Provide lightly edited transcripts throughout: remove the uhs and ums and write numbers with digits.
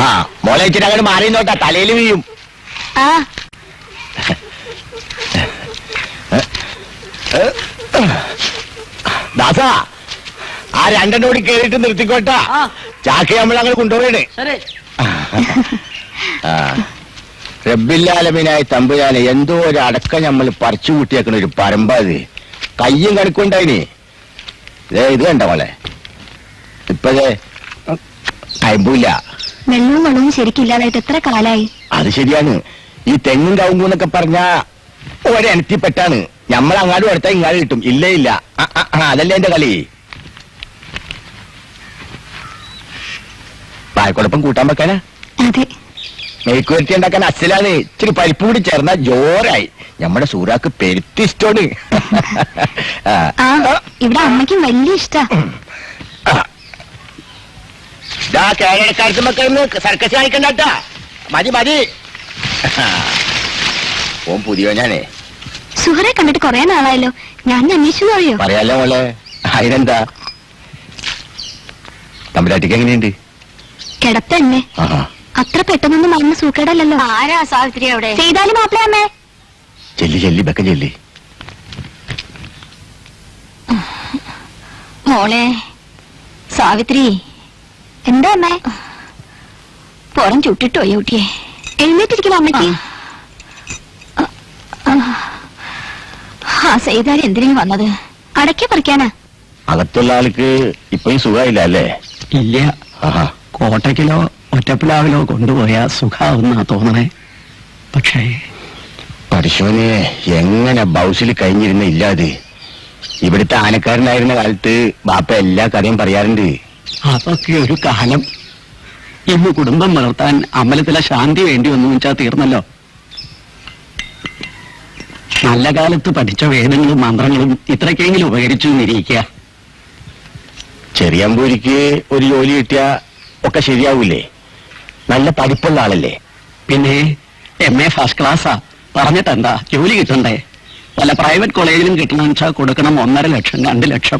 ആ മോളെ വെച്ചിട്ട് അങ്ങോട്ട് മാറി നോട്ടാ, തലയിൽ വീഴും. ദാസാ, ആ രണ്ടെണ്ണം കൂടി കേറിയിട്ട് നിർത്തിക്കോട്ടാ. ചാക്കി നമ്മളങ്ങനെ കൊണ്ടുപോയേ. റബ്ബില്ലാലമീനായി തമ്പുരാനെ, എന്തോ ഒരു അടക്കം നമ്മൾ പറിച്ചു കൂട്ടിയേക്കണ ഒരു പരമ്പാത് കയ്യും കണക്കുണ്ടായിനി. ഇത് കണ്ട മോളെ, ഇപ്പഴേ അയമ്പൂല്ല. വെള്ളവും വെള്ളവും ശരിക്കില്ലാതായിട്ട് എത്ര കാലായി. അത് ശരിയാണ്. ഈ തെങ്ങും കവുങ്ങൂന്നൊക്കെ പറഞ്ഞ ഒരനത്തിപ്പെട്ടാണ്. ഞമ്മളങ്ങാടും അടുത്താ ഇങ്ങാട് കിട്ടും. ഇല്ലേ ഇല്ല, അതല്ലേ എന്റെ കളി. പായക്കുഴപ്പം കൂട്ടാൻ വെക്കാനാ? അതെ. മെഴുക്കുവരട്ടി ഉണ്ടാക്കാൻ അസലാണ്. ഇച്ചിരി പരിപ്പ് കൂടി ചേർന്നാ ജോറായി. നമ്മുടെ സൂറാക്ക് പെരുത്തി ഇഷ്ടമാണ്. ഇവിടെ അമ്മയ്ക്കും വലിയ ഇഷ്ടാ. കേരളക്കാർക്ക് മക്കളൊന്ന് സർക്കസ് കാണിക്കണ്ടാ. മതി മതി. ഓൻ പുതിയോ? ഞാനേ സുഹറെ കണ്ടിട്ട് കൊറേ നാളായല്ലോ. ഞാൻ അന്വേഷിച്ചു അറിയോ? പറയാലോ മോളെ. അതിനെന്താ? തമ്പുരാട്ടിക്ക് എങ്ങനെയുണ്ട്? കിടപ്പന്നെ. അത്ര പെട്ടെന്നൊന്നും മറന്ന് സൂക്കേടല്ലോ. ആരാ സാവിത്രി അവിടെ? ചെയ്താലും മാപ്പിള അമ്മേ. ചെല്ലി ചെല്ലി ബക്ക ചെല്ലി. മോളെ സാവിത്രി. എന്താ അമ്മേ? പുറം ചുട്ടിട്ടോ യൂട്ടിയെ? എഴുന്നേറ്റിരിക്കണം അമ്മയ്ക്ക്. ആ സൈതാലി എന്തിനും വന്നത്? അടയ്ക്ക പറിക്കാനാ? അകത്തുള്ള ആൾക്ക് ഇപ്പഴും സുഖമില്ല അല്ലേ? ഇല്ല. കോട്ടയ്ക്കിലോ ഒറ്റപ്പിലാവിലോ കൊണ്ടുപോയാ സുഖാവുന്നാ തോന്നണേ. പക്ഷേ പരശുവിനെ എങ്ങനെ ബൗസിൽ കഴിഞ്ഞിരുന്ന ഇല്ലാതെ. ഇവിടുത്തെ ആനക്കാരനായിരുന്ന കാലത്ത് ബാപ്പ എല്ലാ കഥയും പറയാറുണ്ട്. അതൊക്കെ ഒരു കാലം. ഇന്ന് കുടുംബം വളർത്താൻ അമ്പലത്തിലെ ശാന്തി വേണ്ടി വന്നു വെച്ചാൽ തീർന്നല്ലോ. നല്ല കാലത്ത് പഠിച്ച വേദങ്ങളും മന്ത്രങ്ങളും ഇത്രയ്ക്കെങ്കിലും ഉപകരിച്ചു എന്നിരിക്കുക. ചെറിയമ്പൂരിക്ക് ഒരു ജോലി കിട്ടിയാ ഒക്കെ ശരിയാവൂലേ? നല്ല പഠിപ്പുള്ള ആളല്ലേ? പിന്നെ MA ഫസ്റ്റ് ക്ലാസ്സാ. പറഞ്ഞിട്ടെന്താ, ജോലി കിട്ടണ്ടേ? വല്ല പ്രൈവറ്റ് കോളേജിലും കിട്ടണമെന്ന് വെച്ചാൽ കൊടുക്കണം 1.5 ലക്ഷം 2 ലക്ഷം.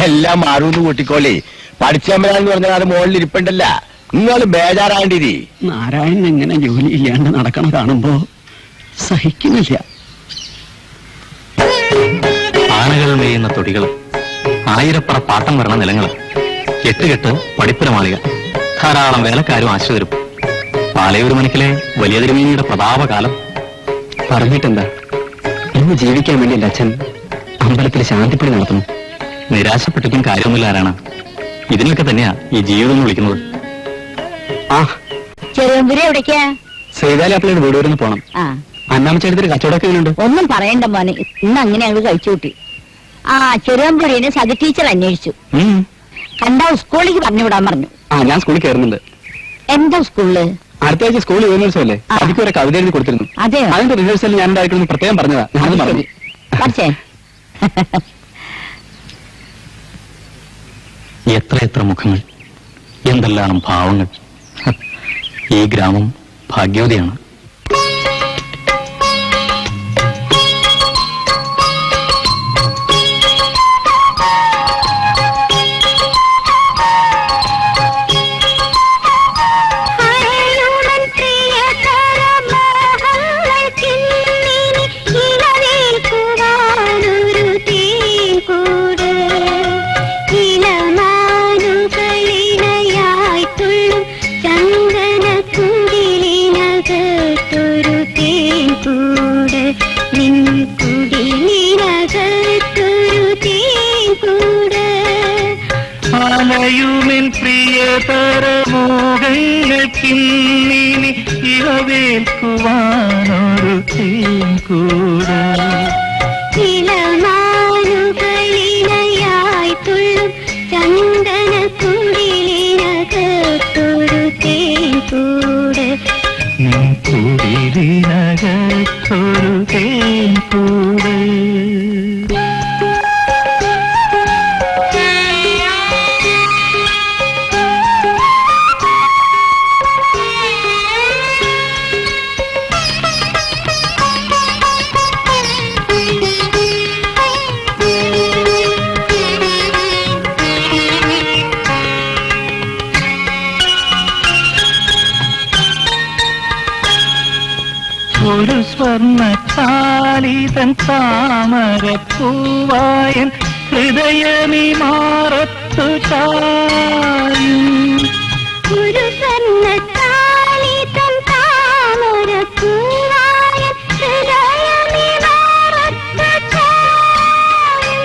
എല്ലാം മാറൂന്ന് കൂട്ടിക്കോളേ. പഠിച്ചമ്പലാന്ന് പറഞ്ഞാൽ അത് മുകളിൽ ഇരിപ്പണ്ടല്ല. നിങ്ങൾ ബേജാറാണ്ടിരി. നാരായണൻ ഇങ്ങനെ ജോലി ഇല്ലാണ്ട് നടക്കണം കാണുമ്പോ സഹിക്കുന്നില്ല. ആനകൾ മേയുന്ന തൊടികൾ, ആയിരപ്പറ പാട്ടം വരണ നിലങ്ങൾ, കെട്ടുകെട്ട് പഠിപ്പുര മാളിക, ധാരാളം വേലക്കാരും ആശ്രിതരും. പാലയൂർ മനക്കിലെ വലിയ തിരുമേനിയുടെ പ്രതാപകാലം. പറഞ്ഞിട്ടെന്താ, ഇന്ന് ജീവിക്കാൻ വേണ്ടി എന്റെ അച്ഛൻ അമ്പലത്തിൽ ശാന്തിപ്പണി നടത്തുന്നു. നിരാശപ്പെട്ടിട്ടും കാര്യമൊന്നുമില്ല. ആരാണ് ഇതിനൊക്കെ തന്നെയാ ഈ ജീവിതം എന്ന് വിളിക്കുന്നത്. ചെറിയമ്പുരി എവിടേക്കാ? സൈതാലിയാപ്പിളയുടെ വീട് വരെ പോണം. അന്നാമച്ചേട്ടത്തിന് കച്ചവടമൊക്കെ ഉണ്ട്. ഒന്നും പറയണ്ട മോനെ, ഇന്ന് അങ്ങനെ ഞങ്ങൾ കഴിച്ചു കൂട്ടി. ചെറിയമ്പുരീനെ സതി ടീച്ചർ അന്വേഷിച്ചു. കണ്ടാ സ്കൂളിലേക്ക് പറഞ്ഞുവിടാൻ പറഞ്ഞു. ഞാൻ സ്കൂളിൽ കയറുന്നുണ്ട്. എന്താ സ്കൂളില്? അടുത്ത ആഴ്ച സ്കൂൾ യൂണിവേഴ്സും അല്ലേ? അതിക്ക് ഒരു കവിത എഴുതി കൊടുത്തിരുന്നു. അതെ, അതിന്റെ റിഹേഴ്സൽ ഞാൻ ഉണ്ടായിരിക്കുന്നു പ്രത്യേകം പറഞ്ഞതാ. ഞാനത് പറഞ്ഞു. എത്ര എത്ര മുഖങ്ങൾ, എന്തെല്ലാം ഭാവങ്ങൾ. ഈ ഗ്രാമം ഭാഗ്യവതിയാണ്. ആലയുമെൻ പ്രിയതരമോഹങ്ങൾക്കിന്നിനി ഇളവേൽക്കുവാനൊരു തേൻകൂട്. ഇളമാനുകളിണയായി തുള്ളും ചന്ദനക്കുടിലിനകത്തൊരു തേൻകൂട്. കുടിലിനകത്തൊരു തേൻകൂട്. ഒരു സ്വർണ്ണ ചാലിതൻ താമരപ്പൂവായൻ ഹൃദയമി മാറത്തു ചായും. ഒരു സ്വർണ്ണത്താലിതൻ താമരപ്പൂവായൻ ഹൃദയമി മാറത്തു ചായും.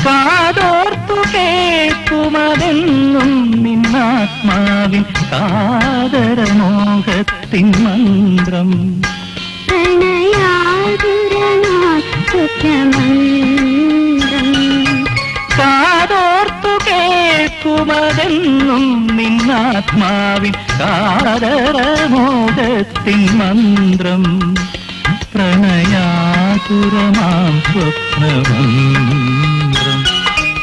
കാതോർത്തു കേൾക്കുമതെന്നും നിന്നാത്മാവിൻ കാതരമോഹത്തിൻ മന്ത്രം. പ്രണയാതുരനാൾ സ്വപ്നമന്ത്രം. കാതോർത്തു കേൾക്കുമതെന്നും നിന്നാത്മാവിൻ കാതരമോഹത്തിൻ മന്ത്രം. പ്രണയാതുരമാം സ്വപ്നമന്ത്രം.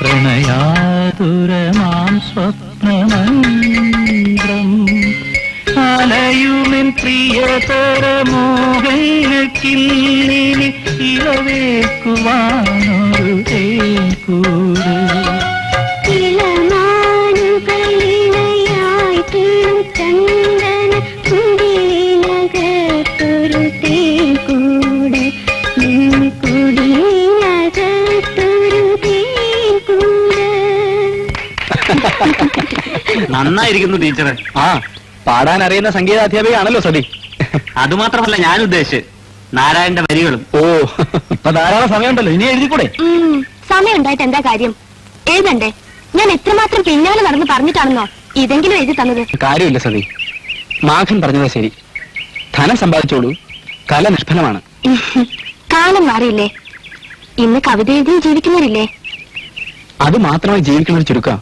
പ്രണയാതുരമാം സ്വപ്നമന്ത്രം. അലയുമെൻ പ്രിയതരമോഹങ്ങൾക്കിന്നിനി ഇളവേക്കുവാനൊരു തേൻകൂട്. ഇളമാനുകളിണയായി തീരും ചന്ദന കുടിലിനകത്തൊരു തേൻകൂട്. കുടിലിനകത്തൊരു തേൻകൂട്. നന്നായിരിക്കുന്നു ടീച്ചറെ. ആ പാടാൻ അറിയുന്ന സംഗീതാധ്യാപികയാണല്ലോ സതി. അതുമാത്രമല്ല ഞാൻ ഉദ്ദേശിച്ചത് നാരായണന്റെ വരികളും. ഓ ഇപ്പൊ ധാരാളം സമയമുണ്ടല്ലോ, ഇനി എഴുതിക്കൂടെ? സമയം ഉണ്ടായിട്ട് എന്താ കാര്യം? എഴുതണ്ടേ? ഞാൻ എത്രമാത്രം പിന്നാലെ നടന്ന് പറഞ്ഞിട്ടാണെന്നോ ഇതെങ്കിലും എഴുതി തന്നത്. കാര്യമില്ല സതി, മാഘൻ പറഞ്ഞത് ശരി. ധനം സമ്പാദിച്ചോളൂ, കല നിഷ്ഫലമാണ്. കാലം മാറിയില്ലേ? ഇന്ന് കവിത എഴുതി ജീവിക്കുന്നവരില്ലേ? അത് മാത്രമായി ജീവിക്കുന്നവർ ചുരുക്കാം.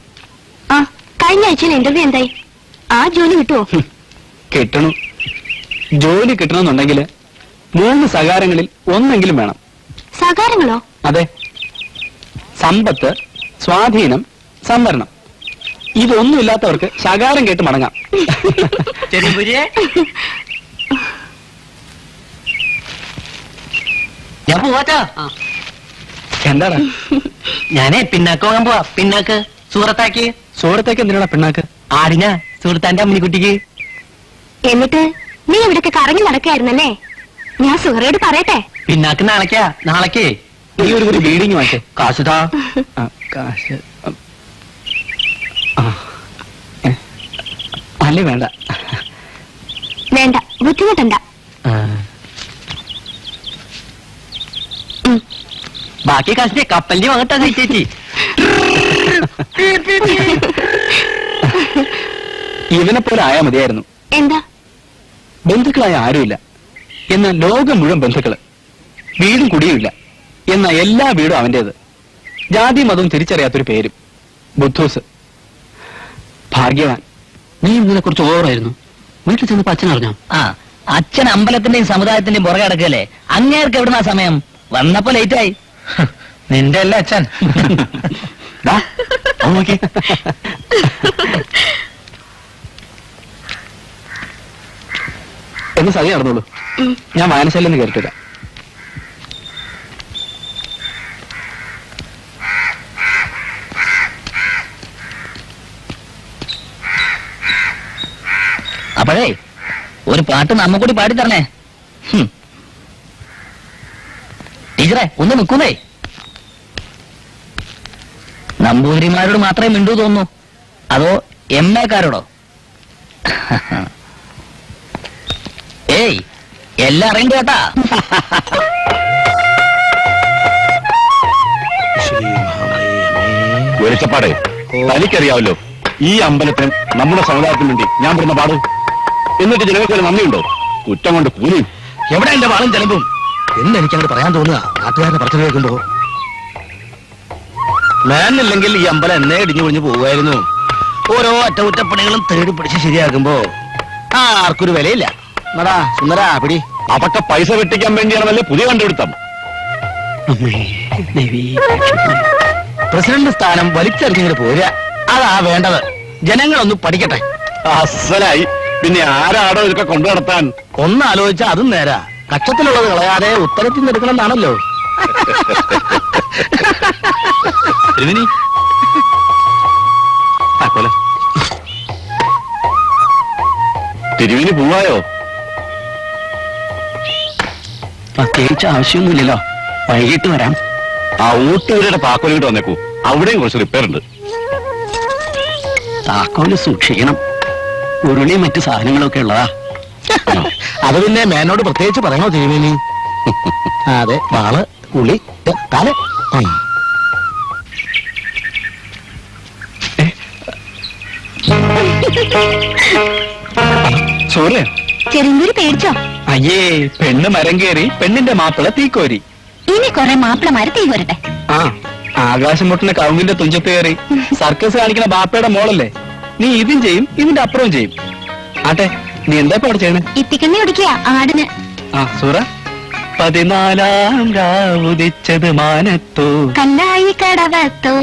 ആ കഴിഞ്ഞ ആഴ്ചയിൽ ഇന്റർവ്യൂ എന്തായി? ആ ജോലി കിട്ടുവോ? കിട്ടണു. ജോലി കിട്ടണമെന്നുണ്ടെങ്കിൽ 3 സകാരങ്ങളിൽ ഒന്നെങ്കിലും വേണം. സകാരങ്ങളോ? അതെ, സമ്പത്ത്, സ്വാധീനം, സംവരണം. ഇതൊന്നുമില്ലാത്തവർക്ക് ശകാരം കേട്ട് മടങ്ങാം. ശരി പുരിയെ, ഞാൻ പോവാറ്റാ. എന്താടാ? ഞാനേ പിന്നാക്ക് പോകാൻ പോവാ. പിന്നാക്ക് സൂറത്താക്കി. സൂറത്തേക്ക് എന്തിനാ പിണ്ണാക്ക്? ആടിനാ സുഹൃത്താന്റെ അമ്മിനിക്കുട്ടിക്ക്. എന്നിട്ട് നീ ഇവിടൊക്കെ കറങ്ങി നടക്കായിരുന്നല്ലേ? ഞാൻ സുഹറയോട് പറയട്ടെ. പിന്നാക്ക് നാളേക്കേ നീ ഒരു ബീഡിങ് വാങ്ങിച്ചേ. കാശുതാ. കാശ് അല്ലേ? വേണ്ട വേണ്ട, ബുദ്ധിമുട്ടണ്ട. ബാക്കി കാശിനെ കപ്പലിന്റെ വാങ്ങട്ടാ ചേച്ചി. ഇവനെ പോലെ ആയാ മതിയായിരുന്നു. എന്താ? ബന്ധുക്കളായ ആരുമില്ല, എന്നാൽ ലോകം മുഴുവൻ ബന്ധുക്കള്. വീടും കുടിയുമില്ല, എന്നാൽ എല്ലാ വീടും അവന്റേത്. ജാതി മതവും തിരിച്ചറിയാത്തൊരു പേരും, ബുദ്ധൂസ്. ഭാഗ്യവാൻ. നീ ഇതിനെ കുറിച്ച് ഓവറായിരുന്നു. വീട്ടിൽ ചെന്നപ്പോ അച്ഛൻ അറിഞ്ഞോ? ആ അച്ഛൻ അമ്പലത്തിന്റെയും സമുദായത്തിന്റെയും പുറകെ കിടക്കല്ലേ. അങ്ങേർക്ക് എവിടുന്ന സമയം? വന്നപ്പോ ലേറ്റായി. നിന്റെ അല്ലേ അച്ഛൻ? നോക്കി എന്ന് സതി നടന്നോളൂ. ഞാൻ വായനശാലയിൽ നിന്ന് കയറിട്ടില്ല. അപ്പോഴേ ഒരു പാട്ട് നമ്മ കൂടി പാടിത്തരണേ. ടീച്ചറെ ഒന്ന് നിൽക്കുന്നേ. നമ്പൂതിരിമാരോട് മാത്രമേ മിണ്ടൂ തോന്നുന്നു, അതോ എംഎക്കാരോടോ? ഏയ് എല്ലാം അറിയണ്ട കേട്ടാ. വെളിച്ചപ്പാടെ തനിക്കറിയാവല്ലോ, ഈ അമ്പലത്തിന് നമ്മുടെ സമുദായത്തിന് വേണ്ടി ഞാൻ പെടുന്ന പാട്. എന്നിട്ട് ജനങ്ങൾക്ക് നന്ദിയുണ്ടോ? കുറ്റം കൊണ്ട് കൂലിയും. എവിടെ എന്റെ വാളും ചെലമ്പും എന്ന് എനിക്കങ്ങോട്ട് പറയാൻ തോന്നുക നാട്ടുകാരുടെ പറച്ചിൽ കേൾക്കുമ്പോ. ഞാനില്ലെങ്കിൽ ഈ അമ്പലം എന്നേ ഇടിഞ്ഞു പൊളിഞ്ഞു പോവുമായിരുന്നു. ഓരോ അറ്റകുറ്റപ്പണികളും തേടി പിടിച്ച് ശരിയാക്കുമ്പോ ആർക്കൊരു വിലയില്ല. നടാ സുന്ദരാ പിടി. അതൊക്കെ പൈസ വെട്ടിക്കാൻ വേണ്ടിയാണല്ലേ പുതിയ കണ്ടുപിടുത്തം. പ്രസിഡന്റ് സ്ഥാനം വലിച്ചെറിഞ്ഞിങ്ങനെ പോരുക, അതാ വേണ്ടത്. ജനങ്ങളൊന്ന് പഠിക്കട്ടെ. അസലായി. പിന്നെ ആരാടോ ഇതൊക്കെ കൊണ്ടു നടത്താൻ? ഒന്നാലോചിച്ചാ അതും നേരാ. കക്ഷത്തിലുള്ളത് കളയാതെ ഉത്തരത്തിൽ നിന്ന് എടുക്കണം എന്നാണല്ലോ. തിരുവിന് പോവായോ? പ്രത്യേകിച്ച് ആവശ്യമൊന്നുമില്ലല്ലോ, വൈകിട്ട് വരാം. ആ ഊട്ടുവരുടെ താക്കോലിട്ട് വന്നേക്കൂ, അവിടെയും കുറച്ച് റിപ്പയർ ഉണ്ട്. താക്കോല് സൂക്ഷിക്കണം, ഉരുളിയും മറ്റു സാധനങ്ങളൊക്കെ ഉള്ളതാ. അത് പിന്നെ മേനോട് പ്രത്യേകിച്ച് പറയണോ തിരുമേനി? അതെ, വാള് ഉളി കാല്. സൂര്യ, ചെറിയൊരു പേടിച്ചോ? അയ്യേ, പെണ്ണ് മരം കയറി, പെണ്ണിന്റെ മാപ്പിള തീക്കോരി. ഇനി കുറെ മാപ്പിളമാര് തീ വരട്ടെ. ആ, ആകാശം മുട്ടുന്ന കവുങ്ങിന്റെ തുഞ്ചത്ത് കയറി സർക്കസ് കാണിക്കുന്ന ബാപ്പയുടെ മോളല്ലേ നീ? ഇതും ചെയ്യും, ഇതിന്റെ അപ്പുറവും ചെയ്യും. ആട്ടെ, നീ എന്താ ഇപ്പൊ അവിടെ ചെയ്യണേ? ഇത്തിക്കണ്ണി ഒടിക്കുക ആടിന്. ആ സൂറ, 14 രാവുദിച്ചത് മാനത്തോ, കല്ലായി കടവത്തോ.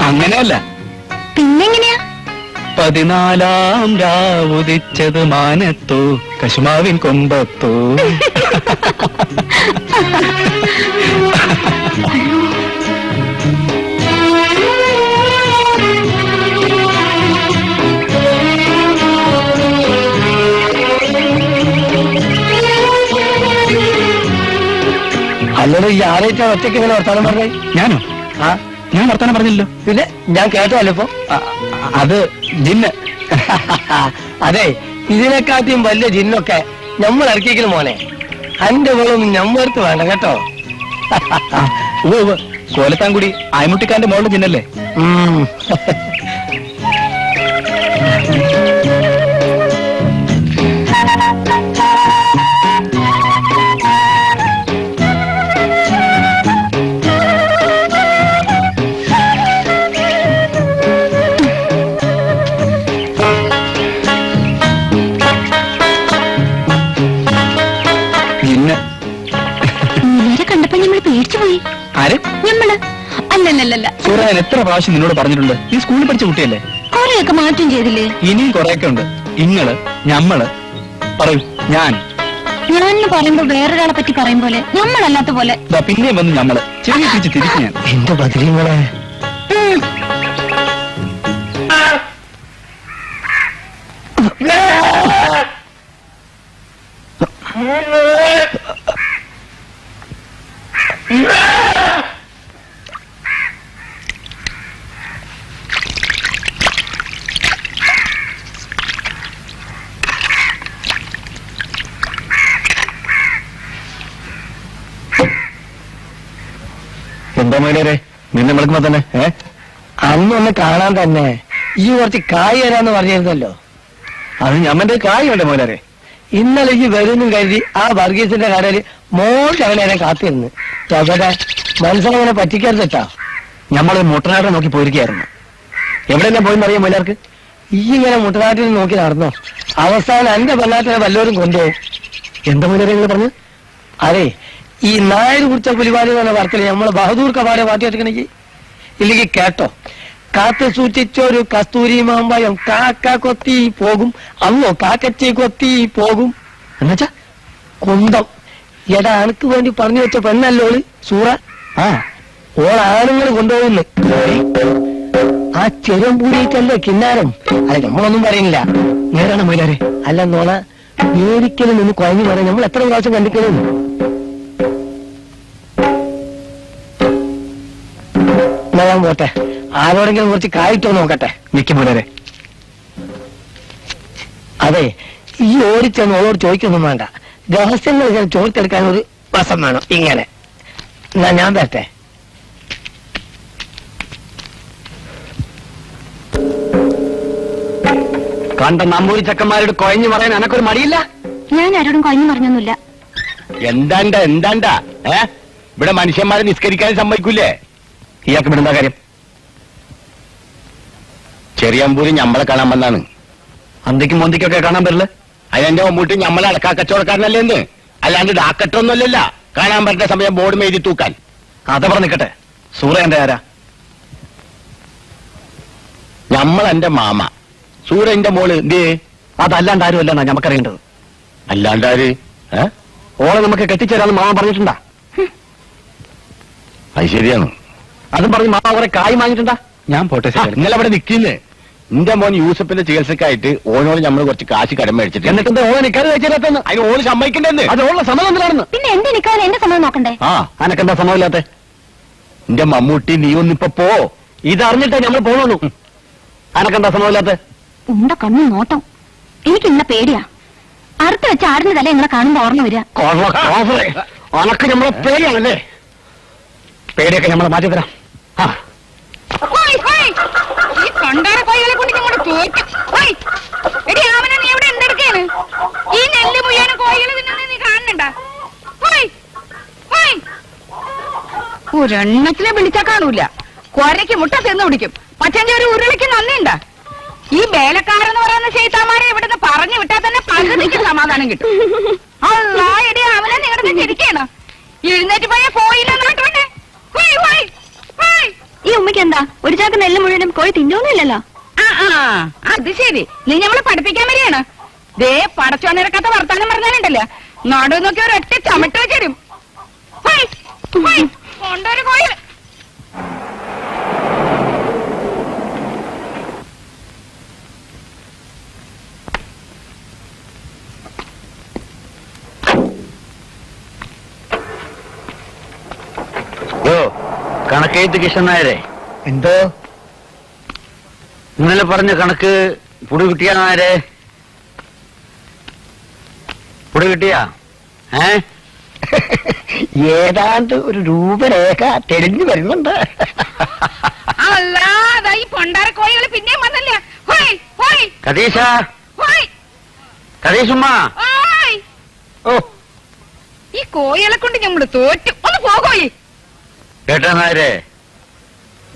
അങ്ങനെയല്ല, പിന്നെങ്ങനെയാ? 14 രാവുദിച്ചത് മാനത്തോ, കശുമാവിൻ കൊമ്പത്തോ. അല്ലല്ലോ, ഈ ആരേറ്റാ ഒറ്റയ്ക്ക് ഇങ്ങനെ വർത്താനം പറഞ്ഞേ? ഞാനോ? ആ, ഞാൻ വർത്താനം പറഞ്ഞില്ലല്ലോ. പിന്നെ ഞാൻ കേട്ടല്ലോ ഇപ്പൊ. അത് ജിന്ന്. അതെ, ഇതിനെക്കാട്ടിയും വലിയ ജിന്നൊക്കെ നമ്മൾ ഇറക്കിക്കലും മോനെ. അന്റെ വേളൊന്നും ഞമ്മടുത്ത് വേണ്ട കേട്ടോ. കോലത്താൻകുടി ആയ്മുട്ടിക്കാന്റെ മോളുടെ ജിന്നല്ലേ? നേരെ കണ്ടപ്പോ ഞമ്മള് പേടിച്ചു പോയി. ആര്? ഞമ്മള് അല്ലല്ലല്ല, സൂറ, ഞാൻ എത്ര പ്രാവശ്യം നിന്നോട് പറഞ്ഞിട്ടുണ്ട്, നീ സ്കൂളിൽ പഠിച്ച കുട്ടിയല്ലേ? കൊറേയൊക്കെ മാറ്റം ചെയ്തില്ലേ? ഇനിയും കുറെയൊക്കെ ഉണ്ട്. ഇങ്ങള്, ഞമ്മള്, പറയൂ. ഞാൻ ഞാൻ പറയുമ്പോ വേറൊരാളെ പറ്റി പറയും പോലെ, ഞമ്മളല്ലാത്ത പോലെ. പിന്നെയും വന്ന് ഞമ്മള് ചെറിയ തിരിച്ച് ഞാൻ. എന്റെ ബദരീങ്ങളെ, ഉം. എന്താ മോനെ നിന്നെ വിളിക്കുമ്പോ തന്നെ അന്നൊന്ന് കാണാൻ തന്നെ ഈ കുറച്ച് കായ് തരാന്ന് പറഞ്ഞിരുന്നല്ലോ. അത് ഞമ്മന്റെ കായ് ഉണ്ട് മോനെ. ഇന്നലെ ഈ വരുന്നും കരുതി ആ വർഗീസിന്റെ കടയിൽ മോശവനെ കാത്തിരുന്നു. എവിടെ മനസ്സിലങ്ങനെ പറ്റിക്കരുതട്ടാ. ഞമ്മള് മുട്ടനാട്ടെ നോക്കി പോയിരിക്കായിരുന്നു. എവിടെയെല്ലാം പോയി അറിയാം എല്ലാവർക്ക്. ഈ ഇങ്ങനെ മുട്ടനാട്ടിൽ നോക്കി നടന്നോ, അവസാനം എന്റെ പെണ്ണാട്ടിനെ വല്ലവരും കൊണ്ടുപോകും. എന്താ മോനെ നിങ്ങൾ പറഞ്ഞു? അതെ, ഈ നായർ കുറിച്ച പുലിവാലി എന്ന് പറഞ്ഞ വാർത്തയിൽ നമ്മള് ബഹദൂർ കപാടെ പാട്ടി എടുക്കണെങ്കിൽ ഇല്ലെങ്കിൽ കേട്ടോ. കാത്തു സൂക്ഷിച്ചൊരു കസ്തൂരി മാമ്പയം കാക്ക കൊത്തി പോകും, അല്ലോ കാക്കച്ചി കൊത്തി പോകും എന്നുവെച്ചാ കുന്തം. എടാ, അനക്ക് വേണ്ടി പറഞ്ഞു വെച്ച പെണ്ണല്ലോള് സൂറ. ആ, ഓളാണുങ്ങൾ കൊണ്ടുപോകുന്നു. ആ ചെറും പൂടിയിട്ടല്ലേ കിന്നാരം. അല്ല, നമ്മളൊന്നും പറയുന്നില്ല. നേരാണ് മൊയിലാരെ. അല്ല നോള മേടിക്കലും നിന്ന് കുഴഞ്ഞു പറയാൻ നമ്മൾ എത്ര പ്രാവശ്യം കണ്ടിക്കലും. ഞാൻ പോട്ടെ, ആരോടെങ്കിലും കുറച്ച് കായിട്ടോ നോക്കട്ടെ. മിക്ക മുതലേ. അതെ, ഈ ഓടിച്ചെന്ന് ഓളോട് ചോദിക്കൊന്നും വേണ്ട. രഹസ്യങ്ങൾ ഇങ്ങനെ ചോദിച്ചെടുക്കാൻ ഒരു വസം വേണം. ഇങ്ങനെ എന്നാ ഞാൻ തരട്ടെ. കണ്ട നമ്പൂരി ചക്കന്മാരോട് കൊഴഞ്ഞു പറയാൻ എനക്കൊരു മടിയില്ല. ഞാൻ ആരോടും കൊഴഞ്ഞു പറഞ്ഞൊന്നുമില്ല. എന്താണ്ടാ ഇവിടെ മനുഷ്യന്മാരെ നിസ്കരിക്കാൻ സമ്മതിക്കൂലേ? ഇയാൾക്ക് ഇവിടെ എന്താ കാര്യം? ചെറിയമ്പൂരി ഞമ്മളെ കാണാൻ വന്നാണ്. അന്തിക്കും മൊന്തിക്കൊക്കെ കാണാൻ പറ്റില്ല. അതിനെന്റെ മുമ്പൂട്ടി ഞമ്മളെ അടക്കാ കച്ചവടക്കാരനല്ലേ എന്ന്. അല്ലാണ്ട് ഡാക്കറ്റൊന്നുമല്ലല്ല കാണാൻ പറ്റുന്ന സമയം ബോർഡ് മേരി തൂക്കാൻ. അത പറഞ്ഞിക്കട്ടെ, സൂറ എന്റെ ആരാ? ഞമ്മളെന്റെ മാമ, സൂറ എന്റെ മോള്. എന്തേ? അതല്ലാണ്ട് ആരും അല്ല ഞമ്മക്കറിയേണ്ടത്. അല്ലാണ്ടാര്? ഓളെ നമുക്ക് കെട്ടിച്ചേരാന്ന് മാമ പറഞ്ഞിട്ടുണ്ടാ? അത് ശരിയാണ്. അതും പറഞ്ഞ് മാമ കുറെ കായ് വാങ്ങിയിട്ടുണ്ടാ? ഞാൻ പോട്ടെ നിങ്ങൾ അവിടെ നിൽക്കുന്നേ. എന്റെ മോൻ യൂസഫിന്റെ ചികിത്സക്കായിട്ട് ഓനോട് നമ്മൾ കുറച്ച് കാശ് കടം മേടിച്ചിട്ട് എന്നിട്ട് എന്താ ഓളെ നിൽക്കാതെ വെച്ചില്ലാത്തന്ന്? അതിന് ഓന് സമ്മതിക്കണ്ടെന്ന്. അത് ഓളുടെ സമ്മതം എന്തിനാണെന്ന്? പിന്നെ എന്റെ നിൽക്കാതെ എന്റെ സമയം നോക്കണ്ടേ? ആ അനക്കെന്താ സമ്മതമില്ലാത്ത? എന്റെ മമ്മൂട്ടി നീ ഒന്നിപ്പോ പോ. ഇതറിഞ്ഞിട്ടേ നമ്മൾ പോണുള്ളൂ. അനക്കെന്താ സമ്മതമില്ലാത്ത? ഉണ്ട കണ്ണു നോട്ടം. എനിക്ക് ഇന്ന പേടിയാ. അറുത്ത് വെച്ച് ആടിന്റെ തല നിങ്ങളെ കാണുമ്പോ ഓർമ്മ വരിക. അനക്ക് നമ്മളെ പേടിയാണല്ലേ? പേടിയൊക്കെ നമ്മളെ മാറ്റി തരാം. ആ ഈ കൊണ്ടാര കോഴികളെ കൊണ്ട് ഇങ്ങോട്ട് തോറ്റു. എടി ആമനെ നീ എവിടെ എന്തെടുക്കാണ്? ഈ നെല്ല് മുയ്യാനും കോഴികൾ തിന്നുന്നത് നീ കാണുന്നുണ്ടാ? ഒരെണ്ണത്തിനെ വിളിച്ചാ കാണൂല. കൊരയ്ക്ക് മുട്ട തിന്നു പിടിക്കും. പക്ഷെങ്കിൽ ഒരു ഉരുളിക്ക് നന്ദിണ്ടാ? ഈ വേലക്കാരെന്ന് പറയുന്ന ചെയ്താമാരെ ഇവിടുന്ന് പറഞ്ഞു വിട്ടാൽ തന്നെ പകുതിക്ക് സമാധാനം കിട്ടും. അല്ലാ എടി അവനെ നിങ്ങളുടെ ചിരിക്കണം. എഴുന്നേറ്റ് പോയ പോയില്ലെന്നോട്ടുണ്ട്. ഈ ഉമ്മയ്ക്ക് എന്താ ഒരു ചാക്ക് നെല്ല് മുഴുവനും കോഴി തിന്നൊന്നുമില്ലല്ലോ. അത് ശരി, നീ നമ്മളെ പഠിപ്പിക്കാൻ വരികയാണ്. ദേ പടച്ചോനിറക്കാത്ത വർത്താനം പറഞ്ഞാലുണ്ടല്ലോ, നാടു നോക്കി ഒരൊറ്റ ചമട്ട് വെച്ചരും. കൊണ്ടൊരു കോഴി. കണക്കെഴുത്ത് കിഷൻ നായരെ, എന്തോ ഇന്നലെ പറഞ്ഞ കണക്ക് പുടി കിട്ടിയ നായരെ? പുടി കിട്ടിയ? ഏതാണ്ട് ഒരു രൂപരേഖ തെളിഞ്ഞു വരുന്നുണ്ട്. അല്ലാതെ ഈ പൊണ്ടാര കോഴികൾ പിന്നെയും വന്നല്ല. കതീശ, കതീശുമ്മ, ഓ ഈ കോഴികളെ കൊണ്ട് ഞമ്മള് തോറ്റു. ഒന്ന് പോകോയി. കേട്ടാ നായരെ,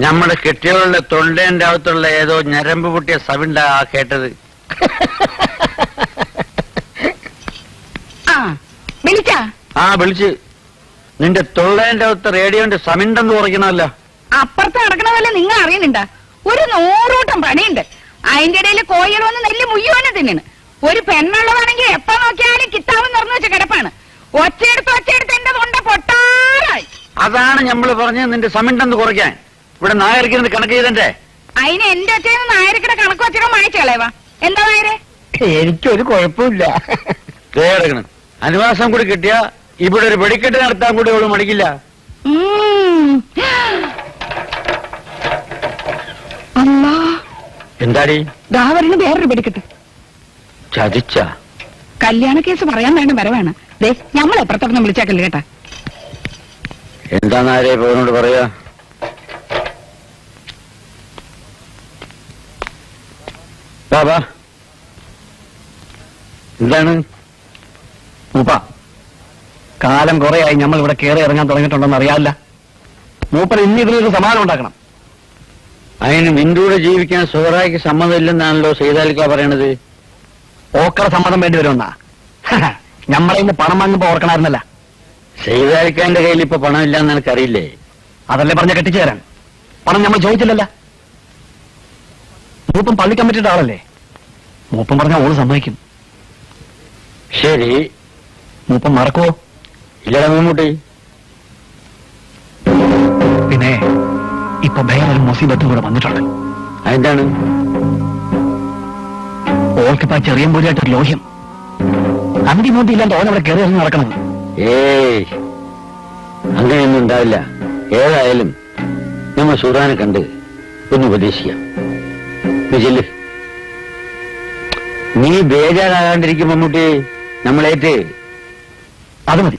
നമ്മുടെ കെട്ടിയവളുടെ തൊണ്ടേന്റെ അകത്തുള്ള ഏതോ ഞരമ്പ് പൊട്ടിയ സവിണ്ടാ കേട്ടത്. വിളിച്ചാ? ആ വിളിച്ച്. നിന്റെ തൊള്ളേന്റെ അകത്ത് റേഡിയോന്റെ സമിണ്ടെന്ന് കുറയ്ക്കണമല്ലോ. അപ്പുറത്ത് നടക്കണമല്ല നിങ്ങൾ അറിയുന്നുണ്ടാ? ഒരു 100 കൂട്ടം പണിയുണ്ട്. അതിന്റെ ഇടയിൽ കോഴികൾ വന്ന് നെല്ല് മുയ്യോനെ തിന്നണ്. ഒരു പെണ്ണുള്ളതാണെങ്കിൽ എപ്പോ നോക്കിയാലും കിട്ടാവും നിറഞ്ഞു വെച്ച കിടപ്പാണ്. ഒച്ചയെടുത്ത് എന്റെ തൊണ്ട പൊട്ടാറായി. അതാണ് ഞമ്മള് പറഞ്ഞത് നിന്റെ സമിണ്ടെന്ന് കുറയ്ക്കാൻ. ഇവിടെ നായരിക്കുന്നത് കണക്ക് ചെയ്തേ. അതിന് എന്റെ ഒച്ചയിൽ നായരിക്കടെ കണക്ക് വെച്ചിട്ട് മായച്ചു കളയവാ. എന്താ നായരെ? എനിക്കൊരു കുഴപ്പമില്ല. കേടക്കണം. അനുവാസം കൂടി കിട്ടിയ ഇവിടെ ഒരു വെടിക്കെട്ട് നടത്താൻ കൂടി അവള് മടിക്കില്ല. എന്താടി ദാവറിന് വേറൊരു വെടിക്കെട്ട്. ചതിച്ച കല്യാണ കേസ് പറയാൻ വേണ്ട വരവാണ്. ദേ ഞമ്മളെ എപ്പുറത്തൊന്നും വിളിച്ചേക്കല്ലേ കേട്ടാ. എന്താ നായരെ പോനോട് പറയാ? ബാബാ എന്താണ്? മൂപ്പ, കാലം കുറെയായി നമ്മൾ ഇവിടെ കയറി ഇറങ്ങാൻ തുടങ്ങിയിട്ടുണ്ടെന്ന് അറിയാവില്ല. മൂപ്പൻ ഇനി ഇതിനൊരു സമാധാനം ഉണ്ടാക്കണം. അതിന് നിന്റെ കൂടെ ജീവിക്കാൻ സുഹറായിക്ക് സമ്മതമില്ലെന്നാണല്ലോ സൈതാലിക്ക പറയണത്. ഓക്കറ സമ്മതം വേണ്ടി വരുമെന്നാ? നമ്മളെ ഇന്ന് പണം വാങ്ങുമ്പോ ഓർക്കണമായിരുന്നല്ല. സൈതാലിക്കാന്റെ കയ്യിൽ ഇപ്പൊ പണമില്ലാന്ന് എനിക്കറിയില്ലേ? അതല്ലേ പറഞ്ഞ കെട്ടിച്ചു തരാൻ. പണം നമ്മൾ ചോദിച്ചില്ലല്ല. മൂപ്പൻ പള്ളി കമ്മിറ്റിയുടെ ആളല്ലേ. മൂപ്പൻ പറഞ്ഞാൽ ഓള് സമ്മതിക്കും. ശരി, മൂപ്പൻ മറക്കുവോ? ഇല്ലടാ മമ്മൂട്ടി. പിന്നെ ഇപ്പൊ വേറൊരു മുസീബത്തും കൂടെ വന്നിട്ടുണ്ട്. അതെന്താണ്? ഓൾക്കിപ്പോ ചെറിയമ്പൂരിയായിട്ടൊരു ലോഹ്യം. അന്തി മൂന്തി ഇല്ലാണ്ട് ഓൻ അവിടെ കയറി ഇറങ്ങി നടക്കണം. ഏയ്, അങ്ങനെയൊന്നും ഉണ്ടാവില്ല. ഏതായാലും നമ്മൾ സുറാനെ കണ്ട് ഒന്ന് ഉപദേശിക്കാം. നീ ബേജാറാകാണ്ടിരിക്കും മമ്മൂട്ടി. നമ്മളേറ്റ് അത് മതി.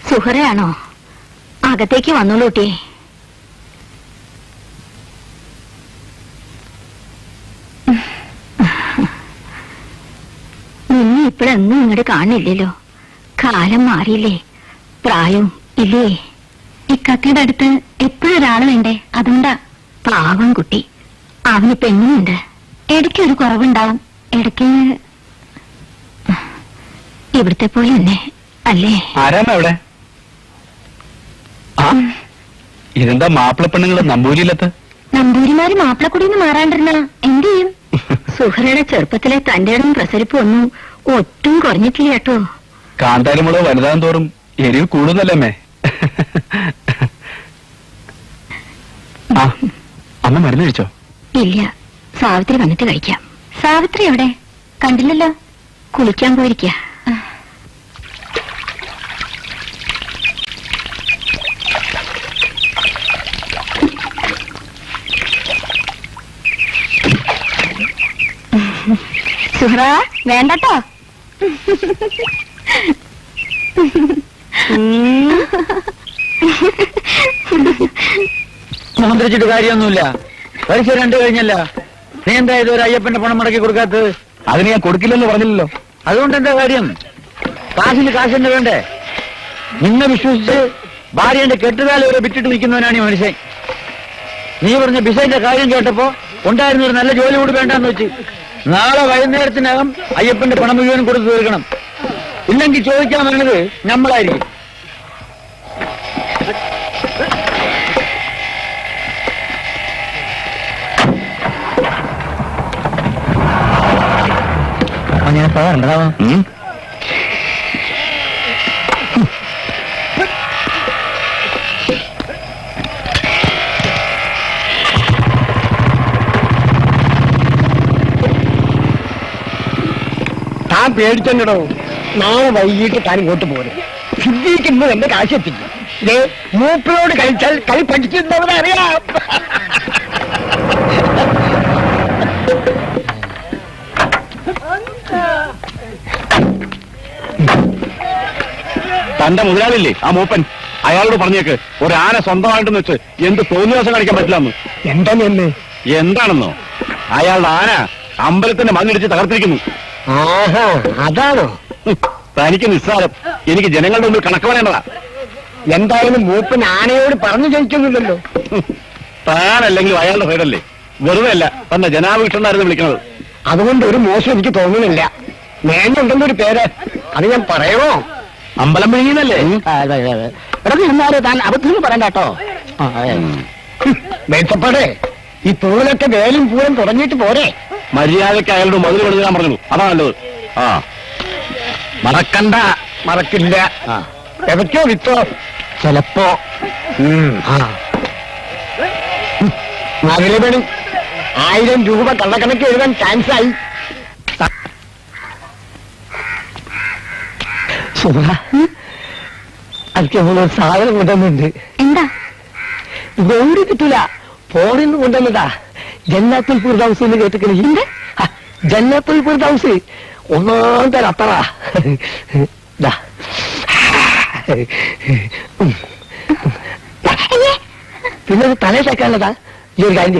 സുഹറയാണോ? അകത്തേക്ക് വന്നോളൂ കുട്ടിയെ. നിന്നെ ഇപ്പോഴൊന്നും ഇങ്ങോട്ട് കാണില്ലല്ലോ. കാലം മാറിയില്ലേ, പ്രായം ഇല്ലേ. ഇക്കക്കയുടെ അടുത്ത് എപ്പോഴും ഒരാള് വേണ്ടേ? അതുകൊണ്ടാ. പാവം കുട്ടി, അവന് പെണ്ണുണ്ട്. ഇടയ്ക്കൊരു കുറവുണ്ടാവും. ഇടയ്ക്ക് ഇവിടുത്തെ പോലെ തന്നെ അല്ലേ? ആരാമ എവിടെ? ഇതെന്താ മാപ്പിള പെണ്ണുങ്ങള് നമ്പൂരിയിലത്ത്? നമ്പൂരിമാര് മാപ്പിളക്കുടിന്ന് മാറാണ്ടിരുന്ന എന്ത് ചെയ്യും? സുഹറയുടെ ചെറുപ്പത്തിലെ തന്റെ ഇടം പ്രസരിപ്പ് ഒന്നും ഒട്ടും കുറഞ്ഞിട്ടില്ല കേട്ടോ. കാന്താരിമുളക് വലുതാൻ തോറും എരിവ് കൂടുന്നല്ലേ അമ്മേ? ആ അമ്മ മരുന്ന് കഴിച്ചോ? ഇല്ല, സാവിത്രി വന്നിട്ട് കഴിക്കാം. സാവിത്രി എവിടെ? കണ്ടില്ലല്ലോ. കുളിക്കാൻ പോയിരിക്ക. സുഹ്റ വേണ്ടട്ടോ. മന്ത്രിച്ചിട്ട് കാര്യമൊന്നുമില്ല. പരീക്ഷ 2 കഴിഞ്ഞല്ല. നീ എന്താ ഇത് ഒരു അയ്യപ്പന്റെ പണം മടക്കി കൊടുക്കാത്തത്? അതിന് ഞാൻ കൊടുക്കില്ലെന്ന് പറഞ്ഞില്ലല്ലോ. അതുകൊണ്ട് എന്താ കാര്യം? കാശിന് കാശെന്നെ വേണ്ടേ? നിന്നെ വിശ്വസിച്ച് ഭാര്യന്റെ കെട്ടുകാലം വരെ വിട്ടിട്ട് നിൽക്കുന്നവനാണ് ഈ മനുഷ്യൻ. നീ പറഞ്ഞ ബിസൈന്റെ കാര്യം കേട്ടപ്പോ ഉണ്ടായിരുന്ന ഒരു നല്ല ജോലി കൂടി വേണ്ടെന്ന് വെച്ച് നാളെ വൈകുന്നേരത്തിനകം അയ്യപ്പന്റെ പണം മുഴുവൻ കൊടുത്തു തീർക്കണം. ഇല്ലെങ്കിൽ ചോദിക്കാൻ വരുന്നത് നമ്മളായിരിക്കും. ഞാൻ പറയാ താൻ പേടിച്ചോ. നാളെ വൈകിട്ട് താൻ ഇങ്ങോട്ട് പോരും. സിദ്ധിക്കുന്നത് എന്റെ കാശെത്തിക്കും. ഇതേ മൂപ്പരോട് കളിച്ചാൽ കളി പഠിക്കുന്നവരെ അറിയാം. തന്റെ മുതലാളില്ലേ ആ മൂപ്പൻ, അയാളോട് പറഞ്ഞേക്ക് ഒരു ആന സ്വന്തമായിട്ടെന്ന് വെച്ച് എന്ത് തോന്നിവാസം കാണിക്കാൻ പറ്റില്ലെന്ന്. എന്താണെന്ന്? എന്താണെന്നോ? അയാളുടെ ആന അമ്പലത്തിന്റെ മണ്ണിടിച്ച് തകർത്തിരിക്കുന്നു. ആഹാ, അതാണോ? തനിക്ക് നിസ്സാരം, എനിക്ക് ജനങ്ങളുടെ മുമ്പിൽ കണക്ക് പറയേണ്ടതാ. എന്തായാലും മൂപ്പൻ ആനയോട് പറഞ്ഞു ജയിക്കുന്നില്ലല്ലോ. താനല്ലെങ്കിലും അയാളുടെ സൈഡല്ലേ. വെറുതെ അല്ല തന്നെ ജനാഭിക്ഷണായിരുന്നു വിളിക്കുന്നത്. അതുകൊണ്ട് ഒരു മോശം എനിക്ക് തോന്നുന്നില്ല. നേന്നുണ്ടെന്നൊരു ഒരു പേര്, അത് ഞാൻ പറയണോ? അമ്പലം വിഴുങ്ങിയതല്ലേ? എന്നാലും താൻ അബദ്ധം പറയണ്ട കേട്ടോ. മേച്ചപ്പാടെ ഈ തൂലൊക്കെ വേലും പൂരം തുടങ്ങിയിട്ട് പോരെ. മര്യാദയ്ക്ക് അയാളോട് മതിൽ കൊടുക്കാൻ പറഞ്ഞു, അതാ നല്ലത്. ആ മറക്കണ്ട. മറക്കില്ല. എവയ്ക്കോ വിത്തോ ചിലപ്പോ. അതിലെ വേണം 1000 രൂപ കള്ളക്കണക്ക് എഴുതാൻ ചാൻസ് ആയി. അതൊക്കെ ഒരു സാധനം കൊണ്ടുവന്നുണ്ട്. എന്താ? ഗൗരി കിട്ടൂല, ഫോണിന്ന് കൊണ്ടുവന്നതാ. ജന്നാത്തുൽ ഫിർദൗസ് എന്ന് കേട്ടിക്കണേ? ജന്നാത്തുൽ ഫിർദൗസ് ഒന്നാം തരം അത്ര. പിന്നെ തലേ തേക്കാനുള്ളതാ. ഈ ഒരു കാര്യം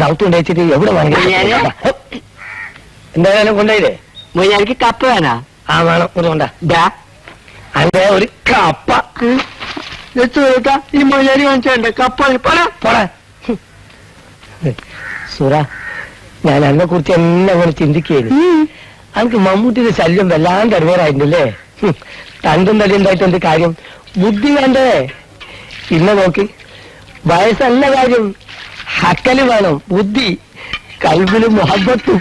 ദൗത്യം കൊണ്ടുവച്ചിട്ട് എവിടെ വാങ്ങി എന്തായാലും കൊണ്ടുപോയില്ലേ? എനിക്ക് കപ്പ വേണ. ആ വേണം, കൊണ്ടാ അതെ ഒരു കപ്പ ഈ മൊയ്യാരി കാണിച്ചോണ്ടേ കപ്പ പോടാ. സുറ, ഞാൻ അതിനെ കുറിച്ച് എന്നെ അങ്ങനെ ചിന്തിക്കുകയാണ്. എനിക്ക് മമ്മൂട്ടിയുടെ ശല്യം വല്ലാണ്ട് അറിവേറായിട്ടുണ്ടല്ലേ. തണ്ടും തടി ഉണ്ടായിട്ട് എന്ത് കാര്യം? ബുദ്ധി വേണ്ടേ? പിന്നെ നോക്ക്, വയസ്സല്ല കാര്യം, ഹക്കല് വേണം, ബുദ്ധി, കൽവിലും മുഹബത്തും.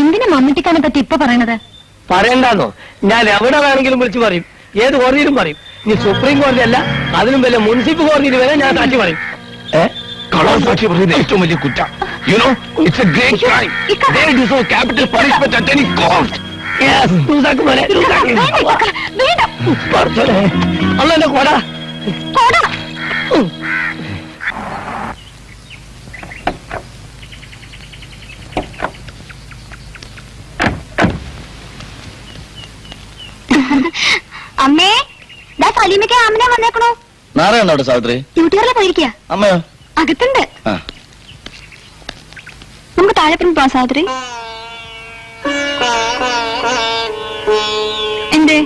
എന്തിനാ മമ്മൂട്ടിക്കാനെ പറ്റി ഇപ്പൊ പറയണത്? പറയണ്ടാന്നോ? ഞാൻ എവിടെ വേണമെങ്കിലും വിളിച്ചു പറയും, ഏത് കോടതിയിലും പറയും. ഇനി സുപ്രീം കോടതി അല്ല, അതിനും വല്ല മുനിസിപ്പൽ കോടതിയിൽ വരെ ഞാൻ സാക്ഷി പറയും. സാക്ഷി പറയുന്നത് ഏറ്റവും വലിയ കുറ്റം. You know, it's a great crime. They deserve capital punishment at any cost. Yes, അള്ളന്റെ കോട. അമ്മേ, സലീമയ്ക്ക് ആമിനെ വന്നേക്കണോ? നാളെ ഉണ്ടോ സാവിത്രി? ഡ്യൂട്ടികളിൽ പോയിരിക്കുക. അമ്മയോ? അകത്തുണ്ട്. നമുക്ക് താഴെ പിന്നെ പോവാം. സാവിത്രി എന്തേ?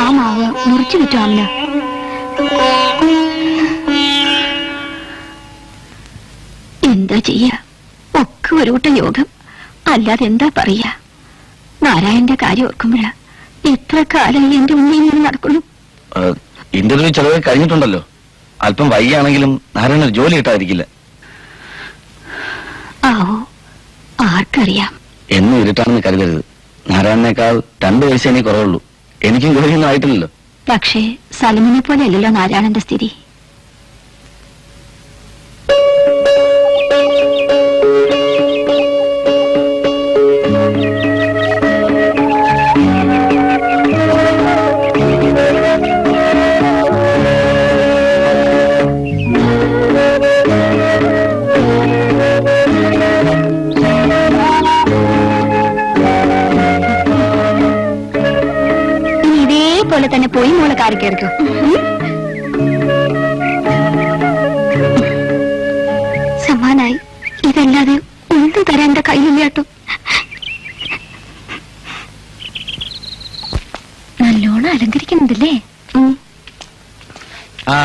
ആ മാവ് മുറിച്ചു വിറ്റു ആമിന. എന്താ ചെയ്യാ, ഒക്കെ ഒരു കൂട്ടം യോഗം, അല്ലാതെ എന്താ പറയാ. നാരായണന്റെ കാര്യം ഓർക്കുമ്പോഴാ എത്ര കാലം എന്റെ ഉള്ളിൽ നിന്ന് നടക്കുന്നു. ഇന്റർവ്യൂ ചെലവ് കഴിഞ്ഞിട്ടുണ്ടല്ലോ. അല്പം വൈകിയാണെങ്കിലും നാരായണ ജോലി കിട്ടാതിരിക്കില്ല. ആവോ, ആർക്കറിയാം. എന്നും ഇരുട്ടാണെന്ന് കരുതരുത്. നാരായണനേക്കാൾ 2 വയസ്സേ കുറവുള്ളൂ. എനിക്കും ജോലിയൊന്നും ആയിട്ടില്ലല്ലോ. പക്ഷേ സലമിനെ പോലെ അല്ലല്ലോ നാരായണന്റെ സ്ഥിതി. ഇതേപോലെ തന്നെ പോയി മോളെ കാറി കയറിക്കോ. സമാനായി. ഇതല്ലാതെ ഒന്നും തരാൻ എന്റെ കയ്യിലില്ലാട്ടോ. നല്ലോണം അലങ്കരിക്കുന്നുണ്ടല്ലേ? ആ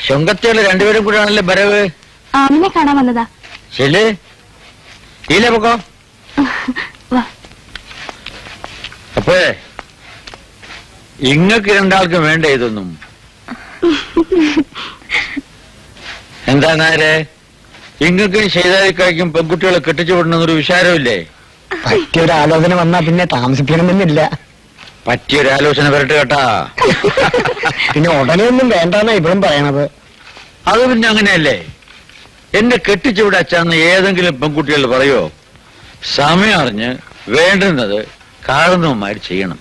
ശുങ്കത്തിയുള്ള രണ്ടുപേരും കൂടെയാണല്ലേ വരവ്. ആമിനെ കാണാൻ വന്നതാ. ശരി ഇല്ലേ പൊക്കോ. വാ. അപ്പേ ഇങ്ങക്ക് രണ്ടാൾക്കും വേണ്ട ഇതൊന്നും. എന്താ നേരെ ഇങ്ങക്കും ചെയ്താലിക്കായ്ക്കും പെൺകുട്ടികളെ കെട്ടിച്ചു വിടണമെന്നൊരു വിചാരമില്ലേ? പറ്റിയൊരു ആലോചന വന്നാ പിന്നെ താമസിക്കണമെന്നില്ല. പറ്റിയൊരാലോചന വരട്ടെ കേട്ടാ. പിന്നെ ഉടനെ ഒന്നും വേണ്ടാന്നാ ഇവരും പറയണത്. അത് പിന്നെ അങ്ങനെയല്ലേ. എന്നെ കെട്ടിച്ചു വിടാച്ചാന്ന് ഏതെങ്കിലും പെൺകുട്ടികൾ പറയോ? സമയം അറിഞ്ഞ് വേണ്ടുന്നത് കാരണവന്മാർ ചെയ്യണം.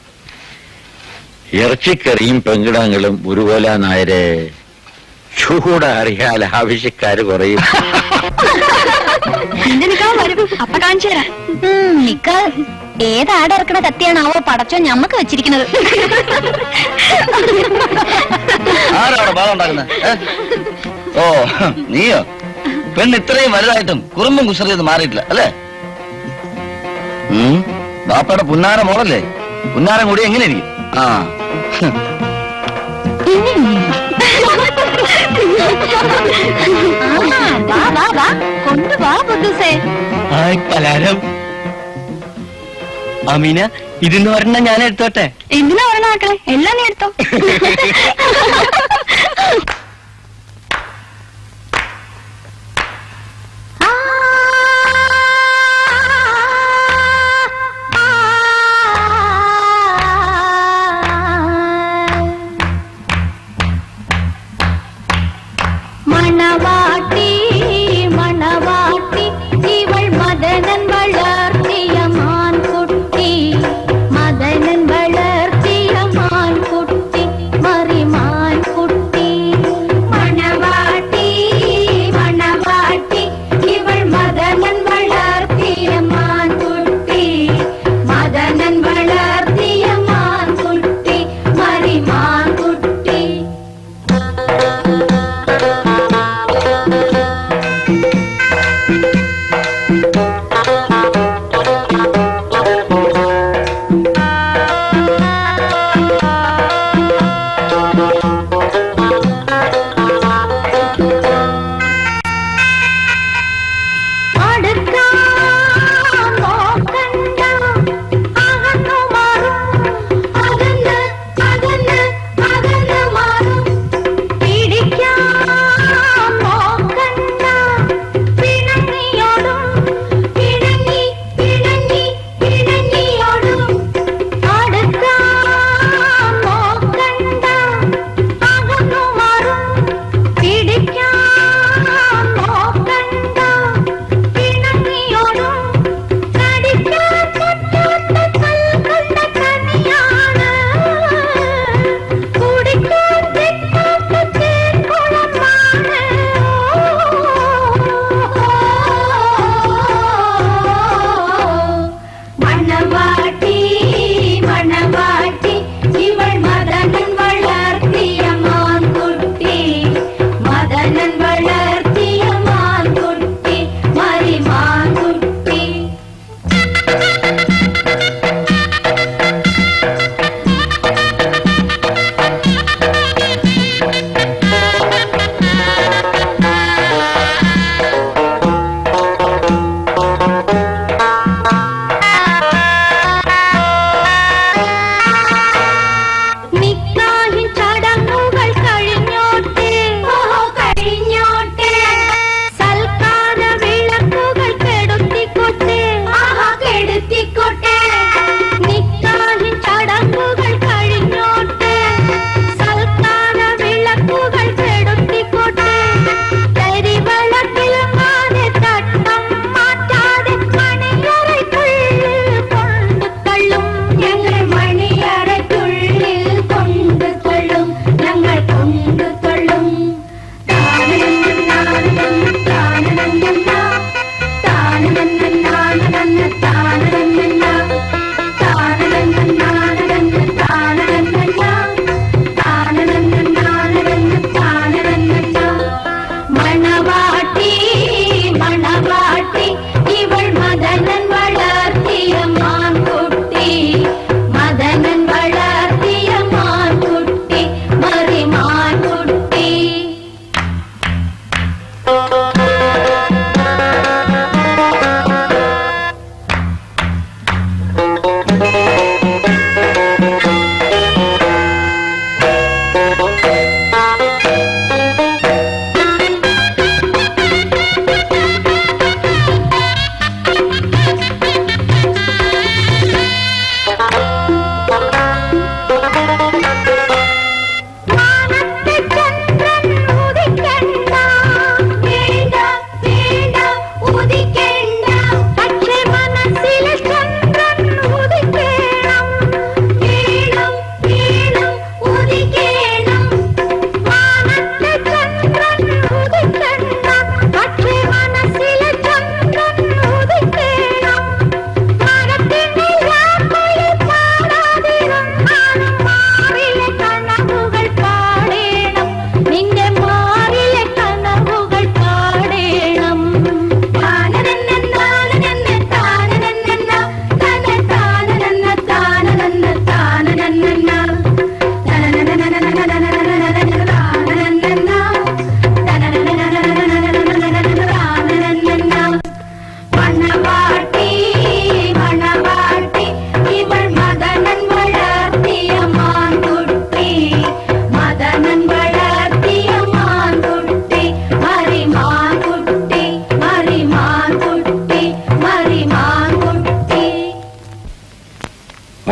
ഇറച്ചിക്കറിയും പെങ്കിടങ്ങളും ഒരുപോലെ നായരെ ചൂടറിയാൽ ആവശ്യക്കാര് കുറയും. നിന്റെ നിക്കാൻ വരും. അപ്പ കാണിച്ചു തരാം. നിക്ക ഏതാടിറക്കണ കത്തിയാണാവോ പടച്ചോ ഞമ്മക്ക് വെച്ചിരിക്കുന്നത്. ആരാവിടെ ബാധ ഉണ്ടാക്കുന്നത്? ഓ നീയോ? പെണ്ണ് ഇത്രയും വലുതായിട്ടും കുറുമ്പും കുസറിയൊന്നും മാറിയിട്ടില്ല അല്ലേ? ബാപ്പയുടെ പുന്നാര മോളല്ലേ? പുന്നാരം കൂടി എങ്ങനെ ഇരിക്കും? ആ കൊണ്ടുവാ ബുദ്ധുസേ. കലാരം അമീന ഇതിന്ന് ഒരെണ്ണം ഞാൻ എടുത്തോട്ടെ. എന്തിനാ ഒരെണ്ണം ആക്കളെ? എല്ലാം നീ എടുത്തോ. മണവാട്ടി മണവാട്ടി ഇവൾ മദനൻ വളർത്തിയ മാൻകുട്ടി, മദനൻ വളർത്തിയ മാൻകുട്ടി, മറിമാൻകുട്ടി.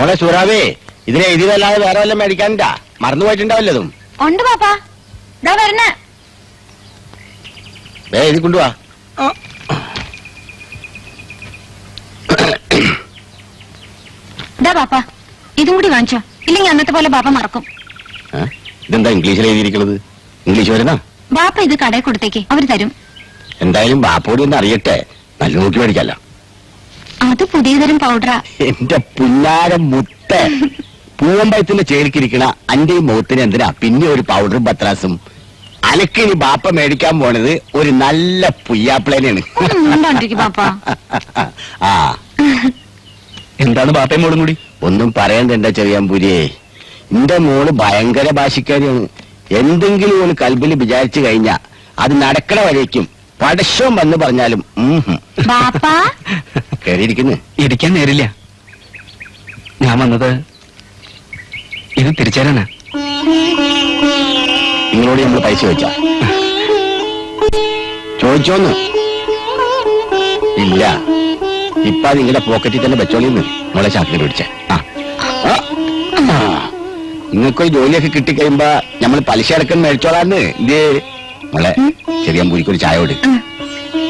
മോളെ സൂറാവേ, ഇതിനെ എഴുതിയതല്ലാതെ വേറെ വല്ലതും മേടിക്കാനില്ല. മറന്നുപോയിട്ടുണ്ടാവില്ലതും. ഉണ്ട് പാപ്പാ, ഇതാ വരണ. എഴുതി കൊണ്ടുവാ. ഇതാ പാപ്പാ, ഇതും കൂടി വാങ്ങിച്ചോ, ഇല്ലെങ്കിൽ അന്നത്തെ പോലെ ബാപ്പ മറക്കും. ഇതെന്താ ഇംഗ്ലീഷിൽ എഴുതിയിരിക്കുന്നത്? ഇംഗ്ലീഷ് വരുന്ന ബാപ്പ ഇത് കടയിൽ കൊടുത്തേക്ക്, അവര് തരും. എന്തായാലും ബാപ്പോടി ഒന്ന് അറിയട്ടെ, നല്ല നോക്കി മേടിക്കല്ല. അത് പുതിയ തരം പൗഡറാ. എന്റെ പുന്നാരം മുത്ത പൂവമ്പയത്തിന്റെ ചേരിക്കിരിക്കണ അന്റെ ഈ മുഖത്തിന് എന്തിനാ പിന്നെ ഒരു പൗഡറും പത്രാസും? അനക്കിനി ബാപ്പ മേടിക്കാൻ പോണത് ഒരു നല്ല പുയ്യാപ്പിളേനാണ്. ബാപ്പ ആ എന്താണ് ബാപ്പയും മോളും കൂടി? ഒന്നും പറയണ്ട എന്റെ ചെറിയാമ്പൂരിയെ. എന്റെ മോള് ഭയങ്കര ഭാഷക്കാരിയാണ്. എന്തെങ്കിലും ഒരു കൽബിൽ വിചാരിച്ചു കഴിഞ്ഞാ അത് നടക്കണ വരേക്കും പടശം വന്ന് പറഞ്ഞാലും കേറിയിരിക്കുന്നു. ഇരിക്കാൻ നേരില്ല. ഞാൻ വന്നത് ഇത് തിരിച്ചേരാനാ. നിങ്ങളോട് നമ്മൾ പൈസ ചോദിച്ചാ? ചോദിച്ചോന്ന്? ഇല്ല. ഇപ്പൊ നിങ്ങളുടെ പോക്കറ്റിൽ തന്നെ വെച്ചോളിന്ന് മോളെ ചാക്കിൽ പിടിച്ച. നിങ്ങൾക്കൊരു ജോലിയൊക്കെ കിട്ടിക്കഴിയുമ്പോ നമ്മൾ പലിശ അടക്കം മേടിച്ചോളാന്ന്. ഇതേ മോളെ ചെറിയാമ്പൂരിക്ക് ഒരു ചായ കൊടു.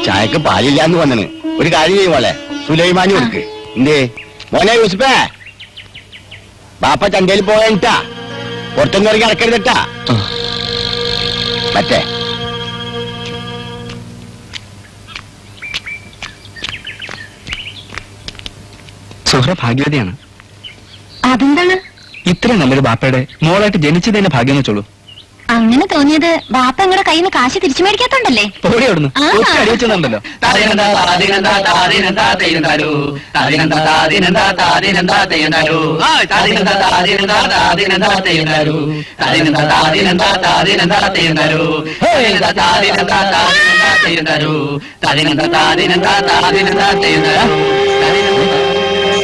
ചായക്ക് പാലില്ലാന്ന് വന്നിന്. ഒരു കാര്യം ചെയ്യും മോളെ, സുലൈമാനി കൊടുക്ക്. എന്തേ മോനെ യൂസുഫേ, ബാപ്പ ചന്തയിൽ പോയാ പുറത്തൊന്നും ഇറങ്ങി അടക്കരുതട്ടാ. മറ്റേ സുഹ്ര ഭാഗ്യവതിയാണ്. അതെന്താണ്? ഇത്രയും നല്ലൊരു ബാപ്പയുടെ മോളായിട്ട് ജനിച്ചതിന്റെ ഭാഗ്യം വെച്ചോളൂ. അങ്ങനെ തോന്നിയത് ബാപ്പ നിങ്ങളുടെ കയ്യിൽ നിന്ന് കാശ് തിരിച്ചു മേടിക്കാത്തോണ്ടല്ലേ? ഓടി അവിടുന്ന് അടിവെച്ചെന്നുണ്ടല്ലോ.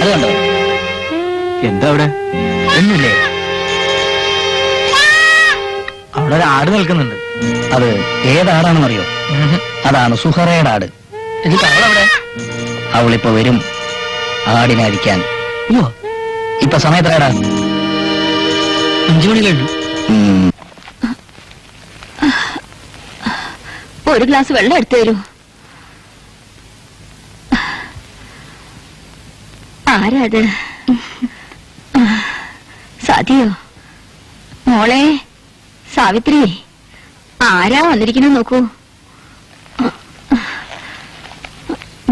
അതുകൊണ്ടോ? എന്താ അവിടെ? ഒന്നുമില്ലേ? അവിടെ ഒരു ആട് നിൽക്കുന്നുണ്ട്. അത് ഏതാടാണെന്നറിയോ? അതാണ് സുഹറയുടെ ആട്. എന്നിട്ട് അവളവിടെ? അവളിപ്പോ വരും ആടിനെ അടിക്കാൻ. അയ്യോ, ഇപ്പൊ സമയത്രേടാ? 5 മണി കഴിഞ്ഞു. ഒരു ഗ്ലാസ് വെള്ളം എടുത്തു തരൂ. ആരാ അത്? സതിയോ? മോളെ സാവിത്രി, ആരാ വന്നിരിക്കണോ നോക്കൂ.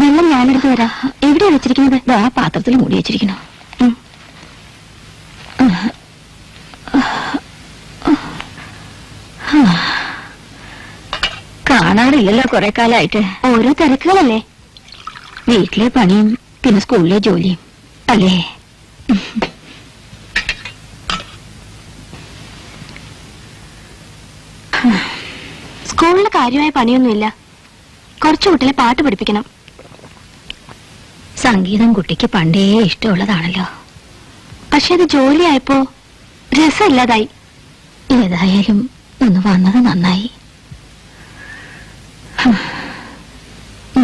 വെള്ളം ഞാനെടുത്ത് വരാം. എവിടെയാ വെച്ചിരിക്കുന്നത്? ആ പാത്രത്തിൽ മൂടി വെച്ചിരിക്കണോ? കാണാറില്ലല്ലോ കുറെ കാലമായിട്ട്. ഓരോ തിരക്കുകളല്ലേ, വീട്ടിലെ പണിയും പിന്നെ സ്കൂളിലെ ജോലിയും അല്ലേ? സ്കൂളിൽ കാര്യമായ പണിയൊന്നുമില്ല. കുറച്ചു കുട്ടികളെ പാട്ട് പഠിപ്പിക്കണം. സംഗീതം കുട്ടിക്ക് പണ്ടേ ഇഷ്ടമുള്ളതാണല്ലോ. പക്ഷെ അത് ജോലിയായപ്പോ രസമില്ലാതായി. ഏതായാലും ഒന്ന് വന്നത് നന്നായി.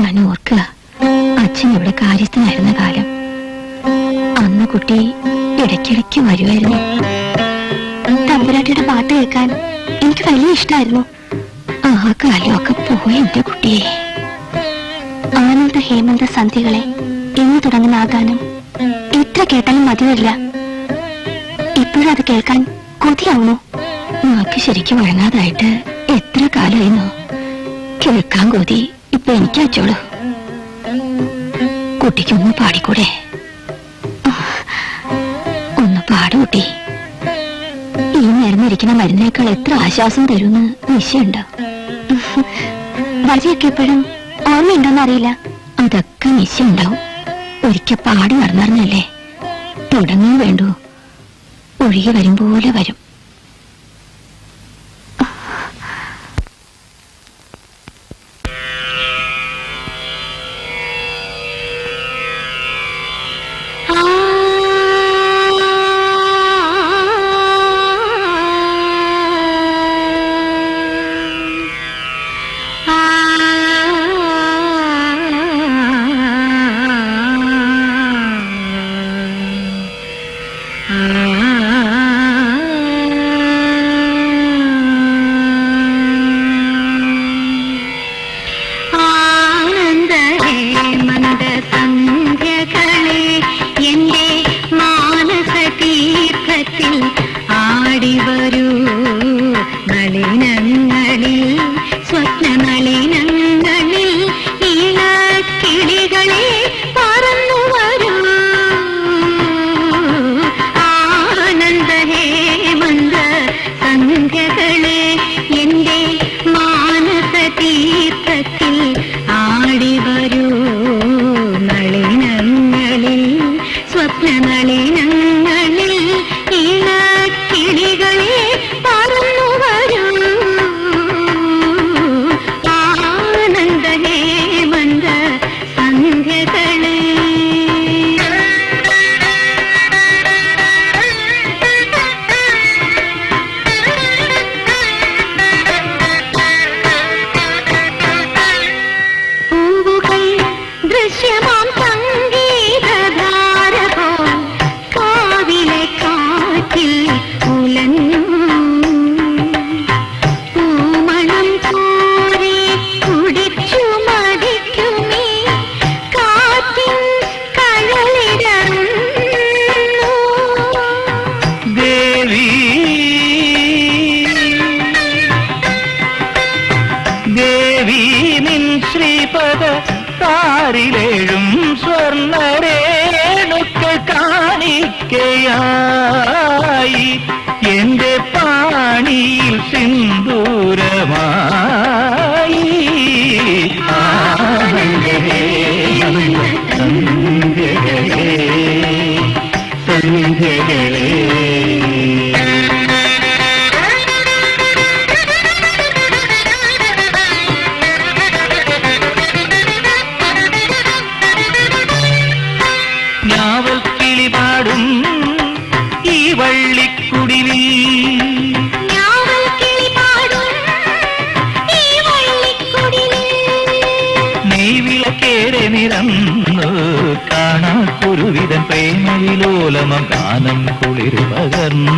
ഞാൻ ഓർക്കുക, അച്ഛൻ ഇവിടെ കാര്യസ്ഥനായിരുന്ന കാലം. അന്ന് കുട്ടി ഇടയ്ക്കിടയ്ക്ക് വരുമായിരുന്നു. തമ്പുരാട്ടിയുടെ പാട്ട് കേൾക്കാൻ എനിക്ക് വലിയ ഇഷ്ടമായിരുന്നു. ആ കാലമൊക്കെ പോയി എന്റെ കുട്ടിയെ. ആനന്ദ ഹേമന്ത സന്ധ്യകളെ എന്ന് തുടങ്ങുന്ന ആ ഗാനം എത്ര കേട്ടാലും മതിവരില്ല. ഇപ്പോഴും അത് കേൾക്കാൻ കൊതിയാവുന്നു. നാക്ക് ശരിക്കും വഴങ്ങാതായിട്ട് എത്ര കാലമായിരുന്നു. കേൾക്കാൻ കൊതി ഇപ്പൊ എനിക്ക് അച്ചോളൂ. കുട്ടിക്കൊന്ന് പാടിക്കൂടെ? ഒന്ന് പാടുകൂട്ടി. ഈ മരുന്നിരിക്കുന്ന മരുന്നേക്കാൾ എത്ര ആശ്വാസം തരുമെന്ന് നിശ്ചയുണ്ടോ? വരിയൊക്കെ എപ്പോഴും ഓർമ്മയുണ്ടോന്നറിയില്ല. അതൊക്കെ നിശ്ചയുണ്ടാവും. ഒരിക്കൽ പാടി നടന്നറിഞ്ഞല്ലേ, തുടങ്ങും വേണ്ടു. ഒഴുകി വരും പോലെ വരും. താരിലേഴും സ്വർണ്ണരേണുക്കൾ കാണിക്കയായി എന്റെ പാണിയിൽ സിന്ദൂരമായി സന്ധ്യകളേ സന്ധ്യകളേ ഞാവൽ കിളി പാടും ഈ വള്ളിക്കുടിലിൽ നെയ്വിളക്കേറെ നിറന്നു കാണാ കുരുവിതൻ പ്രേമവിലോലമം ഗാനം കുളിരു പകർന്നു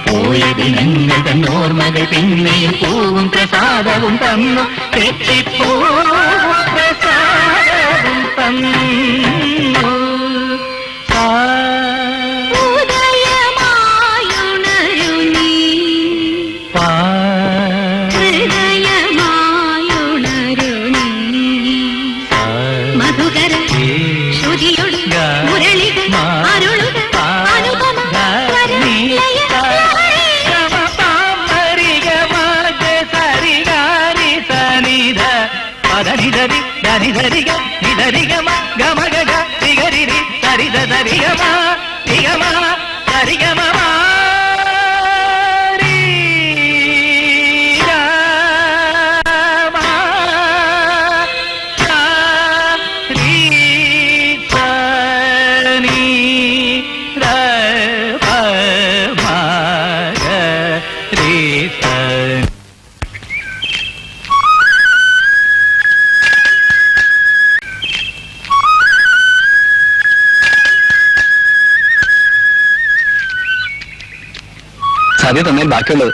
പോയതിനങ്ങൾ തന്നോർമകൾ പിന്നെയും പൂവും പ്രസാദവും തന്നു തെറ്റിപ്പൂവും പ്രസാദവും തന്നു സദ്യ തന്നെ ബാക്കിയുള്ളത്.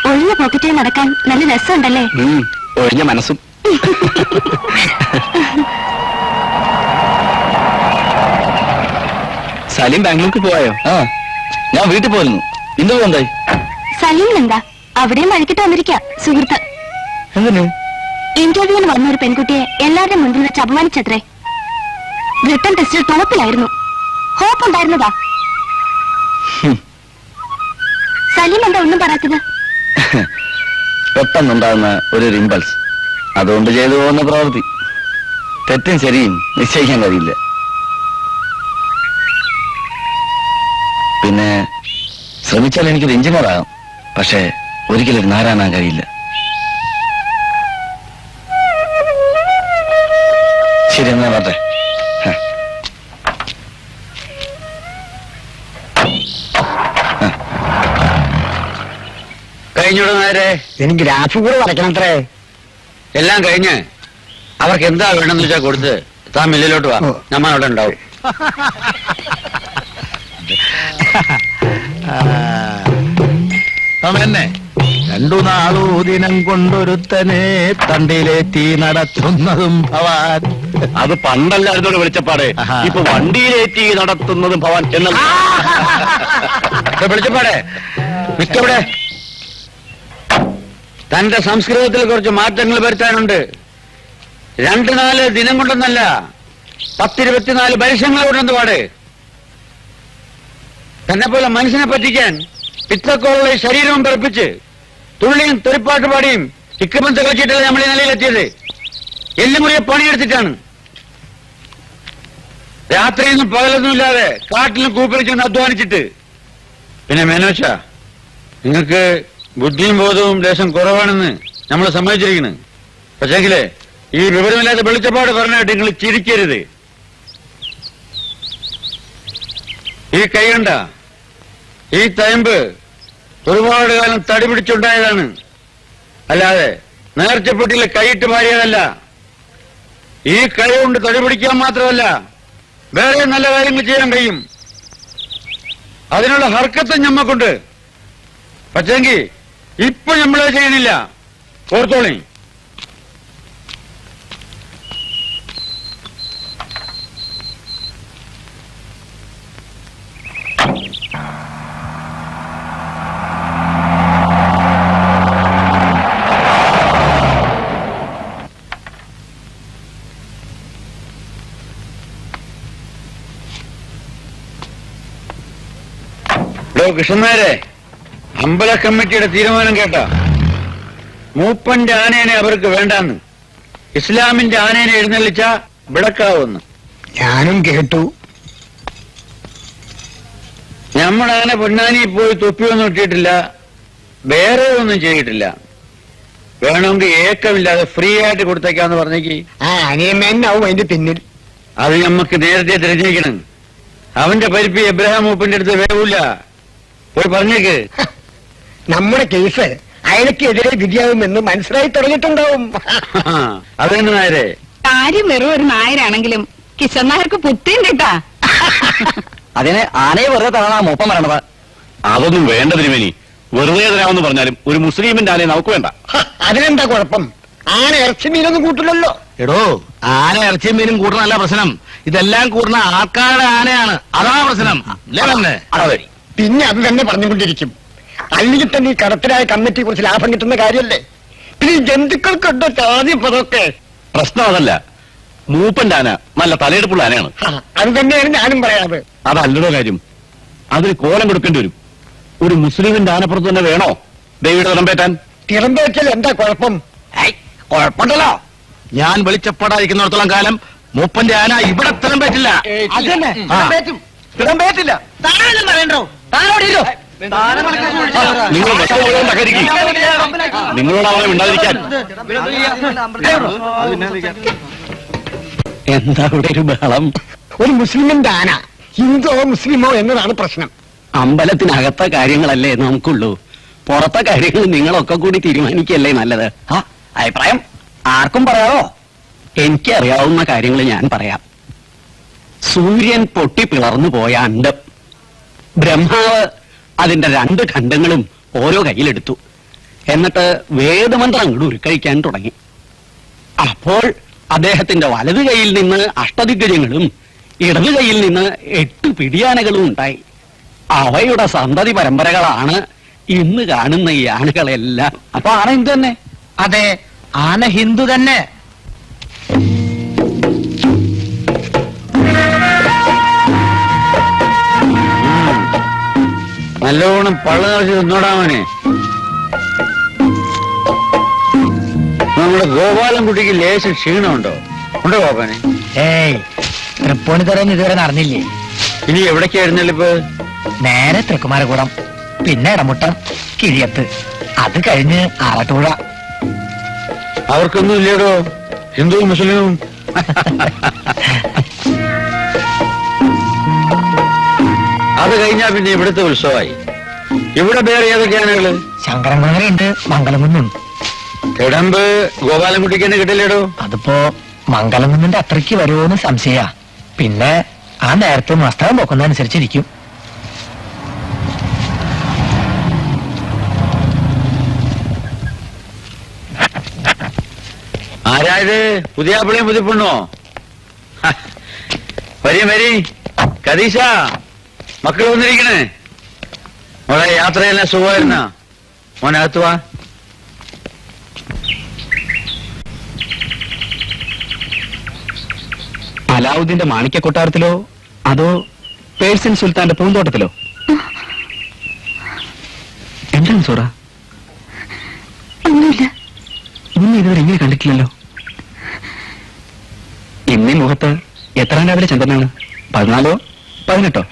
ഒഴിഞ്ഞ പോക്കറ്റിൽ നടക്കാൻ നല്ല രസമുണ്ടല്ലേ? ഒഴിഞ്ഞ മനസ്സും. സലീം ബാംഗ്ലൂർക്ക് പോയോ? ഞാൻ വീട്ടിൽ പോയിരുന്നു. ഇന്റർവ്യൂ എന്തായി? സലീമിനെന്താ? അവിടെയും വഴിക്കിട്ട് വന്നിരിക്കാം സുഹൃത്ത്. എന്തിന്? ഇന്റർവ്യൂവിന് വന്ന ഒരു പെൺകുട്ടിയെ എല്ലാവരുടെയും മുൻപിൽ വെച്ച് അപമാനിച്ചത്രേ. റിട്ടൺ ടെസ്റ്റിൽ ടോപ്പിലായിരുന്നു. ഹോപ്പ് ഉണ്ടായിരുന്നതാ. സലീം എന്താ ഒന്നും പറയാത്തത്? പെട്ടെന്നുണ്ടാകുന്ന ഒരു ഇമ്പൾസ്, അതുകൊണ്ട് ചെയ്തു പോകുന്ന പ്രവൃത്തി. തെറ്റും ശരിയും നിശ്ചയിക്കാൻ കഴിയില്ല. പിന്നെ ശ്രമിച്ചാൽ എനിക്കൊരു എഞ്ചിനീയർ ആകാം, പക്ഷേ ഒരിക്കലും ഒരു നാരായണാൻ കഴിയില്ല. ശരി എന്നാ വരട്ടെ. കഴിഞ്ഞോട് നേരെ എനിക്ക് ഗ്രാഫ് കൂടെ വരയ്ക്കണത്രേ. എല്ലാം കഴിഞ്ഞ് അവർക്ക് എന്താ വേണമെന്ന് വെച്ചാൽ കൊടുത്ത് താൻ മില്ലിലോട്ട് വാ. നമ്മൾ അവിടെ ഉണ്ടാവും. തന്നെ 2 നാളൂ ദിനം കൊണ്ടൊരുത്തനെ തണ്ടിലേറ്റി നടത്തുന്നതും ഭവാൻ. അത് പണ്ടല്ലായിരുന്നോട് വെളിച്ചപ്പാടെ, ഇപ്പൊ വണ്ടിയിലേറ്റി നടത്തുന്നതും ഭവാൻ എന്നുള്ള വെളിച്ചപ്പാടെ മിക്കവിടെ തന്റെ സംസ്കൃതത്തിൽ കുറച്ച് മാറ്റങ്ങൾ വരുത്താനുണ്ട്. 2-4 ദിനം കൊണ്ടൊന്നല്ല, 10-24 വർഷങ്ങൾ കൊണ്ടെന്ന് പാട്. തന്നെ പോലെ മനുഷ്യനെ പറ്റിക്കാൻ പിത്തക്കോളുള്ള ശരീരവും പിറപ്പിച്ച് തുള്ളിയും തെറിപ്പാട്ട് പാടിയും ഇക്കമത്തെ കളിച്ചിട്ടല്ല നമ്മൾ ഈ നിലയിലെത്തിയത്. എല്ലാം കൂടിയ പണിയെടുത്തിട്ടാണ്. രാത്രിയൊന്നും പകലൊന്നും ഇല്ലാതെ കാട്ടിലും കൂപ്പിൽ ചെന്ന് അധ്വാനിച്ചിട്ട്. പിന്നെ മേനോശ, നിങ്ങൾക്ക് ബുദ്ധിയും ബോധവും ലേശം കുറവാണെന്ന് നമ്മൾ സമ്മതിച്ചിരിക്കുന്നു. പക്ഷേങ്കിലേ ഈ വിവരമില്ലാത്ത വെളിച്ചപ്പാട് പറഞ്ഞായിട്ട് നിങ്ങൾ ചിരിക്കരുത്. ഈ കൈ കണ്ട ഈ തയമ്പ് ഒരുപാട് കാലം തടി പിടിച്ചുണ്ടായതാണ്, അല്ലാതെ നേർച്ചപ്പെട്ടിൽ കൈയിട്ട് മാറിയതല്ല. ഈ കൈ കൊണ്ട് തടി പിടിക്കാൻ മാത്രമല്ല വേറെ നല്ല കാര്യങ്ങൾ ചെയ്യാൻ കഴിയും. അതിനുള്ള ഹർക്കത്ത് ഞമ്മക്കുണ്ട്. പക്ഷെങ്കിൽ ഇപ്പൊ നമ്മളെ ചെയ്യണില്ല. ഓർത്തോളി. എടോ കൃഷ്ണനാരെ, അമ്പല കമ്മിറ്റിയുടെ തീരുമാനം കേട്ട? മൂപ്പന്റെ ആനേനെ അവർക്ക് വേണ്ടാന്ന്, ഇസ്ലാമിന്റെ ആനേനെ എഴുന്നള്ളിച്ച വിളക്കാവുന്നു. ഞാനും കേട്ടു. നമ്മുടെ ആന പൊന്നാനി പോയി തൊപ്പിയൊന്നും ഇട്ടിട്ടില്ല, വേറെ ഒന്നും ചെയ്തിട്ടില്ല. വേണമെങ്കിൽ ഏക്കമില്ലാതെ ഫ്രീ ആയിട്ട് കൊടുത്തേക്കാന്ന് പറഞ്ഞേക്ക്. അനിയമ്മേനാവും അതിന്റെ പിന്നിൽ. അത് നമ്മക്ക് നേരത്തെ തിരഞ്ഞേക്കണം. അവന്റെ പരിപ്പ് എബ്രഹാം മൂപ്പന്റെ അടുത്ത് വേവില്ല. പോയി പറഞ്ഞേക്ക്. നമ്മുടെ കേസ് അയാൾക്കെതിരെ വിധിയാവുമെന്ന് മനസ്സിലായി തുടങ്ങിയിട്ടുണ്ടാവും. അതെന്നെ നായരെ. കാര്യം വെറും ഒരു നായരാണെങ്കിലും കിഷൻ നായർക്ക് പുത്തിയും കിട്ടാ. അതിന് ആനയെ വെറുതെ തരണ മൂപ്പം വരണത്. അതൊന്നും വേണ്ട തിരുമേനി. വെറുതെ തരാമെന്ന് പറഞ്ഞാലും ഒരു മുസ്ലിമിന്റെ ആനയെ നമുക്ക് വേണ്ട. അതിനെന്താ കുഴപ്പം? ആന ഇറച്ചി മീനൊന്നും കൂട്ടില്ലല്ലോ. എടോ, ആന ഇറച്ചിയും മീനും കൂട്ടണല്ല പ്രശ്നം, ഇതെല്ലാം കൂടുന്ന ആൾക്കാരുടെ ആനയാണ്. അതാ പ്രശ്നം. പിന്നെ അത് തന്നെ പറഞ്ഞുകൊണ്ടിരിക്കും. അല്ലെങ്കിൽ തന്നെ ഈ കടത്തിലായ കമ്മിറ്റിയെ കുറിച്ച് ലാഭം കിട്ടുന്ന കാര്യമല്ലേ? പിന്നെ ഈ ജന്തുക്കൾക്കുണ്ടോ ചാതിപ്പതൊക്കെ? പ്രശ്നം അതല്ല, മൂപ്പന്റെ ആന നല്ല തലയെടുപ്പുള്ള ആനയാണ്. അത് തന്നെയാണ് ഞാനും പറയാറ്. അതല്ലടോ കാര്യം, അതിന് കോലം കൊടുക്കേണ്ടി വരും. ഒരു മുസ്ലിമിന്റെ ആനപ്പുറത്ത് തന്നെ വേണോ ദേവിയുടെ തിറമ്പേറ്റാൻ? തിറമ്പേറ്റാൽ എന്താ കുഴപ്പം? കുഴപ്പമുണ്ടല്ലോ. ഞാൻ വെളിച്ചപ്പാടായിരിക്കുന്നിടത്തോളം കാലം മൂപ്പന്റെ ആന ഇവിടെ തിറമ്പേറ്റില്ല. തിറമ്പേറ്റില്ല. നിങ്ങൾ നിങ്ങളോട് അവനെ മിണ്ടാതിരിക്കാൻ. എന്താ ഇവിടെ ഒരു ബഹളം? ഒരു മുസ്ലിമിന്റെ ആന ഹിന്ദുവോ മുസ്ലിമോ എന്നതാണ് പ്രശ്നം. അമ്പലത്തിനകത്തെ കാര്യങ്ങളല്ലേ നമുക്കുള്ളൂ, പുറത്തെ കാര്യങ്ങൾ നിങ്ങളൊക്കെ കൂടി തീരുമാനിക്കല്ലേ നല്ലത്. ആ അഭിപ്രായം ആർക്കും പറയാമോ? എനിക്കറിയാവുന്ന കാര്യങ്ങൾ ഞാൻ പറയാം. സൂര്യൻ പൊട്ടി പിളർന്നു പോയ അണ്ഡം, ബ്രഹ്മാവ് അതിന്റെ 2 ഖണ്ഡങ്ങളും ഓരോ കയ്യിലെടുത്തു. എന്നിട്ട് വേദമന്ത്രം അങ്ങോട്ട് ഉരുക്കഴിക്കാൻ തുടങ്ങി. അപ്പോൾ അദ്ദേഹത്തിന്റെ വലതു കൈയിൽ നിന്ന് അഷ്ടദിഗ്ഗജങ്ങളും ഇടതു കൈയിൽ നിന്ന് 8 പിടിയാനകളും ഉണ്ടായി. അവയുടെ സന്തതി പരമ്പരകളാണ് ഇന്ന് കാണുന്ന ഈ ആനകളെല്ലാം. അപ്പൊ ആന ഹിന്ദു തന്നെ? അതെ, ആന ഹിന്ദു തന്നെ. നല്ലോണം പള്ള നിറച്ച് തിന്നോടാമനെ. നമ്മുടെ ഗോപാലൻകുട്ടിക്ക് ലേശം ക്ഷീണമുണ്ടോ? ഉണ്ടോ ഗോപാനെ? ഏയ്, തൃപ്പൂണിത്തുറന്ന് ഇതുവരെ നടന്നില്ലേ? ഇനി എവിടേക്കായിരുന്നല്ലോ ഇപ്പൊ? നേരെ തൃക്കുമാരകൂടം, പിന്നെ ഇടമുട്ടം, കിഴിയത്ത്, അത് കഴിഞ്ഞ് ആറാട്ടുപുഴ. അവർക്കൊന്നും ഇല്ലേടോ ഹിന്ദുവും മുസ്ലിമും? അത് കഴിഞ്ഞാ പിന്നെ ഇവിടുത്തെ ഉത്സവമായി. ഇവിടെ വേറെ ഏതൊക്കെ ആനകള്? ശങ്കരൻകുളങ്ങരയുണ്ട്, മംഗലംകുന്നുണ്ട്. കിടമ്പ് ഗോപാലൻകുട്ടിക്ക് തന്നെ കിട്ടില്ലേടോ? അതിപ്പോ മംഗലംകുന്നിന്റെ അത്രയ്ക്ക് വരുമോന്ന് സംശയ. പിന്നെ ആ നേരത്തെ മസ്തകം പോക്കുന്നതനുസരിച്ചിരിക്കും. ആരായത്? പുതിയ ആപ്പിളയും പുതിപ്പെണ്ണോ? വരി കദീശ, മക്കൾ വന്നിരിക്കണേ. മോളെ യാത്രയെല്ലാം സുഖമായിരുന്ന? മോനകത്ത് വാ. അലാവുദ്ദീന്റെ മാണിക്യ കൊട്ടാരത്തിലോ അതോ പേഴ്സിൻ സുൽത്താന്റെ പൂന്തോട്ടത്തിലോ? എന്താണ് സൂറ? ഒന്നുമില്ല. ഇന്ന് ഇതുവരെ എങ്ങനെ കണ്ടിട്ടില്ലല്ലോ. ഇന്നീ മുഖത്ത് എത്രാം രാവിലെ ചന്ദ്രനാണ്? 14ഓ 18ഓ?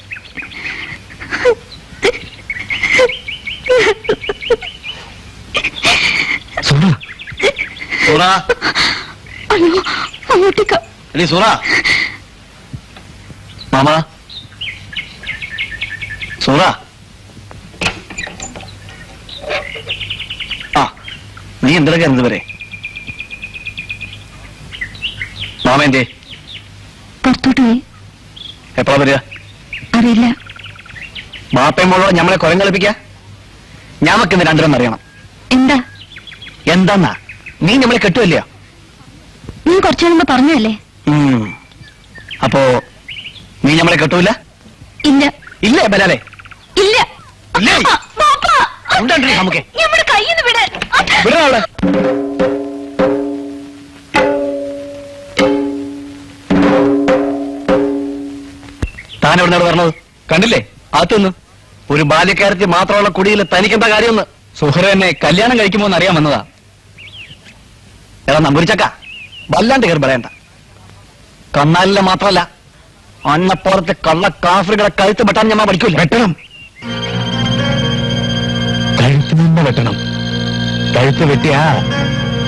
സൂറ, സൂറ, അയ്യോ, അങ്ങോട്ടേക്ക്. എടി സൂറ. മാമ, സൂറ. ആ, നീ എന്തൊക്കെ എന്തുവരെ? മാമ എന്തേ? പുറത്തോട്ട് പോയി. എപ്പോഴാ വരിക? അറിയില്ല. മാപ്പയും മോളോ ഞമ്മളെ കൊരം കളിപ്പിക്ക? ഞമ്മക്ക് ഇന്ന് രണ്ടിനും അറിയണം. എന്താ? എന്താന്നാ? നീ നമ്മളെ കെട്ടുമല്ലയോ? നീ കുറച്ചു മുമ്പ് പറഞ്ഞല്ലേ? അപ്പോ നീ നമ്മളെ കെട്ടൂല? ഇല്ല. ഇല്ലേ ബലാലെ? ഇല്ല. ഇല്ലേ? പാപ്പാ, ഉണ്ടേ നമുക്ക് നമ്മുടെ കയ്യിൽ നിന്ന് വിട്. വിടണവിടെ. താൻ എവിടെ പറഞ്ഞത് കണ്ടില്ലേ? അകത്തുനിന്ന് ഒരു ബാല്യക്കാരത്തിൽ മാത്രമുള്ള കുടിയിൽ തനിക്കെന്താ കാര്യമൊന്ന്? സുഹൃ എന്നെ കല്യാണം കഴിക്കുമോ എന്ന് അറിയാൻ വന്നതാ. എടാ നമ്പൂരിച്ചക്ക, വല്ലാണ്ട് കയറി പറയണ്ട. കന്നാലിലെ മാത്രമല്ല, അന്നപ്പുറത്ത് കള്ള കാഫറുകളെ കഴുത്ത് വെട്ടാൻ ഞാൻ പഠിക്കൂല. വെട്ടണം, കഴുത്ത് നിന്ന് വെട്ടണം. കഴുത്ത് വെട്ടിയാ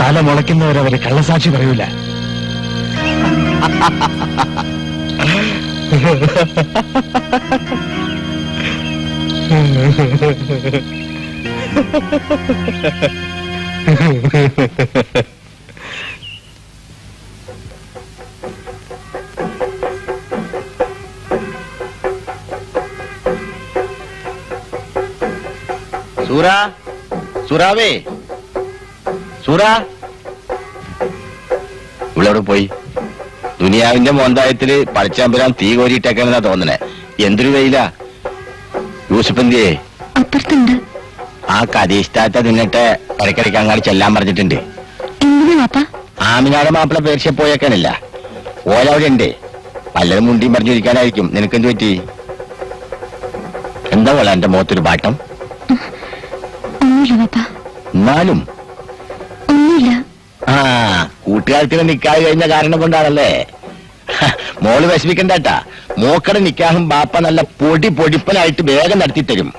തല മുളയ്ക്കുന്നവരവര് കള്ളസാക്ഷി പറയൂല. സുറാവേ, സുറാ, ഇവളെവിടെ പോയി? ദുനിയാവിന്റെ മോന്തായത്തില് പറിച്ചാമ്പരാൻ തീ കോരിയിട്ടേക്കാണെന്നാ തോന്നണേ. എന്തൊരു വെയില. യൂസുഫന്തിയെ അപ്പുറത്തുണ്ട്. ആ കദീഷ്ടാത്ത നിന്നിട്ട് ഇടയ്ക്കിടയ്ക്ക് അങ്ങാടി ചെല്ലാൻ പറഞ്ഞിട്ടുണ്ട്. എന്തിനാ പാപ്പ? ആമിനാടെ മാപ്പിള പേർച്ച പോയേക്കാനല്ല, ഓലവിടെ ഉണ്ട്. പലരും മുണ്ടിയും പറഞ്ഞിരിക്കാനായിരിക്കും. നിനക്കെന്ത് പറ്റി? എന്താ പോലെ എന്റെ മുഖത്തൊരു പാട്ടം? ഒന്നുമില്ല പാപ്പ. എന്നാലും ഒന്നുമില്ല. ആ, കൂട്ടുകാരത്തിന് നിക്കാഹ് കഴിഞ്ഞ കാരണം കൊണ്ടാണല്ലേ. മോള് വിഷമിക്കണ്ടാട്ടാ. മോക്കടെ നിക്കാഹും ബാപ്പ നല്ല പൊടിപ്പനായിട്ട് വേഗം നടത്തി തരും.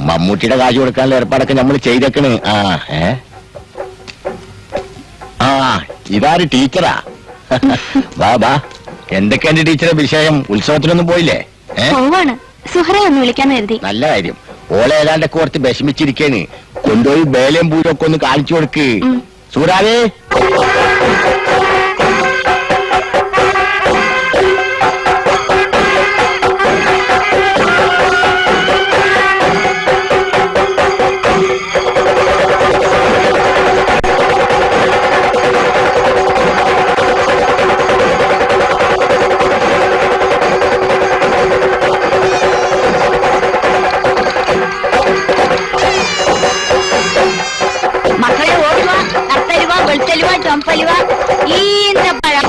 മമ്മൂട്ടിയുടെ കാശ് കൊടുക്കാനുള്ള ഏർപ്പാടൊക്കെ നമ്മൾ ചെയ്തേക്കണ്. ആ ഇതാര് ടീച്ചറാ? ബാ എന്തൊക്കെയുണ്ട് ടീച്ചറെ വിഷയം? ഉത്സവത്തിനൊന്നും പോയില്ലേ? പോവാണ്. സുഹറ ഒന്ന് വിളിക്കാന്ന് കരുതി. നല്ല കാര്യം. ഓളെ ഏതാണ്ടൊക്കെ ഓർത്ത് വിഷമിച്ചിരിക്കേന്. കൊണ്ടുപോയി വേലയും പൂരൊക്കെ ഒന്ന് കാണിച്ചു കൊടുക്ക്. സൂറാവേ, മക്കളെ ഓടുക. നത്തലുവ, വെളുത്തലുവ, ചൊമ്പലുവ, ഈന്തപ്പഴം.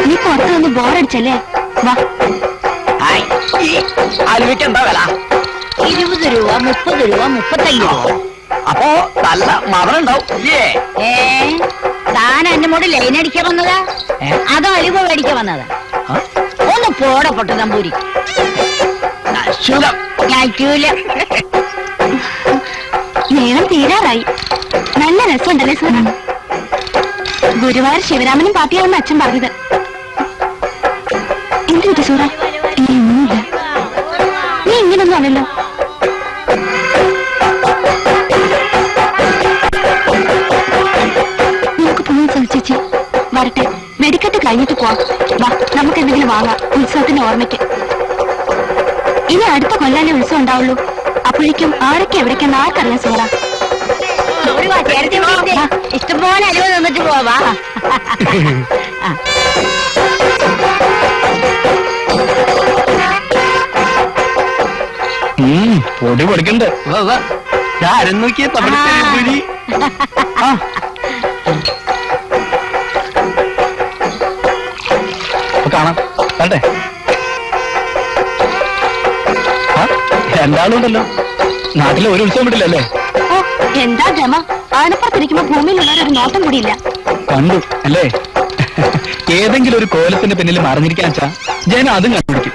നീ പുറത്ത് വന്ന് ബോറടിച്ചല്ലേ? വാ. ആലുവയ്ക്ക് എന്താ വില? 20 രൂപ, 30 രൂപ, 35 രൂപ. അപ്പോ നല്ല മധുരം ഉണ്ടാവും ഇല്ലേ? താൻ എന്റെ മോട് ലൈൻ അടിക്കാൻ വന്നതാ അതോ അലുവ മേടിക്കാൻ വന്നതാ? ഒന്ന് പോട പൊട്ട നമ്പൂരി. നേരം തീരാറായി. നല്ല രസമുണ്ടല്ലേ സാർ? ഗുരുവായൂർ ശിവരാമനും പാർട്ടിയാണെന്ന് അച്ഛൻ പറഞ്ഞത്. എന്ത് കിട്ടി സൂറ? ഒന്നുമില്ല. നീ ഇങ്ങനൊന്നും ആണല്ലോ. നമുക്ക് പോകാൻ സാധിച്ചേച്ചി. വരട്ടെ, വെടിക്കെട്ട് കഴിഞ്ഞിട്ട് പോവാം. വാ, നമുക്ക് എന്തെങ്കിലും വാങ്ങാം ഉത്സവത്തിന്റെ ഓർമ്മയ്ക്ക്. ഇനി അടുത്ത കൊല്ലാലേ ഉത്സവം ഉണ്ടാവുള്ളൂ. അപ്പോഴേക്കും ആരൊക്കെ എവിടേക്കെന്ന് ആർക്കറിയാം സൂറ? ഇഷ്ടംപോലെ അലുവ നിന്നിട്ട് പോവാ. പൊടി പൊടിക്കണ്ട്. ആരും നോക്കിയ തമിഴ്നാട് കാണാം. കണ്ടേ, രണ്ടാളുണ്ടല്ലോ. നാട്ടിലെ ഒരു ഉത്സവം വിട്ടില്ലല്ലേ? ഓ, എന്താ ജമ. ആനപ്പുറത്തിരിക്കുമ്പോ ഭൂമിയിലുള്ളവരൊരു നോട്ടം കൂടിയില്ല. കണ്ടു അല്ലേ? ഏതെങ്കിലും ഒരു കോലത്തിന്റെ പിന്നിൽ മറിഞ്ഞിരിക്കാൻ വെച്ചാ ജനം അതും കണ്ടുപിടിക്കും.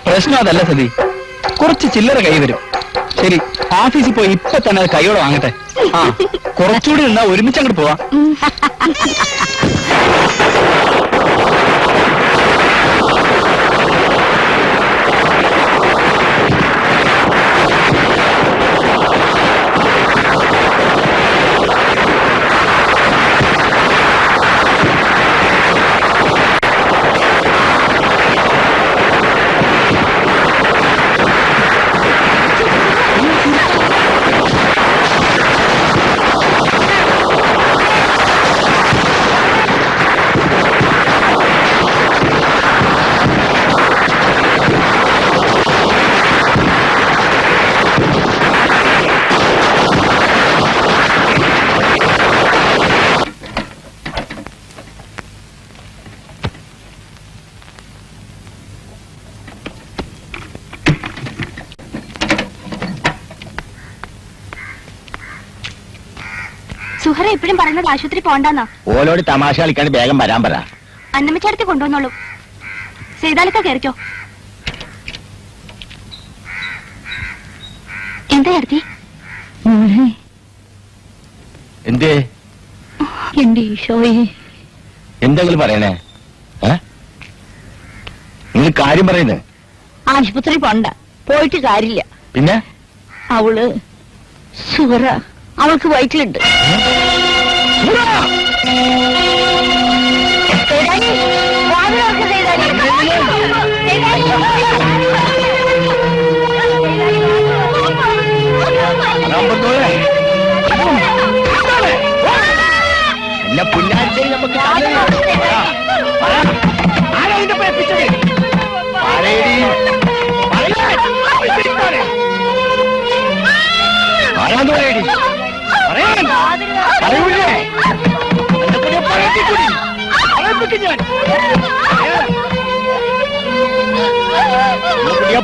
പ്രശ്നം അതല്ല സതി, കുറച്ച് ചില്ലറ കൈ വരും. ശരി, ഓഫീസിൽ പോയി ഇപ്പൊ തന്നെ അത് കൈയോടെ വാങ്ങട്ടെ. ആ, കുറച്ചുകൂടി നിന്നാ ഒരുമിച്ച് അങ്ങോട്ട് പോവാ. സുഹറ എപ്പോഴും പറയുന്നത് ആശുപത്രി പോണ്ടെന്നാ. ഓലോട് തമാശ കളിക്കാണ്ട് വേഗം വരാൻ പറ. അന്നമ്മച്ചേർത്തി കൊണ്ടുവന്നോളൂ. സേതാലിക്ക കയറിക്കോ. എന്താ ചേർത്തി? എന്തേ എന്റെ ഈശോയെ, എന്തെങ്കിലും പറയണേ? നിങ്ങൾ കാര്യം പറയുന്നേ? ആശുപത്രി പോണ്ട, പോയിട്ട് കാര്യമില്ല. പിന്നെ അവള് സുഹറ, അവൾക്ക് വയറ്റിലുണ്ട്. എന്നെ പുല്ലാഴ്ചയിൽ നമുക്ക്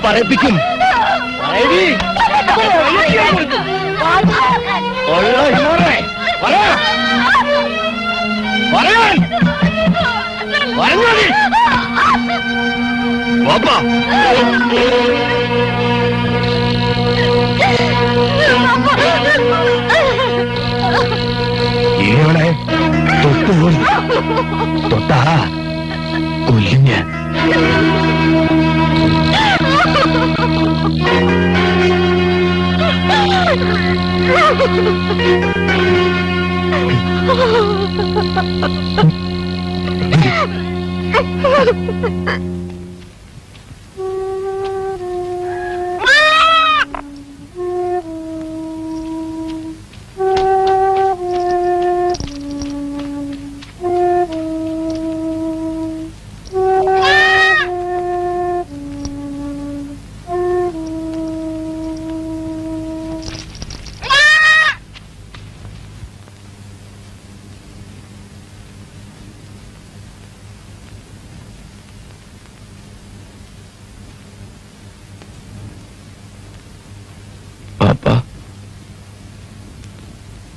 പറയിപ്പിക്കും. തൊട്ടാ കൊല്ലും ഞാൻ.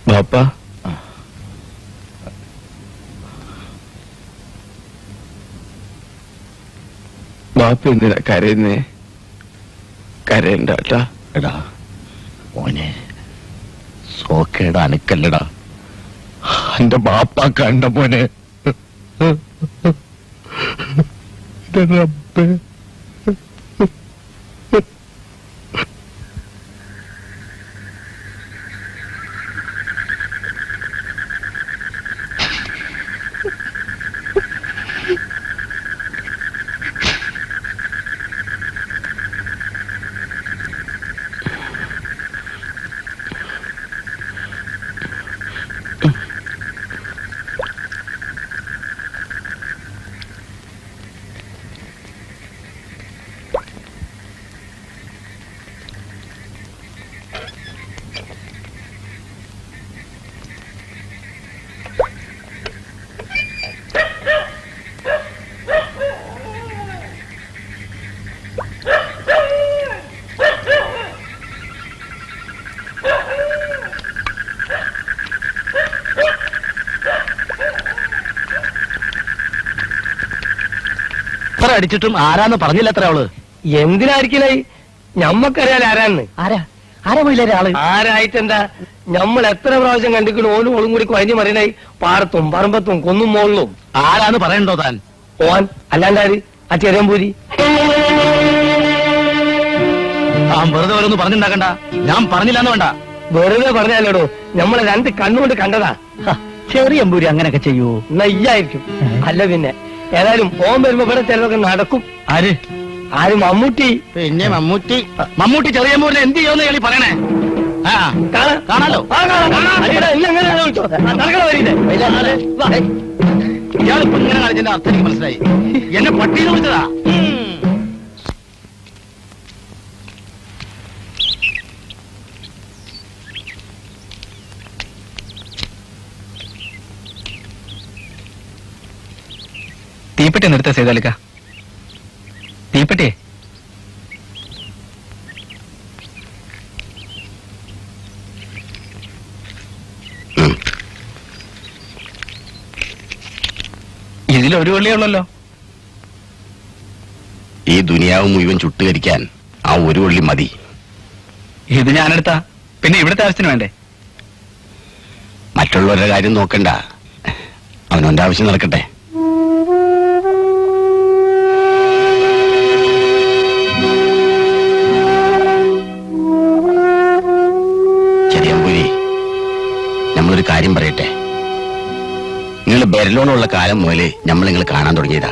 ബാപ്പ ബാപ്പ എന്തിനാ കരയുന്നേ? കരയണ്ടാ. എടാ മോനെ, സോക്കേടാ അനക്കല്ലടാ. എന്റെ ബാപ്പ കണ്ട മോനെ. റബ്ബേ, അടിച്ചിട്ടും ആരാന്ന് പറഞ്ഞില്ല അത്ര അവള്. എന്തിനായിരിക്കണേ? ഞമ്മക്കറിയാലോ ആരാന്ന്. ആരാ പോയില്ലേ ആള്? ആരായിട്ടെന്താ? നമ്മൾ എത്ര പ്രാവശ്യം കണ്ടിക്കണു ഓലും ഓളും കൂടി കഴിഞ്ഞു മറിയണേ. പാടത്തും പറമ്പത്തും കുന്നും മോളിലും. ആരാന്ന് പറയണ്ടോ താൻ? ഓൻ അല്ലാണ്ടാര്? ആ ചെറിയമ്പൂരി. ആ വെറുതെ ഓരോന്ന് പറഞ്ഞിണ്ടാക്കണ്ട. ഞാൻ പറഞ്ഞില്ലാന്ന് വേണ്ട. വെറുതെ പറഞ്ഞാലോടോ, നമ്മളെ രണ്ട് കണ്ണുകൊണ്ട് കണ്ടതാ. ചെറിയമ്പൂരി അങ്ങനെയൊക്കെ ചെയ്യൂ? നയ്യായിരിക്കും. അല്ല പിന്നെ ഏതായാലും ഓൻ വരുമ്പോ ഇവിടെ ചിലതൊക്കെ നടക്കും. ആര്? ആര്? മമ്മൂട്ടി. പിന്നെ മമ്മൂട്ടി ചെറിയമ്പൂരിനെ എന്ത് ചെയ്യുമെന്ന് കളി പറയണേ. കാണാലോ. ഇയാളിപ്പോ ഇങ്ങനെ കളിച്ചതിന്റെ അർത്ഥം എനിക്ക് മനസ്സിലായി. എന്നെ പട്ടിയിൽ വിളിച്ചതാ. തീപ്പെട്ടി നിർത്ത സേതാലിക്ക, തീപ്പെട്ടി. കയ്യിൽ ഒരു വള്ളിയേ ഉള്ളല്ലോ. ഈ ദുനിയാവ് മുഴുവൻ ചുട്ടുകരിക്കാൻ ആ ഒരു വള്ളി മതി. ഇത് ഞാനെടുത്താ പിന്നെ ഇവിടുത്തെ ആവശ്യത്തിന് വേണ്ടേ? മറ്റുള്ളവരുടെ കാര്യം നോക്കണ്ട, അവനവന്റെ ആവശ്യം നടക്കട്ടെ. ചെറിയമ്പൂരി, നമ്മളൊരു കാര്യം പറയട്ടെ. നിങ്ങൾ ബെരലോണുള്ള കാലം മുതലേ നമ്മൾ നിങ്ങൾ കാണാൻ തുടങ്ങിയതാ.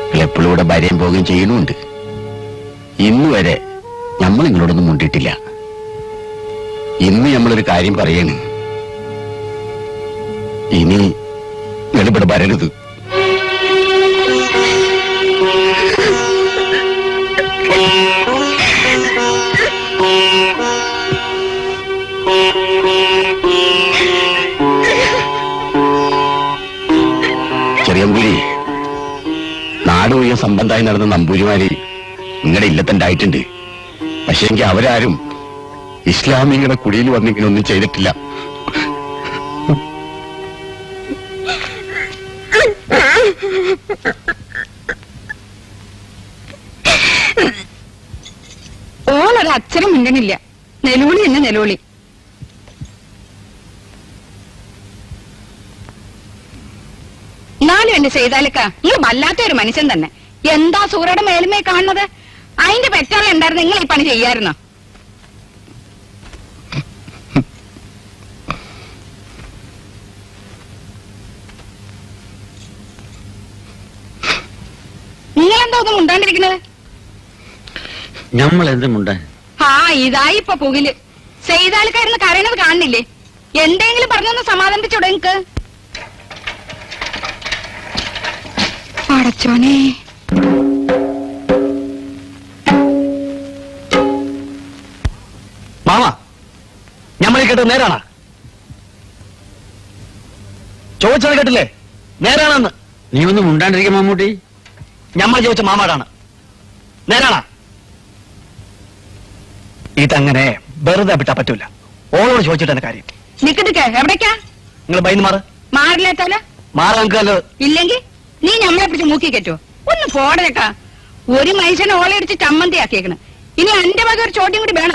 നിങ്ങൾ എപ്പോഴും ഇവിടെ ഭാര്യയും പോവുകയും ചെയ്യുന്നുണ്ട്. ഇന്ന് വരെ നമ്മൾ നിങ്ങളോടൊന്നും മുണ്ടിട്ടില്ല. ഇന്ന് നമ്മളൊരു കാര്യം പറയാണ്, ഇനി നിങ്ങളിവിടെ വരരുത്. ചെറിയമ്പൂരി, നാട് മുഴുവൻ സംബന്ധമായി നടന്ന നമ്പൂരിമാര് നിങ്ങളുടെ ഇല്ലത്തണ്ടായിട്ടുണ്ട്. പക്ഷെ എങ്കിൽ അവരാരും ഇസ്ലാമിങ്ങളുടെ കുടിയിൽ വന്നിങ്ങനെ ഒന്നും ചെയ്തിട്ടില്ല. ഓളൊരു അക്ഷരം മിണ്ടണില്ല. നെലോളി എന്നെ നെലോളി. എന്നാലും എന്റെ ചെയ്താലക്ക നിങ്ങൾ വല്ലാത്ത ഒരു മനുഷ്യൻ തന്നെ. എന്താ സൂറയുടെ മേലുമേ കാണുന്നത്? അതിന്റെ പെറ്റാളെ ഉണ്ടായിരുന്നു നിങ്ങൾ ഈ പണി ചെയ്യായിരുന്നോ? നിങ്ങളെന്താ ഒന്നും മുണ്ടാണ്ടിരിക്കുന്നത്? നമ്മൾ എന്ത് മുണ്ടാൻ? ആ ഇതായി ഇപ്പൊ പുകില്. ചെയ്താൽക്കാരുന്ന് കരയണത് കാണുന്നില്ലേ? എന്തെങ്കിലും പറഞ്ഞൊന്ന് സമാധാനിച്ചൂടെ നിങ്ങക്ക്? അടച്ചോനെ, മാമ, ഞമ്മളീ കേട്ടത് നേരാണാ? ചോദിച്ചത് കേട്ടില്ലേ? നേരാണെന്ന്. നീ ഒന്നും മുണ്ടാണ്ടിരിക്കും മമ്മൂട്ടി. ഞമ്മൾ ചോദിച്ച മാമാടാണ്. നേരാണാ? ഇതങ്ങനെ വെറുതെ വിട്ടാ പറ്റൂല. ഓളോട് ചോദിച്ചിട്ടാണ് കാര്യം. നിക്കടിക്ക എവിടേക്കാ? നിങ്ങൾ ബൈന്ന് മാറ്. മാറില്ലാത്തോല മാറാൻ നമുക്ക് നല്ലത്. ഇല്ലെങ്കിൽ നീ ഞമ്മളെ പിടിച്ച് മൂക്കി കെറ്റോ? ഒന്ന് പോടേക്കാ. ഒരു മനുഷ്യനെ ഓളയടിച്ച് ചമ്മന്തിയാക്കിയേക്കണ്. ഇനി എന്റെ വക ഒരു ചോദ്യം കൂടി വേണ.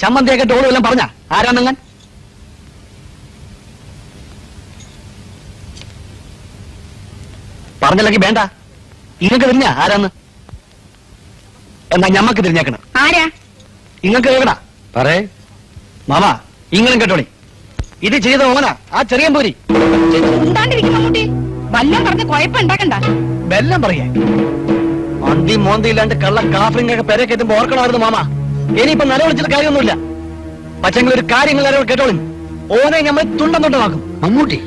ചമ്മന്തിയൊക്കെ ടോളും എല്ലാം പറഞ്ഞ ആരാന്നങ്ങൻ? പറഞ്ഞല്ലെങ്കിൽ വേണ്ട. ഇങ്ങക്ക് തിരിഞ്ഞ ആരാന്ന്? എന്നാ ഞമ്മക്ക് തിരിഞ്ഞേക്കണം. ആരാ? ഇങ്ങക്ക് കേൾക്കണ പറയേ മാമ. ഇങ്ങളും കേട്ടോളി. ഇത് ചെയ്ത ഓന ആ ചെറിയമ്പൂരി. ഉണ്ടാണ്ടിരിക്കും മമ്മൂട്ടി. വല്ലം പറഞ്ഞ് കുഴപ്പമുണ്ടാക്കണ്ട. ബെല്ലം പറയേ. അന്തി മോന്തി ഇല്ലാണ്ട് കള്ള കാഫറിങ്ങൊക്കെ പെരെ കയറ്റുമ്പോ ഓർക്കണമായിരുന്നു മാമ. ഇനിയിപ്പൊ നിലവിളിച്ചിട്ട് കാര്യമൊന്നുമില്ല. പക്ഷെങ്കിൽ ഒരു കാര്യങ്ങൾ നിലവിൾ കേട്ടോളി. ഓനെ നമ്മൾ തുണ്ടം തൊണ്ടമാക്കും. മമ്മൂട്ടി.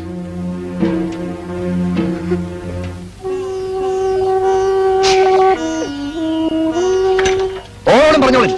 ഓടും പറഞ്ഞോളി.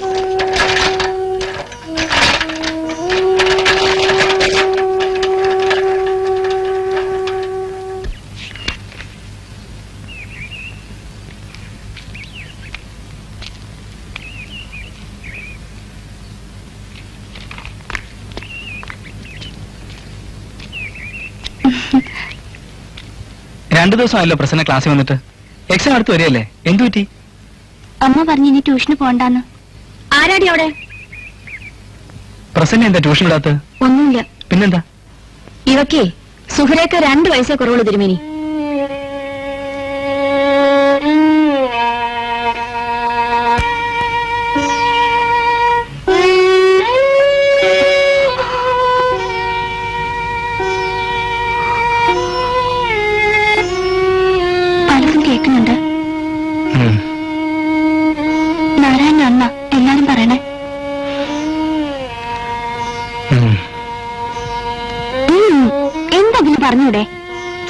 രണ്ടു ദിവസമായല്ലോ പ്രസന്ന ക്ലാസ്സിൽ വന്നിട്ട്. എക്സാം അടുത്ത് വരികയല്ലേ? എന്തു പറ്റി? അമ്മ പറഞ്ഞു ഇനി ട്യൂഷന് പോണ്ടാന്ന്. ആരാടി അവിടെ? പ്രസന്ന എന്താ ട്യൂഷൻ ഇടാത്ത? ഒന്നുമില്ല. പിന്നെന്താ? ഇവക്കേ സുഹരേക്ക് 2 വയസ്സേ കുറവുള്ളൂ തിരുമേനി. പലരും കേൾക്കുന്നുണ്ട്. നാരായണ അണ്ണ എല്ലാരും പറയണേ. എന്തെങ്കിലും പറഞ്ഞൂടെ?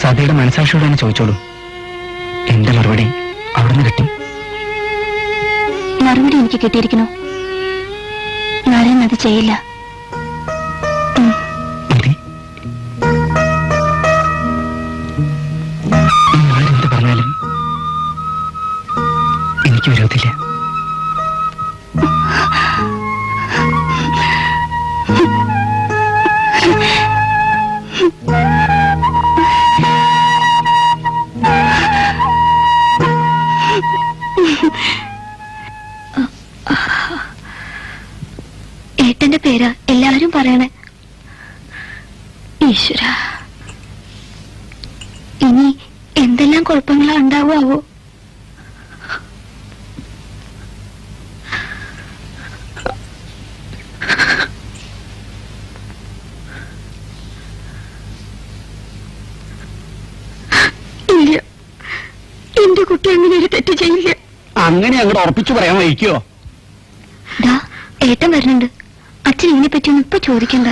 സതിയുടെ മനസാക്ഷിയോട് തന്നെ ചോദിച്ചോളൂ. എന്റെ മറുപടി അവിടുന്ന് കിട്ടി. മറുപടി എനിക്ക് കിട്ടിയിരിക്കണോ? നാരായണൻ അത് ചെയ്യില്ല. മതി. ആരെന്ത് പറഞ്ഞാലും എനിക്ക് വിരോധമില്ല. ഏട്ടന്റെ പേരാ എല്ലാവരും പറയണേ. ഈശ്വര, ഇനി എന്തെല്ലാം കുഴപ്പങ്ങളാ ഉണ്ടാവുമോ? ഇല്ല, എന്റെ കുട്ടി അങ്ങനെ ഒരു തെറ്റ് ചെയ്യില്ല. അങ്ങനെ അങ്ങോട്ട് ഉറപ്പിച്ചു പറയാൻ വഹിക്കോ? ദാ ഏട്ടൻ വരുന്നുണ്ട്. അച്ഛൻ ഇതിനെ പറ്റിയൊന്നും ഇപ്പൊ ചോദിക്കണ്ട.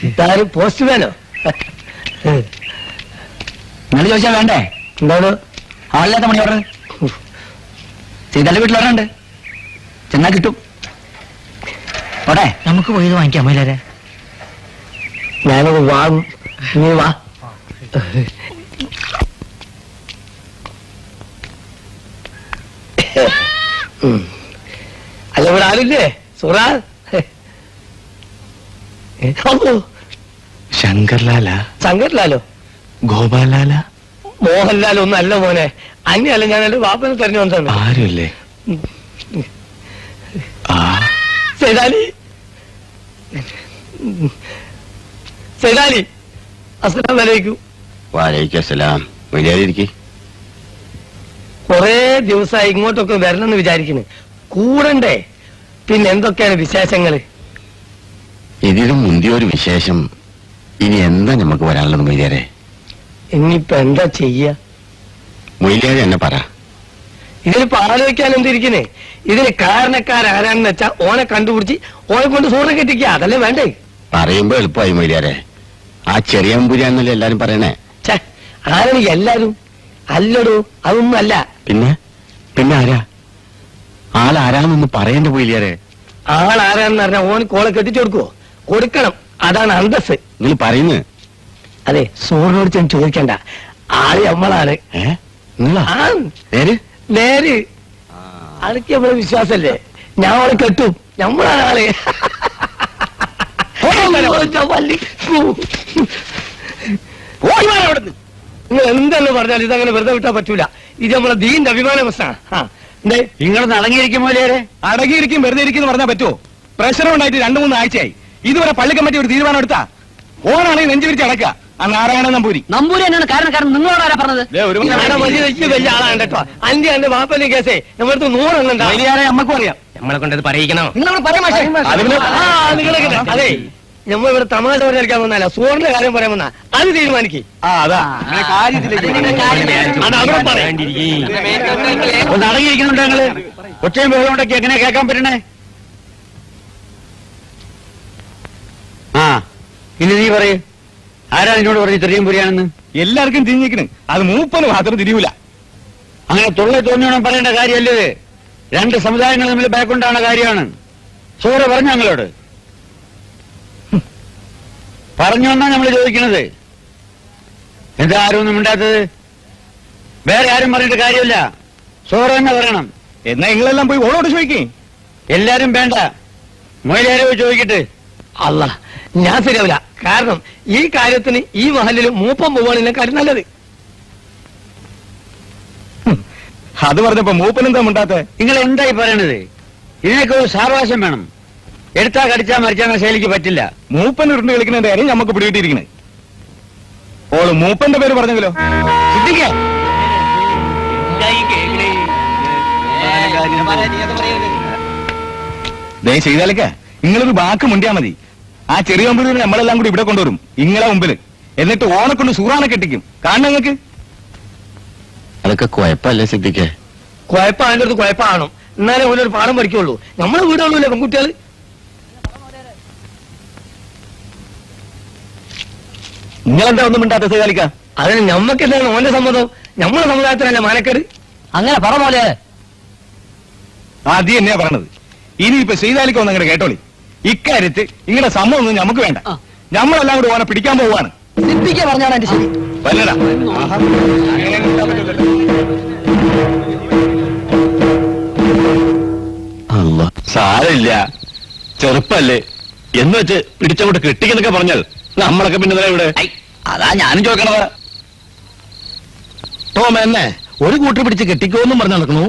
ഇതാരും പോസ്റ്റ്മാനോ? നിങ്ങൾ ചോദിച്ചാ വേണ്ടേ? എന്താണ്? ആളില്ലാത്ത മണി ഓർഡർ ചെയ്താലും വീട്ടിൽ ഓർഡറുണ്ട്, ചെന്നാ കിട്ടും. ഓട്ടെ, നമുക്ക് പോയി വാങ്ങിക്കാം. മയിലാരെ ഞാനത് വാങ്ങും, നീ വാ. അല്ല, ഇവിടെ ആരില്ലേ? സുറാ, ശങ്കർലാല, ശങ്കർലാലോ, ഗോപാലാല, മോഹൻലാൽ ഒന്നും അല്ല മോനെ. അന്യല്ല, ഞാൻ എന്റെ വാപ്പനെ തെരഞ്ഞു വന്നതാണ്. ആരുമില്ലേ? ആ സൈതാലി, സൈതാലി, അസ്സലാമു അലൈക്കും. വാലൈക്കും അസ്സലാം. മര്യാദയിരിക്കും. കൊറേ ദിവസമായി ഇങ്ങോട്ടൊക്കെ വരണമെന്ന് വിചാരിക്കുന്നു. കൂടണ്ടേ? പിന്നെ എന്തൊക്കെയാണ് വിശേഷങ്ങള്? ഇതിലും മുന്തിയൊരു വിശേഷം ഇനി എന്താ നമുക്ക് വരാനുള്ളത് മൊയ്ലിയാരെ? ഇനിയിപ്പൊ എന്താ ചെയ്യ? മൊയ്ലിയാരെ എന്നെ പറ. ഇതിനിപ്പോ ആലോചിക്കാൻ എന്തിരിക്കുന്നേ? ഇതിന് കാരണക്കാരാരാണെന്ന് വെച്ചാ ഓനെ കണ്ടുപിടിച്ച് ഓനെ കൊണ്ട് സൂറിനെ കെട്ടിക്കുക, അതല്ലേ വേണ്ടേ? പറയുമ്പോ എളുപ്പമായി മൊയ്ലിയാരെ. ആ ചെറിയ അമ്പുരാന്നല്ലേ എല്ലാരും പറയണേ. ഛേ, ആരാണ് എല്ലാരും? അല്ലടോ, അതൊന്നും അല്ല. പിന്നെ പിന്നെ ആരാ? ആളാരാന്നൊന്ന് പറയണ്ട മൊയ്ലിയാരെ. ആളാരാന്ന് പറഞ്ഞാൽ ഓന് കോളെ കെട്ടിച്ചു കൊടുക്കുവോ? കൊടുക്കണം, അതാണ് അന്തസ്. നിങ്ങൾ പറയുന്നത് അതെ, സൂറിനോട് ചെന്ന് ചോദിക്കണ്ട. ആള് നമ്മളാണ്. നിങ്ങളാ? ആ, നേര് നേര്. ആൾക്ക് നമ്മളെ വിശ്വാസല്ലേ? ഞാൻ അവളെ കെട്ടും, നമ്മളാണ് ആള്. നിങ്ങൾ എന്തെന്ന് പറഞ്ഞാൽ ഇതങ്ങനെ വെറുതെ വിട്ടാ പറ്റൂല. ഇത് നമ്മളെ ദീന്റെ അഭിമാന പ്രശ്നമാണ്. നിങ്ങളൊന്ന് അടങ്ങിയിരിക്കും മൊയ്ലിയാരെ. അടങ്ങിയിരിക്കും വെറുതെ ഇരിക്കുന്നു പറഞ്ഞാൽ പറ്റുമോ? പ്രശ്നം ഉണ്ടായിട്ട് 2-3 ആഴ്ചയായി. ഇതുവരെ പള്ളി കമ്മിറ്റി ഒരു തീരുമാനം എടുത്താ ഓനാണെങ്കിൽ നെഞ്ചു വിരിച്ച് അടക്കുക. ആ നാരായണ നമ്പൂരി തന്നെയാണ് കാരണക്കാരൻ. നിങ്ങളോട് ആരാ പറഞ്ഞത്? വലിയ ആളാണ് കേട്ടോ. എന്റെ വാപ്പന്റെ കേസേ നമ്മളടുത്ത് 100 എണ്ണം. നമ്മക്കും അറിയാം. നമ്മളെ കൊണ്ടത് പറയിക്കണോ? നിങ്ങളോട് പറയാൻ നിങ്ങളെ അതെ, നമ്മൾ ഇവിടെ തമാശ പറഞ്ഞിരിക്കാൻ വന്നല്ല, സൂറിന്റെ കാര്യം പറയാൻ വന്നാ അത് തീരുമാനിക്കും. ഒന്ന് അടങ്ങിയിരിക്കുന്നുണ്ടോ നിങ്ങള്? ഒച്ചയും ബഹളം ഉണ്ടൊക്കെ എങ്ങനെ കേൾക്കാൻ പറ്റണേ? ആ, ഇനി നീ പറയൂ, ആരാ നിന്നോട് പറഞ്ഞു തെറിയും പുരിയാണെന്ന്? എല്ലാവർക്കും തിരിഞ്ഞിരിക്കണ്, അത് മൂപ്പന് മാത്രം തിരിയൂല. അങ്ങനെ തൊള്ളെ തോന്നിയോണം പറയേണ്ട കാര്യമല്ലേ? 2 സമുദായങ്ങൾ തമ്മിൽ ബാക്കുണ്ടാവുന്ന കാര്യമാണ്. സൂറ പറഞ്ഞു ഞങ്ങളോട്. പറഞ്ഞു വന്നാ നമ്മൾ ചോദിക്കണത്. എന്താ ആരും ഒന്നും ഉണ്ടാത്തത്? വേറെ ആരും പറഞ്ഞിട്ട് കാര്യമില്ല, സൂറ തന്നെ പറയണം. എന്നാ നിങ്ങളെല്ലാം പോയി ഓളോട് ചോദിക്കേ. എല്ലാരും വേണ്ട, മൊയ്ലിയാരെ പോയി ചോദിക്കട്ടെ. അല്ല, ഞാൻ ശരിയാവില്ല. കാരണം ഈ കാര്യത്തിന് ഈ മഹലിൽ മൂപ്പം പോവാണ് എന്നെക്കാര്യം നല്ലത്. അത് പറഞ്ഞപ്പോ മൂപ്പനെന്താ മുണ്ടാത്ത? നിങ്ങൾ എന്തായി പറയണത്? ഇതിനൊക്കെ ഒരു സാവകാശം വേണം. എടുത്താ കടിച്ചാ മരിച്ചാൽ ശൈലിക്ക് പറ്റില്ല. മൂപ്പൻ ഉരുണ്ട് കളിക്കുന്നതിന്റെ കാര്യം നമുക്ക് പിടികിട്ടിയിരിക്കണേ. ഓള് മൂപ്പന്റെ പേര് പറഞ്ഞെങ്കിലോ? ദേ ചെയ്താലൊക്കെ നിങ്ങളൊരു വാക്ക് മുണ്ടിയാ മതി. ആ ചെറിയ മുമ്പിൽ നമ്മളെല്ലാം കൂടി ഇവിടെ കൊണ്ടുവരും ഇങ്ങളെ മുമ്പില്. എന്നിട്ട് ഓനെ കൊണ്ട് സൂറാനെ കെട്ടിക്കും. കാണണം നിങ്ങൾക്ക്? അതൊക്കെ കുഴപ്പമല്ലേ സിദ്ധിക്ക്? കുഴപ്പമാൻ്റെ അടുത്ത് കുഴപ്പമാണോ? എന്നാലേ ഓരോ പാഠം പഠിക്കുള്ളൂ. നമ്മളെ വീടുള്ളൂല്ലേ പെൺകുട്ടികൾ. നിങ്ങളെന്താ ഒന്നും മിണ്ടാത്ത സേതാലിക്ക? അതിന് ഞമ്മക്ക് എന്താണ് ഓന്റെ സമ്മതം? നമ്മളെ സമുദായത്തിനല്ല മാനക്കേട്. അങ്ങനെ പറ പോലെ ആദ്യം തന്നെയാ പറഞ്ഞത്. ഇനിയിപ്പോ സേതാലിക്ക ഒന്ന് അങ്ങനെ കേട്ടോളി. ഇക്കാര്യത്തിൽ ഇങ്ങനെ സമ്മതം ഒന്നും നമുക്ക് വേണ്ട. നമ്മളെല്ലാം കൂടി ഓനെ പിടിക്കാൻ പോവാണ്. സിദ്ധിക്ക പറഞ്ഞാണ് എന്റെ ശരി. വല്ലടാ. സാരമില്ല, ചെറുപ്പല്ലേ എന്ന് വെച്ച് പിടിച്ചങ്ങോട്ട് കെട്ടിക്കുന്നൊക്കെ പറഞ്ഞാൽ നമ്മളൊക്കെ പിന്നെ ഇവിടെ. അതാ ഞാനും ചോദിക്കണത്. ടോം എന്നെ ഒരു കൂട്ടർ പിടിച്ച് കെട്ടിക്കോന്നും പറഞ്ഞു നടക്കുന്നു,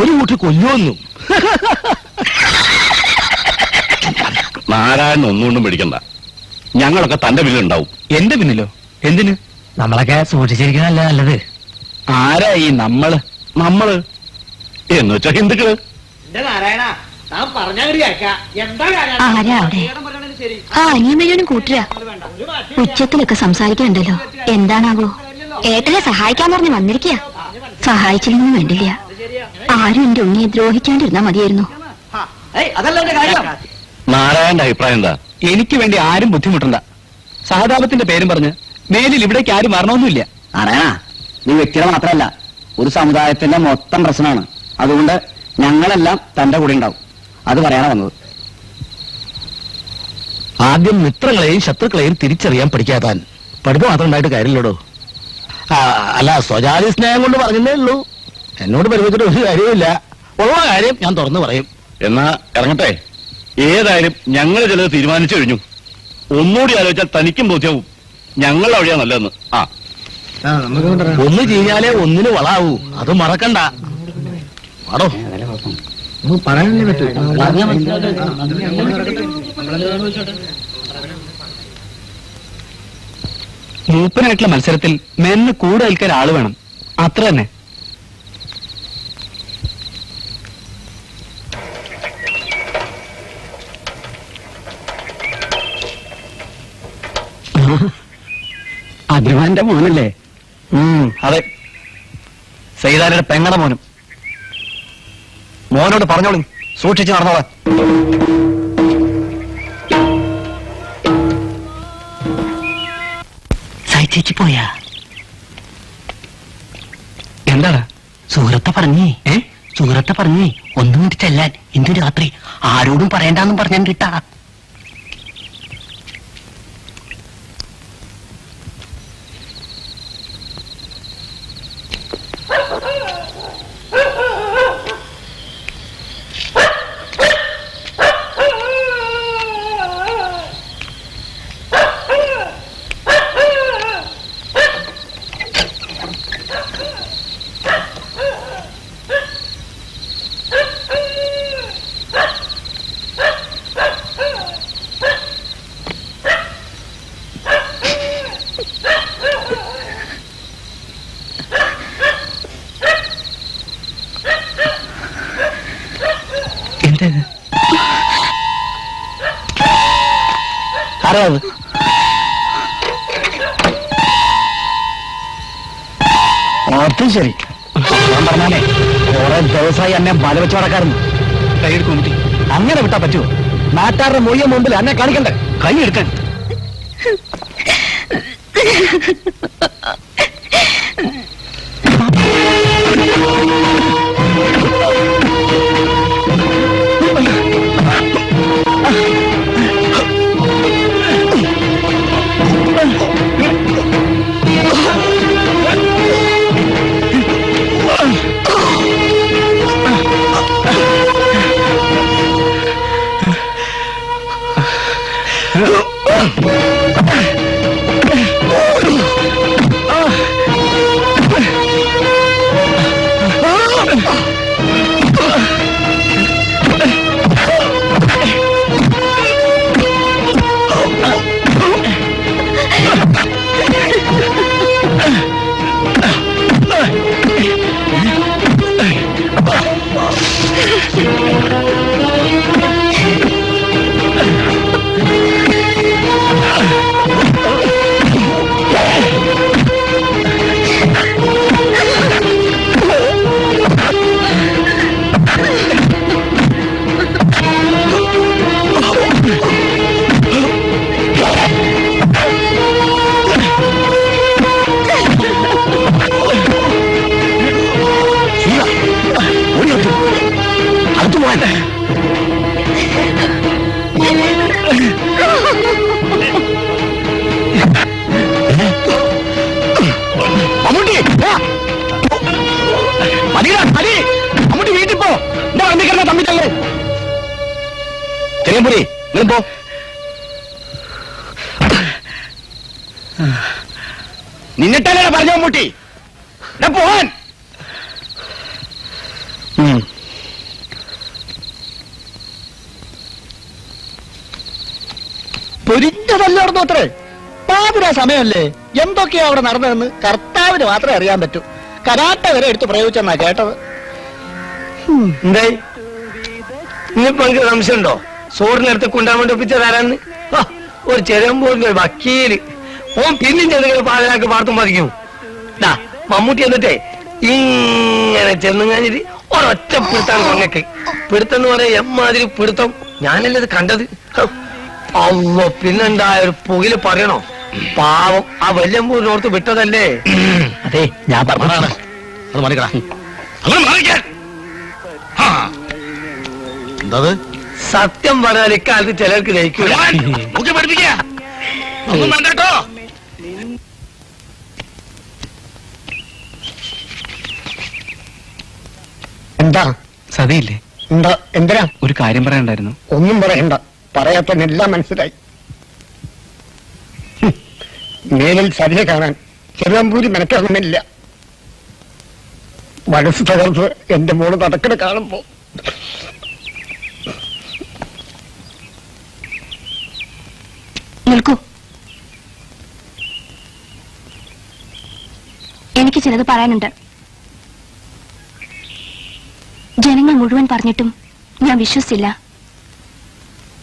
ഒരു കൂട്ടർ കൊല്ലുമെന്നും. നാരായണൻ ഒന്നുകൊണ്ടും പിടിക്കണ്ട. ഞങ്ങളൊക്കെ തന്റെ പിന്നിലുണ്ടാവും. എന്റെ പിന്നിലോ? എന്തിന്? നമ്മളൊക്കെ സൂക്ഷിച്ചിരിക്കുന്നതല്ല നല്ലത്. ആരാ ഈ നമ്മള്? നമ്മള് എന്ന് വെച്ചാ ഹിന്ദുക്കള്. ആരാ അവിടെ? ആ അനിയും വയ്യോനും കൂട്ടുക. ഉച്ചത്തിലൊക്കെ സംസാരിക്കണ്ടല്ലോ. എന്താണാവോ? ഏട്ടനെ സഹായിക്കാൻ പറഞ്ഞ് വന്നിരിക്കുക. സഹായിച്ചില്ലെന്നും വേണ്ടില്ല. ആരും എന്റെ ഉണ്ണിയെ ദ്രോഹിക്കാണ്ടിരുന്നാ മതിയായിരുന്നു. നാരായണന്റെ അഭിപ്രായം എന്താ? എനിക്ക് വേണ്ടി ആരും ബുദ്ധിമുട്ടണ്ട. സഹതാപത്തിന്റെ പേരും പറഞ്ഞ് മേലിൽ ഇവിടേക്ക് ആരും വരണമൊന്നുമില്ല. നാരായണ, നീ വ്യക്തിയുടെ മാത്രമല്ല, ഒരു സമുദായത്തിന്റെ മൊത്തം പ്രശ്നമാണ്. അതുകൊണ്ട് ഞങ്ങളെല്ലാം തന്റെ കൂടെ ഉണ്ടാവും. അത് പറയാനാ വന്നത്. ആദ്യം മിത്രങ്ങളെയും ശത്രുക്കളെയും തിരിച്ചറിയാൻ പഠിക്കാതാൻ പഠിപ്പ് മാത്രം ഉണ്ടായിട്ട് കാര്യമില്ലടോ. അല്ല, സ്വജാതി സ്നേഹം കൊണ്ട് പറഞ്ഞതേ ഉള്ളൂ. എന്നോട് പരിമിച്ചിട്ട് ഒരു കാര്യമില്ല. ഉള്ള കാര്യം ഞാൻ തുറന്നു പറയും. എന്നാ ഇറങ്ങട്ടെ. ഏതായാലും ഞങ്ങൾ ചിലത് തീരുമാനിച്ചു കഴിഞ്ഞു. ഒന്നുകൂടി ആലോചിച്ചാൽ തനിക്കും ബോധ്യവും ഞങ്ങളുടെ വഴിയാ നല്ലതെന്ന്. ഒന്ന് ചെയ്യാലേ ഒന്നിന് വളാവൂ. അത് മറക്കണ്ട. ആടോ പറയാനല്ലേ പറ്റൂ. മൂപ്പനായിട്ടുള്ള മത്സരത്തിൽ മെന്ന് കൂടെ നിൽക്കാൻ ആള് വേണം. അത്ര തന്നെ. അഭിമാന്റെ മോനല്ലേ? അതെ, സൈതാലിയുടെ പെങ്ങടെ മോനും. മോനോട് പറഞ്ഞോളൂ, സൂക്ഷിച്ച് നടന്നോളാൻ. ചേച്ചി പോയാ? എന്താണ്? സുഹൃത്തെ പറഞ്ഞേ ഒന്നും കൂടി ചെല്ലാൻ ഇന്ന് രാത്രി ആരോടും പറയണ്ടെന്നും പറഞ്ഞാൻ കിട്ടാ. ആരാത്? അത് ശരി. ഞാൻ പറഞ്ഞാലേ കുറെ ദിവസമായി എന്നെ ബല വെച്ച് നടക്കാറുണ്ട്. കൈയെടുക്കും. അങ്ങനെ വിട്ടാ പറ്റുമോ? നാട്ടാരുടെ മൊയ്യ മുമ്പിൽ എന്നെ കാണിക്കണ്ടേ? കൈ എടുക്കാൻ. പോവാൻ. മമ്മൂട്ടി മമ്മൂട്ടി വീട്ടിൽ പോ. എന്റെ വന്നിക്കുന്ന തമ്മിച്ചല്ലേ ചെറിയമ്പുരി നിങ്ങൾ പോ. നിന്നിട്ടല്ലേ പറഞ്ഞ മമ്മൂട്ടി പോവാൻ. പൊരിഞ്ഞതല്ല നടന്നു അത്രേ. പാതിരാ സമയമല്ലേ, എന്തൊക്കെയാ അവിടെ നടന്നതെന്ന് കർത്താവിന് മാത്രമേ അറിയാൻ പറ്റൂ. കരാട്ട വരെ എടുത്ത് പ്രയോഗിച്ചെന്നാ കേട്ടത്. എന്തായി ഇനിയിപ്പോ എനിക്ക് സംശയമുണ്ടോ? സോറിനടുത്ത് കൊണ്ടാൻ വേണ്ടി ഒപ്പിച്ചതാരാന്ന്? ഒരു ചെറിയ വക്കീല് ഓൻ പിന്നെയും ചെറുകൾ പാതിരാക്ക് പാർത്തും പതിക്കും. മമ്മൂട്ടി എന്നിട്ടേ ഇങ്ങനെ ചെന്ന് കഴിഞ്ഞിട്ട് ഒരൊറ്റ പിടുത്താണ് കൊങ്ങക്ക്. പിടുത്തം എന്ന് പറയാ എമ്മാതിരി പിടുത്തം. ഞാനല്ലേ ഇത് കണ്ടത്. അല്ലോ പിന്നെന്തായ ഒരു പുകില് പറയണോ? പാവം ആ വല്യമ്പൂരിനോർത്ത് വിട്ടതല്ലേ. അതെ ഞാൻ പറഞ്ഞതാണ്. അത് മറിക്കടാ. എന്താ സത്യം പറഞ്ഞാൽ ഇക്കാലത്ത് ചിലർക്ക് ദഹിക്കൂല. എന്താ സതിയില്ലേ? എന്താ എന്തിനാ? ഒരു കാര്യം പറയാനുണ്ടായിരുന്നു. ഒന്നും പറയണ്ട, പറയാത്തന്നെല്ലാം മനസ്സിലായി. മേലിൽ സരിയെ കാണാൻ ചെറുവമ്പൂരി മെനക്കാകുന്നില്ല. മനസ്സ് തകർത്ത് എന്റെ മോള് നടക്കണ കാണുമ്പോ നിൽക്കൂ. എനിക്ക് ചിലത് പറയാനുണ്ട്. ജനങ്ങൾ മുഴുവൻ പറഞ്ഞിട്ടും ഞാൻ വിശ്വസിച്ചില്ല.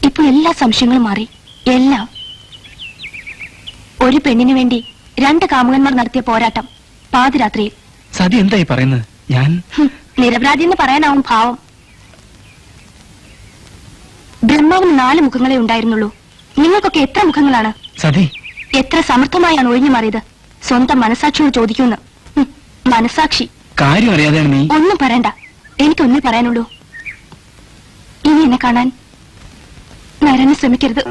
ഇപ്പൊ എല്ലാ സംശയങ്ങളും മാറി. എല്ലാം. ഒരു പെണ്ണിനു വേണ്ടി 2 കാമുകന്മാർ നടത്തിയ പോരാട്ടം പാതിരാത്രിയിൽ. സതി എന്തായി പറയുന്നത്? ഞാൻ നിരപരാധി എന്ന് പറയാനാവും ഭാവം. ബ്രഹ്മാവിന് 4 മുഖങ്ങളെ ഉണ്ടായിരുന്നുള്ളൂ. നിങ്ങൾക്കൊക്കെ എത്ര മുഖങ്ങളാണ്? സതി എത്ര സമർത്ഥമായാണ് ഒഴിഞ്ഞു മാറിയത്. സ്വന്തം മനസാക്ഷിയോട് ചോദിക്കുന്നു. മനസാക്ഷി കാര്യം അറിയാതെയാണ് നീ. ഒന്നും പറയണ്ട, എനിക്കൊന്നേ പറയാനുള്ളൂ. ഇനി എന്നെ കാണാൻ നരന് ശ്രമിക്കരുത്.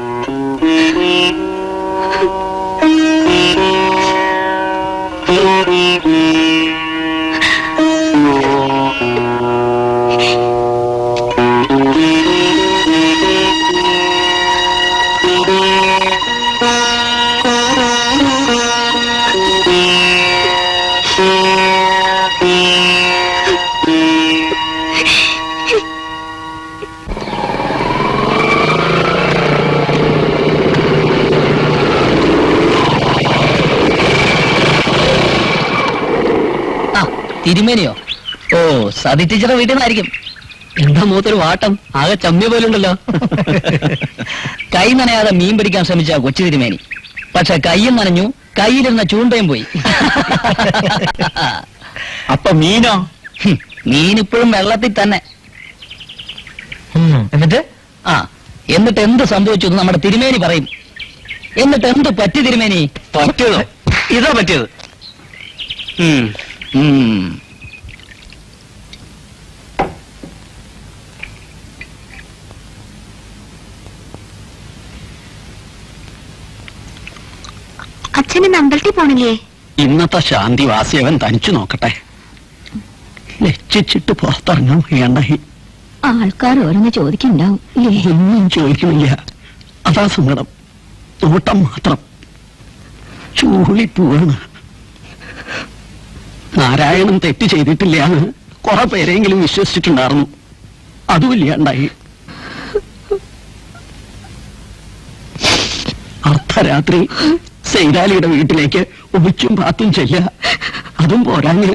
തിരുമേനിയോ? ഓ, സതി ടീച്ചറെ വീട്ടിൽ നിന്നായിരിക്കും. എന്താ മുഖത്തൊരു വാട്ടം? ആകെ ചമ്മിയ പോലുണ്ടല്ലോ. കൈ നനയാതെ മീൻ പിടിക്കാൻ ശ്രമിച്ച കൊച്ചു തിരുമേനി. പക്ഷെ കൈയും നനഞ്ഞു, കയ്യിലിരുന്ന ചൂണ്ടയും പോയി. അപ്പൊ മീനോ? മീനിപ്പോഴും വെള്ളത്തിൽ തന്നെ. എന്നിട്ട് എന്നിട്ട് എന്ത് സംഭവിച്ചു എന്ന് നമ്മുടെ തിരുമേനി പറയും. എന്നിട്ട് എന്ത് പറ്റി തിരുമേനി? പറ്റിയതോ? ഇതാ പറ്റിയത്. അച്ഛന് അമ്പലത്തിൽ പോണില്ലേ? ഇന്നത്തെ ശാന്തി വാസിയവൻ തനിച്ചു നോക്കട്ടെ. ലക്ഷിച്ചിട്ട് പുറത്തിറങ്ങാൻ വേണ്ടായി. ആൾക്കാർ ഓരോന്ന് ചോദിക്കുന്നുണ്ടാവും. ഒന്നും ചോദിക്കുന്നില്ല, അതാ സങ്കടം. നോട്ടം മാത്രം. ചൂളിപ്പോവാണ്. നാരായണൻ തെറ്റ് ചെയ്തിട്ടില്ല എന്ന് കുറെ പേരെങ്കിലും വിശ്വസിച്ചിട്ടുണ്ടായിരുന്നു. അതുമില്ലാണ്ടായി. അർദ്ധരാത്രി സൈതാലിയുടെ വീട്ടിലേക്ക് ഒളിച്ചും പാത്തും ചെല്ല. അതും പോരാഞ്ഞ്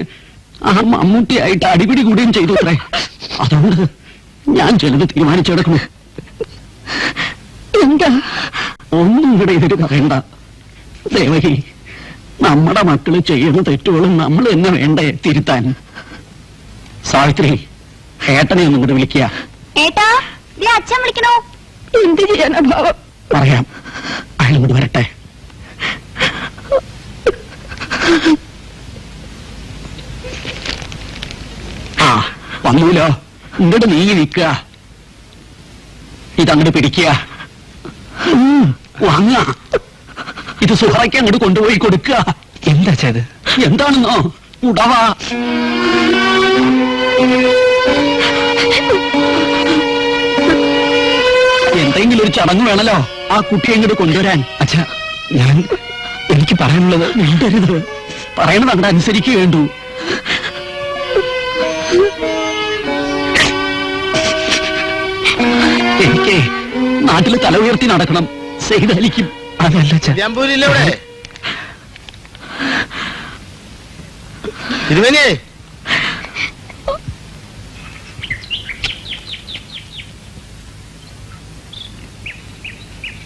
ആ മമ്മൂട്ടിയായിട്ട് അടിപിടി കൂടുകയും ചെയ്തു അത്രേ. അതുകൊണ്ട് ഞാൻ ചിലത് തീരുമാനിച്ചെടുക്കണം. എന്താ? ഒന്നും ഇവിടെ ഇതിട്ട് പറയണ്ട ദേവകി. നമ്മുടെ മക്കള് ചെയ്യുന്ന തെറ്റുകളും നമ്മൾ തന്നെ വേണ്ടേ തിരുത്താൻ. സാവിത്രി, ഏട്ടനെ ഒന്നും കൂടെ വിളിക്കുക. ഏട്ടാ, അച്ഛൻ വിളിക്കണോ? എന്ത് ചെയ്യാനാ ഭാവം? പറയാം, അയാൾ ഇങ്ങോട്ട് വരട്ടെ. ആ വന്നൂലോ, ഇങ്ങോട്ട് നീങ്ങി നിൽക്കുക. ഇതങ്ങോട്ട് പിടിക്കുക. വാങ്ങ. ഇത് സുഹറയ്ക്ക് അങ്ങോട്ട് കൊണ്ടുപോയി കൊടുക്കുക. എന്താ ചെയ്ത്? എന്താണെന്നോ? ഉടവാ. എന്തെങ്കിലും ഒരു ചടങ്ങ് വേണല്ലോ ആ കുട്ടിയെ ഇങ്ങോട്ട് കൊണ്ടുവരാൻ. അച്ഛാ, എനിക്ക് പറയാനുള്ളത്. മിണ്ടരുത്. പറയണത് അങ്ങോട്ട് അനുസരിക്കുക വേണ്ടു. എനിക്ക് നാട്ടില് തല ഉയർത്തി നടക്കണം. സെയ്താലിക്കും. അതല്ല അച്ഛാ. തിരുമേനി,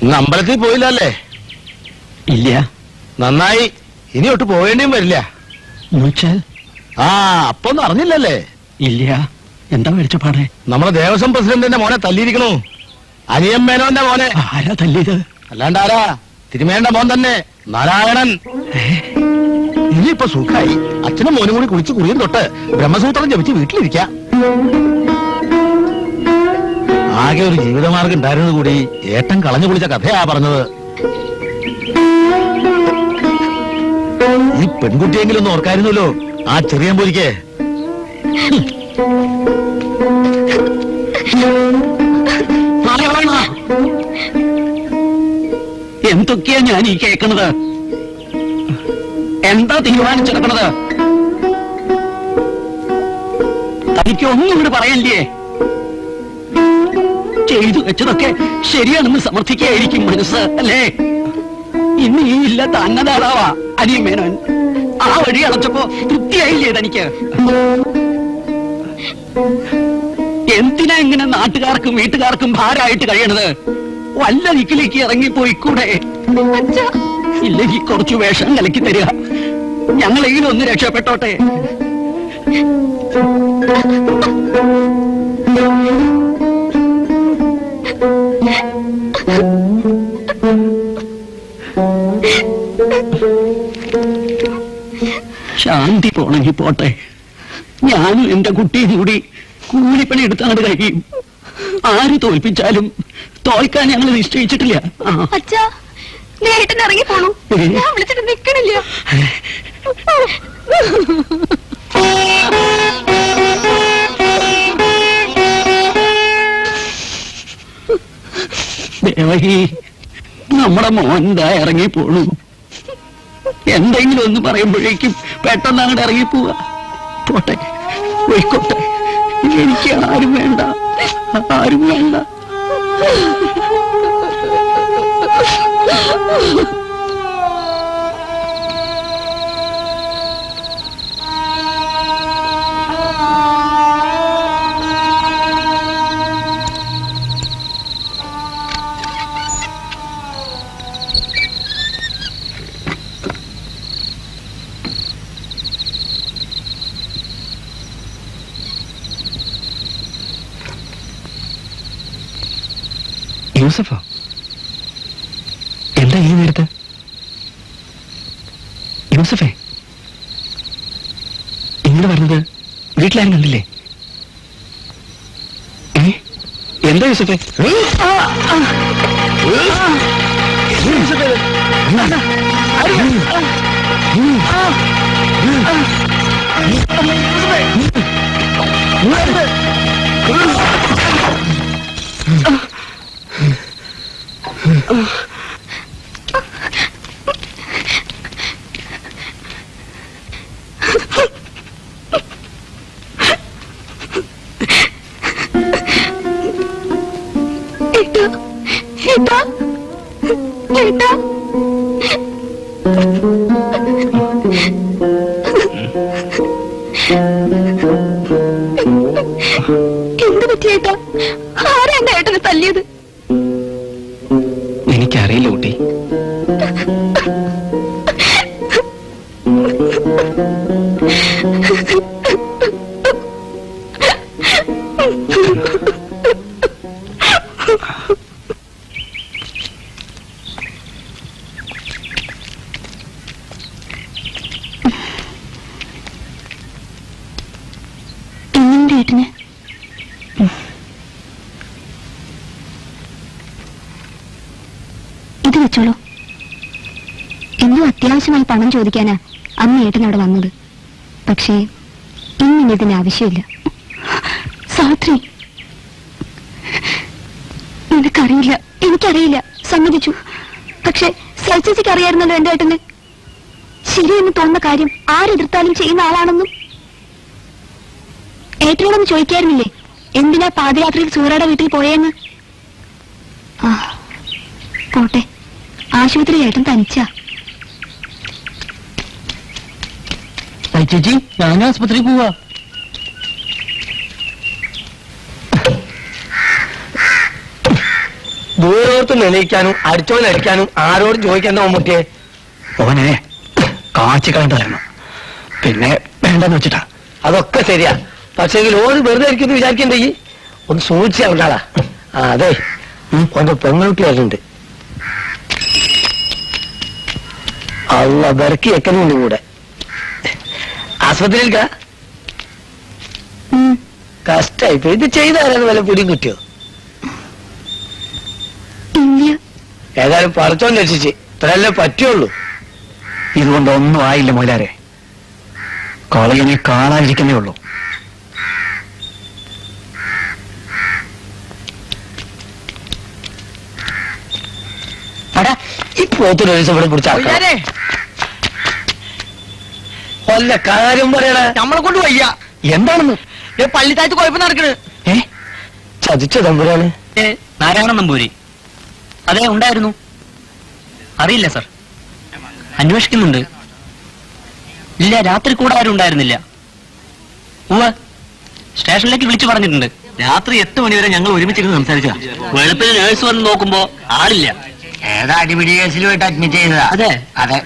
ഇന്ന് അമ്പലത്തിൽ പോയില്ലല്ലേ? ഇല്ല. നന്നായി. ഇനി ഒട്ട് പോവേണ്ടിയും വരില്ല. എന്നുവെച്ചാൽ? ആ, അപ്പൊന്നും അറിഞ്ഞില്ലല്ലേ? ഇല്ല. എന്താ മേടിച്ചപ്പാടെ? നമ്മുടെ ദേവസ്വം പ്രസിഡന്റിന്റെ മോനെ തല്ലിയിരിക്കണു. അനിയൻ മേനോന്റെ മോനെ. ആരാ തല്ലിയത്? അല്ലാണ്ടാരാ? തിരുമേന്റെ മോൻ തന്നെ, നാരായണൻ. ഇനിയിപ്പൊ സുഖായി. അച്ഛനും മോനും കൂടി കുളിച്ച് കുറിയും തൊട്ട് ബ്രഹ്മസൂത്രം ജപിച്ച് വീട്ടിലിരിക്കാം. ആകെ ഒരു ജീവിതമാർഗം ഉണ്ടായിരുന്നത് കൂടി ഏട്ടൻ കളഞ്ഞു കുളിച്ച കഥയാ പറഞ്ഞത്. ഈ പെൺകുട്ടിയെങ്കിലും ഒന്ന് ഓർക്കായിരുന്നല്ലോ ആ ചെറിയ പോലിക്ക്. എന്തൊക്കെയാ ഞാൻ ഈ കേൾക്കണത്? എന്താ തീരുമാനിച്ചെടുക്കണത്? തനിക്ക് ഒന്നും ഇവിടെ പറയല്ലേ? ചെയ്തു വെച്ചതൊക്കെ ശരിയാണെന്ന് സമർത്ഥിക്കായിരിക്കും മനസ്സ്, അല്ലേ? ഇന്ന് ഈ ഇല്ലാത്ത അന്നദാതാവാ അനിയൻ മേനോൻ. ആ വഴി അടച്ചപ്പോ തൃപ്തിയായില്ലേ തനിക്ക്? എന്തിനാ ഇങ്ങനെ നാട്ടുകാർക്കും വീട്ടുകാർക്കും ഭാരമായിട്ട് കഴിയണത്? വല്ല ദിക്കിലേക്ക് ഇറങ്ങിപ്പോയിക്കൂടെ? ഇല്ലെങ്കിൽ കുറച്ചു വേഷം കലക്കി തരിക. ഞങ്ങളെങ്കിലും ഒന്ന് രക്ഷപ്പെട്ടോട്ടെ. ശാന്തി പോണെങ്കിൽ പോട്ടെ. ഞാനും എന്റെ കുട്ടിയും കൂടി കൂലിപ്പണി എടുത്തങ്ങോട്ട് കഴിയും. ആര് തോൽപ്പിച്ചാലും തോൽക്കാൻ ഞങ്ങൾ നിശ്ചയിച്ചിട്ടില്ല. അച്ഛാ, നേരിട്ട് ഇറങ്ങി പോണു. ഞാൻ വിളിച്ചിട്ട് നിക്കണില്ല. ദേവകി, നമ്മുടെ മോൻ എന്താ ഇറങ്ങി പോണു. എന്തെങ്കിലും ഒന്ന് പറയുമ്പോഴേക്കും പെട്ടെന്ന് അങ്ങോട്ട് ഇറങ്ങി പോവാ. പോട്ടെ, പോയിക്കോട്ടെ. എനിക്ക് ആരും വേണ്ട, ആരും വേണ്ട. യൂസഫോ, എന്താ ഈ നേരത്ത്? യൂസഫേ, ഇങ്ങോട്ട് വരുന്നത് വീട്ടിലാരും കണ്ടില്ലേ? എന്താ യൂസഫേ? എന്ത് പറ്റിയേട്ടാ? ആരാ എന്റെ ഏട്ടനെ തല്ലിയത്? എനിക്കറിയില്ല കുട്ടി. ഏട്ടന് വെച്ചോളൂ. എന്തോ അത്യാവശ്യമായി പണം ചോദിക്കാനാ അന്ന് ഏട്ടൻ അവിടെ വന്നത്. പക്ഷേ ഇന്നിന് ഇതിന് ആവശ്യമില്ല. സാവിത്രി, നിനക്കറിയില്ല, എനിക്കറിയില്ല, സമ്മതിച്ചു. പക്ഷെ സൽചേച്ചിക്ക് അറിയായിരുന്നല്ലോ എന്റെ ഏട്ടന് ശരിയെന്ന് തോന്നുന്ന കാര്യം ആരെതിർത്താലും ചെയ്യുന്ന ആളാണെന്നും. ഏട്ടനോടൊന്ന് ചോദിക്കായിരുന്നില്ലേ എന്തിനാ പാതിരാത്രിയിൽ സൂറയുടെ വീട്ടിൽ പോയെന്ന്? ആ പോട്ടെ, ആശുപത്രി ഏട്ടൻ തനിച്ചാ. ചേച്ചി, ഞാൻ ആസ്പത്രിയിൽ പോവാ. ദൂരോർത്ത് നിലയിക്കാനും അടിച്ചോലടിക്കാനും ആരോടും ചോദിക്കേണ്ട മമ്മൂട്ടിയെ. ഓനെ കാച്ചിക്കളണ്ടായിരുന്നു, പിന്നെ വേണ്ടെന്ന് വെച്ചിട്ടാ. അതൊക്കെ ശരിയാ, പക്ഷെങ്കിൽ ഓന് വെറുതെ ഇരിക്കുന്നു വിചാരിക്കണ്ടേ? ഒന്ന് സൂക്ഷിച്ചാ ഉണ്ടാളാ. അതെ, ഓന്റെ പെൺകുട്ടി വരുന്നുണ്ട്. അള്ള വിറക്കി വെക്കുന്നുണ്ട് കൂടെ. ആസ്പത്രിയിൽക്കാ? കഷ്ടായിപ്പോ. ഇത് ചെയ്താലും വല്ല പിടിയും കിട്ടിയോ? ഏതായാലും പറച്ചോൻ രക്ഷിച്ച്, ഇത്രയല്ലേ പറ്റുള്ളൂ. ഇതുകൊണ്ടൊന്നും ആയില്ല മൊയിലാരെ. കോളേജിനെ കാണാതിരിക്കുന്നേ ഉള്ളൂ. ഈ പോത്തൊരു ദിവസം ഇവിടെ പിടിച്ചാ കൊല്ല കാര്യം പറയണേ. നമ്മളെ കൊണ്ട് വയ്യ. എന്താണെന്ന്? പള്ളിത്താഴത്ത് കുഴപ്പം നടക്കണ്. ചതിച്ച തമ്പുരാണ്. നാരായണ നമ്പൂരി. അതെ, ഉണ്ടായിരുന്നു. അറിയില്ല സർ, അന്വേഷിക്കുന്നുണ്ട്. ഇല്ല, രാത്രി കൂടെ ആരും ഉണ്ടായിരുന്നില്ല. സ്റ്റേഷനിലേക്ക് വിളിച്ചു പറഞ്ഞിട്ടുണ്ട്. രാത്രി 8 മണിവരെ ഞങ്ങൾ ഒരുമിച്ചിരുന്ന് സംസാരിച്ചതാ. വെളുപ്പിന് നേഴ്സ് വന്ന് നോക്കുമ്പോ ആളില്ല. ഏതാ അടിപിടി കേസിലുമായിട്ട് അഡ്മിറ്റ് ചെയ്തതാ? അതെ അതെ.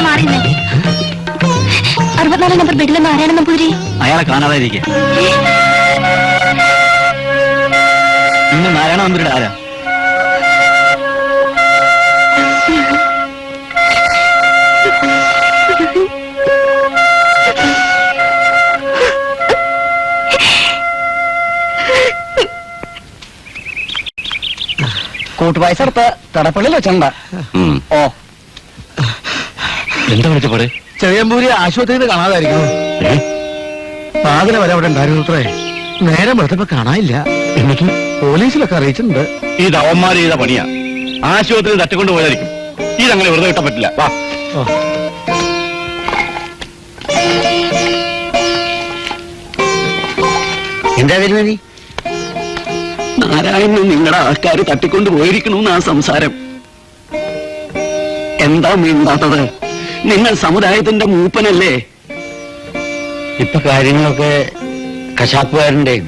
മാറിയില്ലേ? 64 നമ്പർ ബെഡിലെ നാരായണ നമ്പൂരി. അയാളെ കാണാതായിരിക്കെ. ഇന്ന് നാരായണ നമ്പൂരിയുടെ ആരാ? കൂട്ടുപായസം എടുത്ത തടപ്പള്ളിൽ വെച്ചണ്ട. ഓ, എന്താ വിളിച്ചപ്പോടെ? ചെറിയമ്പൂരി ആശുപത്രിയിൽ നിന്ന് കാണാതായിരിക്കുന്നു. പാതിര വരെ അവിടെ ഉണ്ടായിരുന്നു അത്രേ. നേരം വെളുത്തപ്പോ കാണാനില്ല. എന്നിട്ട് പോലീസിലൊക്കെ അറിയിച്ചിട്ടുണ്ട്. ഇത് അവന്മാര് ചെയ്ത പണിയാ. ആശുപത്രി തട്ടിക്കൊണ്ട് പോയായിരിക്കും. ഇതങ്ങനെ വെറുതെ കിട്ടാൻ പറ്റില്ല. വാ. എന്താ വരുന്നത്? നാരായണന് നിങ്ങളുടെ ആൾക്കാർ തട്ടിക്കൊണ്ട് പോയിരിക്കണമെന്നാ സംസാരം. എന്താ മിണ്ടാത്തത്? നിങ്ങൾ സമുദായത്തിന്റെ മൂപ്പനല്ലേ? ഇപ്പൊ കാര്യങ്ങളൊക്കെ കശാപ്പുകാരന്റെയും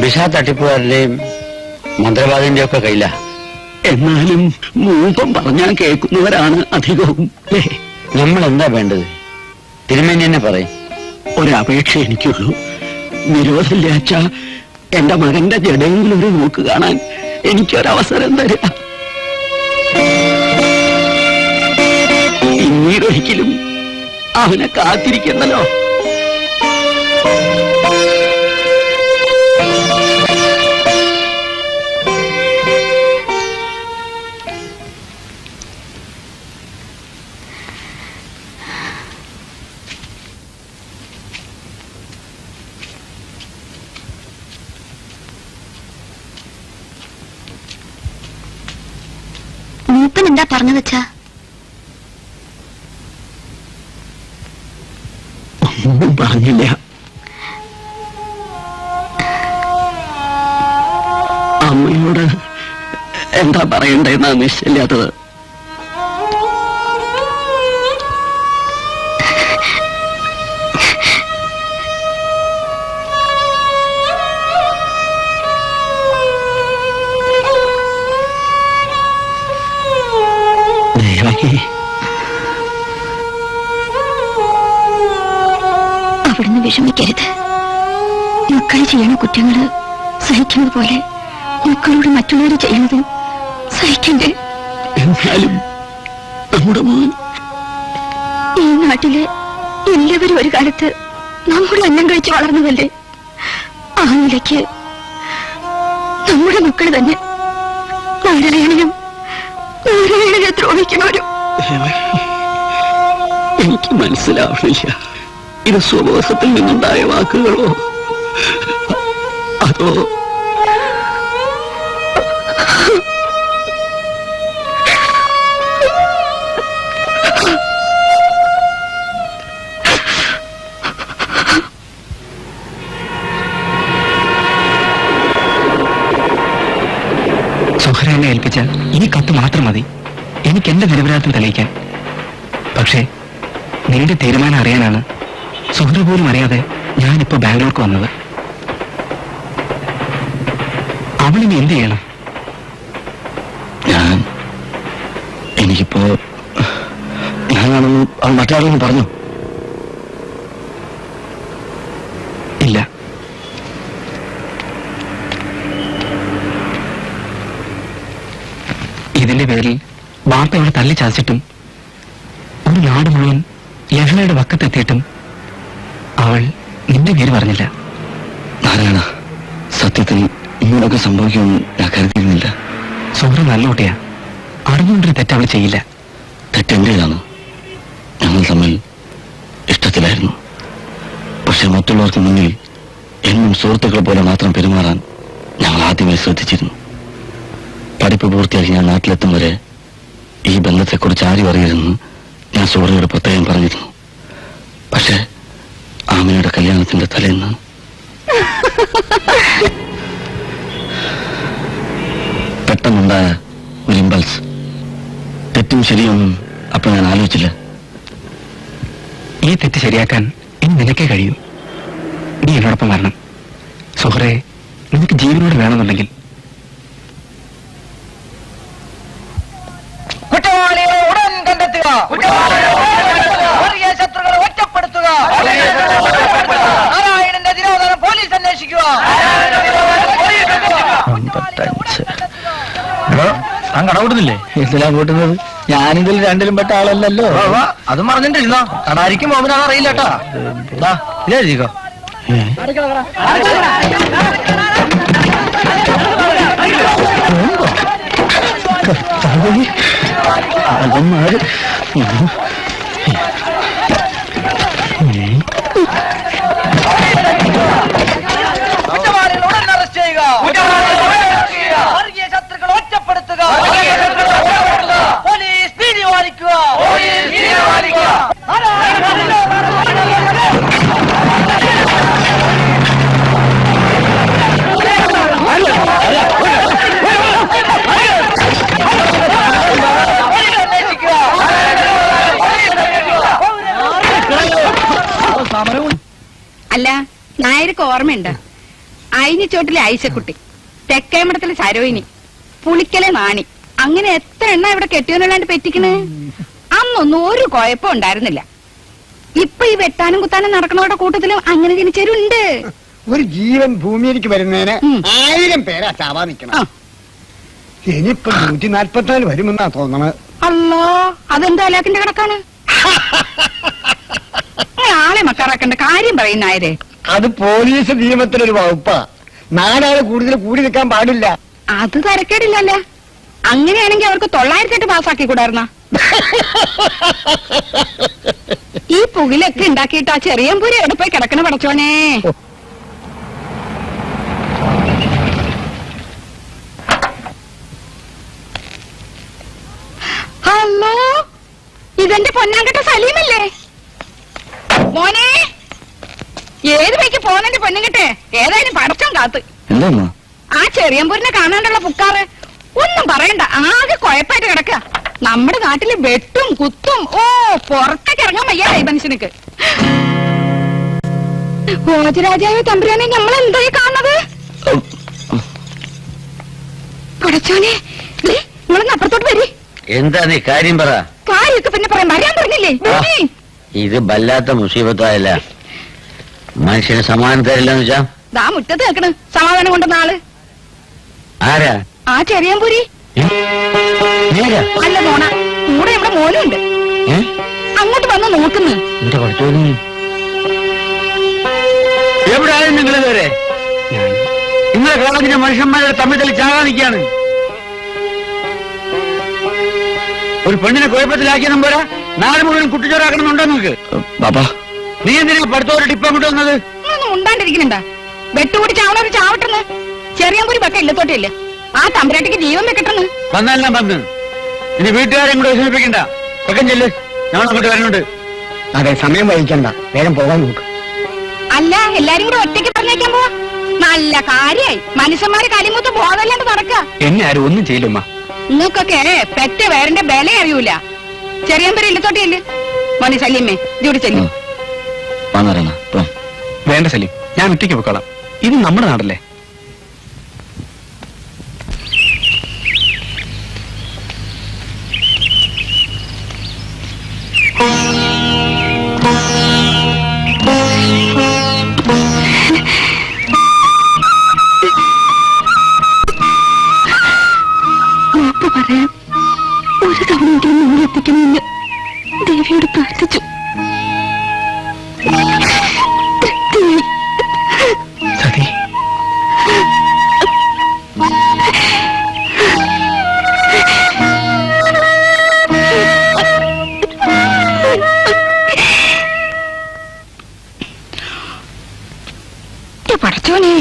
വിഷ തട്ടിപ്പുകാരന്റെയും മന്ത്രവാദിന്റെയും ഒക്കെ കയ്യില. എന്നാലും മൂപ്പം പറഞ്ഞാൽ കേൾക്കുന്നവരാണ് അധികവും. നമ്മൾ എന്താ വേണ്ടത്? തിരുമേനി തന്നെ പറയും. ഒരപേക്ഷ എനിക്കുള്ളൂ. നിരോധമില്ലാച്ച എന്റെ മകന്റെ ജഡയെങ്കിലും ഒരു നോക്ക് കാണാൻ എനിക്കൊരവസരം തരിക. പിന്നീടൊരിക്കലും അവനെ കാത്തിരിക്കണ്ടല്ലോ. മൂപ്പൻ എന്താ പറഞ്ഞു വെച്ചാ? ഒന്നും പറഞ്ഞില്ല. അമ്മയോട് എന്താ പറയണ്ടെന്നാ നിശ്ചയില്ലാത്തത്. അവിടുന്ന് വിഷമിക്കരുത്. മക്കൾ ചെയ്യണ കുറ്റങ്ങള് സഹിക്കുന്നത് പോലെ മക്കളോട് മറ്റുള്ളവർ ചെയ്യുന്നതും സഹിക്കണ്ടേ? എന്നാലും നമ്മുടെ മോൻ ഈ നാട്ടിലെ എല്ലാവരും ഒരു കാലത്ത് നമ്മൾ അന്നം കഴിച്ച് വളർന്നതല്ലേ? ആ നിലയ്ക്ക് നമ്മുടെ മക്കൾ തന്നെ നാരായണനും നാരായണനെ ദ്രോഹിക്കണവരും. എനിക്ക് മനസ്സിലാവണില്ല, ഇത് സ്വബോധത്തിൽ നിന്നുണ്ടായ വാക്കുകളോ അതോ സുഹറ എന്നെ ഏൽപ്പിച്ച ഈ കത്ത് മാത്രം മതി എനിക്ക് എന്റെ നിരപരാധം തെളിയിക്കാൻ. പക്ഷേ നിന്റെ തീരുമാനം അറിയാനാണ് സുഹറ പോലും അറിയാതെ ഞാനിപ്പോ ബാംഗ്ലൂർക്ക് വന്നത്. അവളിനി എന്ത് ചെയ്യണം? എനിക്കിപ്പോ ഞാനാണെന്ന് അവൾ മറ്റാളൊന്നും പറഞ്ഞു? ഇല്ല. ഇതിന്റെ പേരിൽ വാർത്ത അവളെ തല്ലി ചതച്ചിട്ടും ഒരു നാട് മുഴുവൻ യഹ്ലയുടെ വക്കത്തെത്തിയിട്ടും അവൾ നിന്റെ പേര് പറഞ്ഞില്ല. നാരായണ, സത്യത്തിൽ ഇങ്ങനെയൊക്കെ സംഭവിക്കുമെന്ന് ഞാൻ കരുതിയിരുന്നില്ല. സുഹൃ നല്ല കുട്ടിയാ, അറിഞ്ഞുകൊണ്ടൊരു തെറ്റ് അവൾ ചെയ്യില്ല. തെറ്റെന്റേതാണ്. ഞങ്ങൾ തമ്മിൽ ഇഷ്ടത്തിലായിരുന്നു. പക്ഷെ മറ്റുള്ളവർക്ക് മുന്നിൽ എന്നും സുഹൃത്തുക്കളെ പോലെ മാത്രം പെരുമാറാൻ ഞങ്ങൾ ആദ്യമേ ശ്രദ്ധിച്ചിരുന്നു. പഠിപ്പ് പൂർത്തിയാക്കി ഞാൻ നാട്ടിലെത്തും വരെ ഈ ബന്ധത്തെക്കുറിച്ച് ആരും അറിയരുതെന്ന് ഞാൻ സുഹൃത്തുക്കളോട് പ്രത്യേകം പറഞ്ഞിരുന്നു. പക്ഷെ ആമിനയുടെ കല്യാണത്തിന്റെ തലേന്ന് പെട്ടെന്നുണ്ടായ ഒരു ഇമ്പൾസ്. തെറ്റും ശരിയൊന്നും അപ്പൊ ഞാൻ ആലോചിച്ചില്ല. ഈ തെറ്റ് ശരിയാക്കാൻ ഇനി നിനക്കേ കഴിയൂ. നീ എന്നോടൊപ്പം വരണം. സുഹറേ, നിനക്ക് ജീവനോട് വേണമെന്നുണ്ടെങ്കിൽ. കുറ്റവാളികളെ ഉടൻ കണ്ടെത്തുക, വർഗീയ ശത്രുക്കളെ ഒറ്റപ്പെടുത്തുക, നാരായണന്റെ തിരോധാനം പോലീസ് അന്വേഷിക്കുക. താൻ കടകൂട്ടുന്നില്ലേ? എന്തിനാ കൂട്ടുന്നത്? ഞാനിതിൽ രണ്ടിലും പെട്ട ആളല്ലല്ലോ. അത് പറഞ്ഞിട്ടിരുന്നോ? കടാരിക്കും മോമിനാണ് അറിയില്ല കേട്ടാ. ഇതെഴുതിക്കോ. അതൊന്നാര് കുറ്റവാളികളുടൻ അറസ്റ്റ് ചെയ്യുക, വർഗീയ ശത്രുക്കളെ ഒറ്റപ്പെടുത്തുക, പോലീസ് തീരുമാനിക്കുക. അല്ല, നായർക്ക് ഓർമ്മയുണ്ട്? അയിനിച്ചോട്ടിലെ ഐശക്കുട്ടി, തെക്കേമഠത്തിലെ സരോയിനി, പുളിക്കലെ നാണി, അങ്ങനെ എത്ര എണ്ണ ഇവിടെ കെട്ടിയോന്നല്ലാണ്ട് പെറ്റിക്കണ്. അന്നൊന്നും ഒരു കുഴപ്പം ഉണ്ടായിരുന്നില്ല. ഇപ്പൊ ഈ വെട്ടാനും കുത്താനും നടക്കണവരുടെ കൂട്ടത്തിലും അങ്ങനെ ജനിച്ചവരുണ്ട്. ഒരു ജീവൻ ഭൂമിയിലേക്ക് വരുന്നതിന് 1000 പേരാ ചാവാ നിക്കണം. ഇനിയിപ്പോ 144 വരുമെന്നാ തോന്നണത്. അല്ലോ, അതെന്താ അലാക്കിന്റെ കണക്കാണ്? ആളെ മക്കാറാക്കണ്ട കാര്യം പറയുന്ന ആയരെ. അത് പോലീസ് നിയമത്തിലൊരു വകുപ്പാ. നാലാള് കൂടുതൽ കൂടി നിൽക്കാൻ പാടില്ല. അത് തരക്കേടില്ലല്ല. അങ്ങനെയാണെങ്കിൽ അവർക്ക് 908 പാസ്സാക്കി കൂടായിരുന്ന. ഈ പുകിലൊക്കെ ഉണ്ടാക്കിയിട്ട് ആ ചെറിയമ്പൂരി എവിടെ പോയി കിടക്കണ പടച്ചോനെ. ഹലോ, ഇതെന്റെ പൊന്നാങ്കട്ട സലീമല്ലേ? മോനെ, ഏത് വഴിക്ക് പോന്നെ പൊന്നുകിട്ടെ? ഏതായാലും പടച്ചോൻ കാത്ത്. എന്താ ആ ചെറിയമ്പൂരിനെ കാണാണ്ടുള്ള പുക്കാറ് ഒന്നും പറയണ്ട, ആകെ കുഴപ്പമായിട്ട് കിടക്ക. നമ്മുടെ നാട്ടില് വെട്ടും കുത്തും. ഓ, പുറത്തേക്ക് ഇറങ്ങാൻ വയ്യ മനുഷ്യനക്ക്. ഭോജരാജാവ് തമ്പുരാനെ നമ്മൾ എന്തായി കാണുന്നത്? പടച്ചോനെ, നിങ്ങളൊന്ന് അപ്പുറത്തോട്ട് വരി. എന്താ നീ കാര്യം പറ. കാര്യമൊക്കെ പിന്നെ പറയാൻ വരാൻ പറഞ്ഞില്ലേ? ഇത് വല്ലാത്ത മുസീബത്തായല്ല. മനുഷ്യന് സമാധാനം തരില്ലെന്ന് വെച്ചാ ദാ മുറ്റത്ത് നിൽക്കണ് സമാധാനം കൊണ്ടുവന്ന ആള്. ആരാ? ആ ചെറിയമ്പൂരി. അല്ല നോണ, കൂടെ നമ്മുടെ മോനുണ്ട്. അങ്ങോട്ട് വന്ന് നോക്കുന്നു. എന്റെ പഠിച്ചോനി എവിടെയായിരുന്നു നിങ്ങൾ ഇതുവരെ? നിങ്ങളെ കോളേജിലെ മനുഷ്യന്മാരെ തമ്മിൽ തല്ലി ചാകാൻ നിൽക്കുകയാണ്. ഒരു പെണ്ണിനെ കുഴപ്പത്തിലാക്കിയതും പോരാ, നാട് മുഴുവൻ കുട്ടിച്ചോറാക്കണമെന്നുണ്ടോ നിങ്ങൾക്ക്? ബാബാ നീ എന്തിനാ പഠിത്തം ടിപ്പ് അങ്ങോട്ട് വന്നത്? ഒന്നും ഉണ്ടാണ്ടിരിക്കുന്നുണ്ടാ? വെട്ടുകൂടി ചാവണൊരു ചാവട്ടെന്ന്. ചെറിയമ്പൂരി പക്ക ഇല്ലത്തോട്ടില്ല. ആ തമ്പുരാട്ടിക്ക് ജീവൻ വെക്കട്ടെന്ന്. വന്നെല്ലാം വന്ന് ഇനി വീട്ടുകാരെയും കൂടെ വിഷമിപ്പിക്കണ്ട. പക്കം ചെല്ല്, ഞങ്ങൾ അങ്ങോട്ട് വരുന്നുണ്ട്. അതെ, സമയം വഹിക്കണ്ട, വേഗം പോകാൻ നോക്ക്. അല്ല, എല്ലാരും കൂടെ ഒറ്റയ്ക്ക് പറഞ്ഞേക്കാൻ പോവാ? നല്ല കാര്യായി. മനുഷ്യന്മാര് കലിമൂത്ത് ബോധമല്ലാണ്ട് നടക്കുക. എന്നെ ആരും ഒന്നും ചെയ്യില്ലമ്മ. നിങ്ങൾക്കൊക്കെ പെറ്റ വേറിന്റെ ബല അറിയൂല. ചെറിയമ്പൂരി ഇല്ലത്തോട്ടിയല്ലേ മോനെ ശല്യമ്മേ, ജോടി ചെല്ലും. വേണ്ട സലീം, ഞാൻ ഒറ്റയ്ക്ക് പോയിക്കോളാം. ഇത് നമ്മുടെ നാടല്ലേ. മാപ്പ് പറയാൻ ഒരു തവണയെങ്കിലും നിങ്ങൾ എത്തിക്കണമെന്ന് ദേവിയോട് പ്രാർത്ഥിച്ചു. സതി, പഠിച്ചോനെ,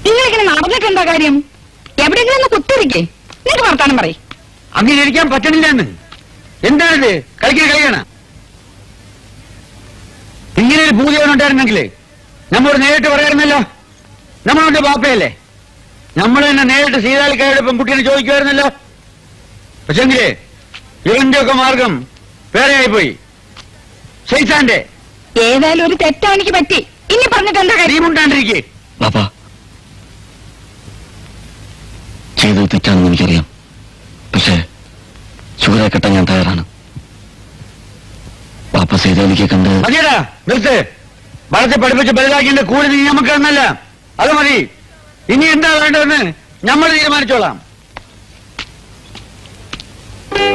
നിങ്ങളിങ്ങനെ നടന്നിട്ടെന്താ കാര്യം? എവിടെയെങ്കിലും ഒന്ന് കുത്തിരിക്കേ. നിനക്ക് വർത്താനം പറയും. അംഗീകരിക്കാൻ പറ്റണില്ലെന്ന്. എന്താണിത്? കളിക്കണ ഇങ്ങനെ ഒരു ഭൂതിയോടുണ്ടായിരുന്നെങ്കിലേ നമ്മോട് നേരിട്ട് പറയാറുന്നല്ലോ. നമ്മളുടെ ബാപ്പയല്ലേ, നമ്മൾ തന്നെ നേരിട്ട് സീതാലിക്കാരുടെ പെൺകുട്ടീനെ ചോദിക്കുമായിരുന്നല്ലോ. പക്ഷെങ്കിലേ ഇവന്റെ ഒക്കെ മാർഗം വേറെയായിപ്പോയി. ശൈത്താന്റെ ഏതായാലും ഒരു തെറ്റാ എനിക്ക് പറ്റി. ഇനി പറഞ്ഞിട്ട് എന്താ കാര്യം? മുണ്ടാണ്ടിരിക്കേ. ബാബാ, ചെയ്തത് തെറ്റാണെന്ന് എനിക്കറിയാം. പക്ഷേ ചൂരെ കെട്ടാൻ ഞാൻ തയ്യാറാണ്. ബാപ്പ സീതാലിക്ക് കണ്ട് മതിയടാ, നിർത്ത്. വളർത്തി പഠിപ്പിച്ച് വലുതാക്കിന്റെ കൂലി നീ നമുക്ക് തന്നല്ല. അത് മതി. ഇനി എന്താ വേണ്ടതെന്ന് നമ്മൾ തീരുമാനിച്ചോളാം.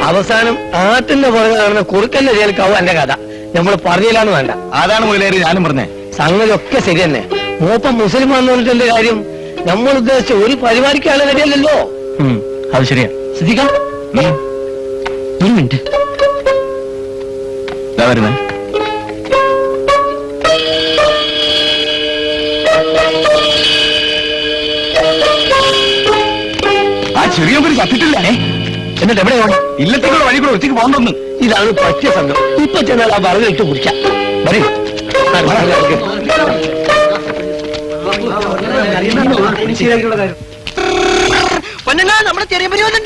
അവസാനം ആട്ടിന്റെ പുറകെ നടന്ന കുറുക്കന്റെ ജയിൽക്കാവും എന്റെ കഥ. നമ്മൾ പറഞ്ഞില്ലാന്ന് വേണ്ട. അതാണ് മുതലേറി ഞാനും പറഞ്ഞേ. സംഗതി ഒക്കെ ശരി തന്നെ. മൂപ്പം മുസ്ലിം വന്നു പറഞ്ഞിട്ട് എന്റെ കാര്യം? നമ്മൾ ഉദ്ദേശിച്ച ഒരു പരിപാടിക്കാണ് റെഡിയല്ലല്ലോ. അത് ശരിയാ. ശ്രദ്ധിക്കാം. ഒരു മിനിറ്റ് വരുന്നേ. ആ ചെറിയ പേര് ചത്തിട്ടില്ലേ? എന്നിട്ട് എവിടെ പോകണം? ഇല്ലത്തേക്കുള്ള വഴി കൂടെ ഒറ്റയ്ക്ക് പോകണമെന്ന്. ഇതാണ് പറ്റിയ സംഘം. ഇപ്പൊ ചെന്നാൽ ആ പറഞ്ഞു ഇട്ട് കുടിക്കാം. വരൂ. നമ്മുടെ ചെറിയ പരിപാടി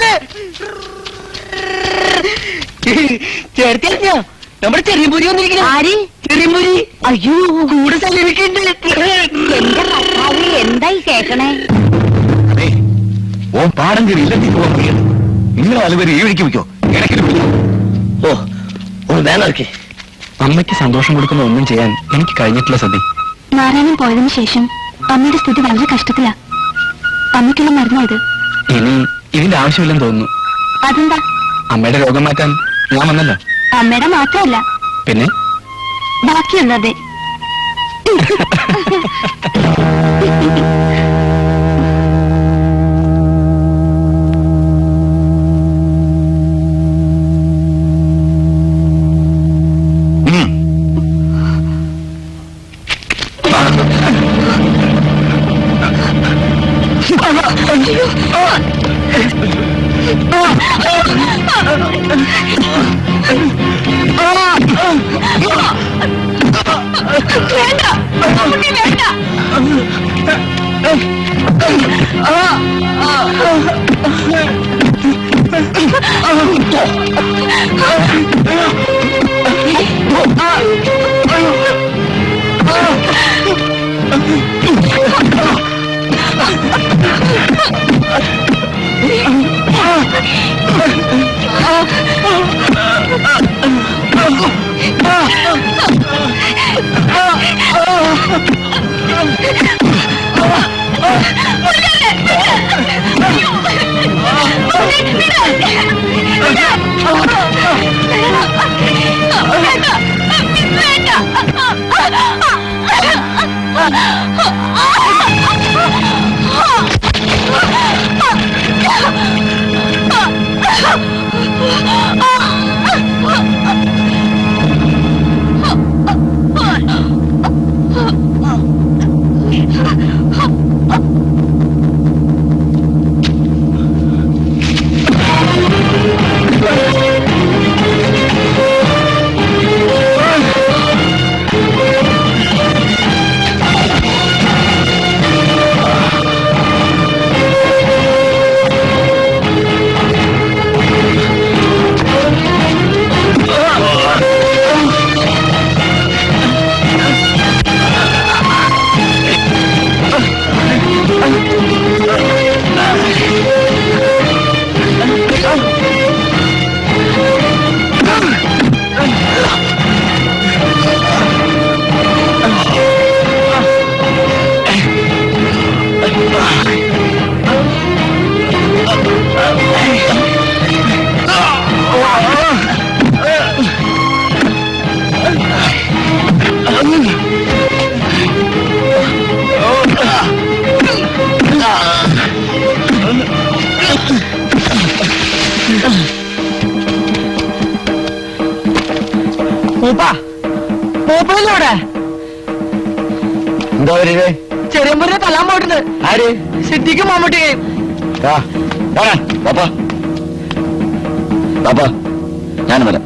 ചേർത്തിയോ? നമ്മുടെ ചെറിയ പുരി വന്നിരിക്കുന്നു. ആര്? ചെറിയമ്പുരി. അയ്യോ, കൂടെ സല്ലപിക്കുന്നുണ്ട്. എന്റെ ഭർത്താവ് എന്തായി കേക്കണേ? ഓ പാടം കയറി ഇല്ലത്തേക്ക് പോകാൻ കഴിയുന്നു. നിങ്ങൾ അതുവരെ ഈ വഴിക്ക് വയ്ക്കോ. ഇടയ്ക്കിന് വിളിക്കും. ഓ, ഒന്ന് വേണമൊക്കെ. അമ്മയ്ക്ക് സന്തോഷം കൊടുക്കുന്ന ഒന്നും ചെയ്യാൻ എനിക്ക് കഴിഞ്ഞിട്ടില്ല സതി. നാരായണൻ പോയതിനു ശേഷം അമ്മയുടെ സ്ഥിതി വളരെ കഷ്ടത്തിലാ. അമ്മയ്ക്കുള്ള മരുന്നാ ഇത്. ഇനി ഇതിന്റെ ആവശ്യമില്ലെന്ന് തോന്നുന്നു. അതെന്താ? അമ്മയുടെ രോഗം മാറ്റാൻ ഞാൻ വന്നല്ലോ. അമ്മയുടെ മാത്രമല്ല, പിന്നെ ബാക്കിയുള്ളതെ. മൂപ്പല്ലേ എന്താ വരുത്? ചെറിയമ്പൂരിനെ തല്ലാൻ പോയിട്ടുണ്ട്. ആര്? സിദ്ധിക്കും മമ്മൂട്ടിയും. ഞാനും വരാം.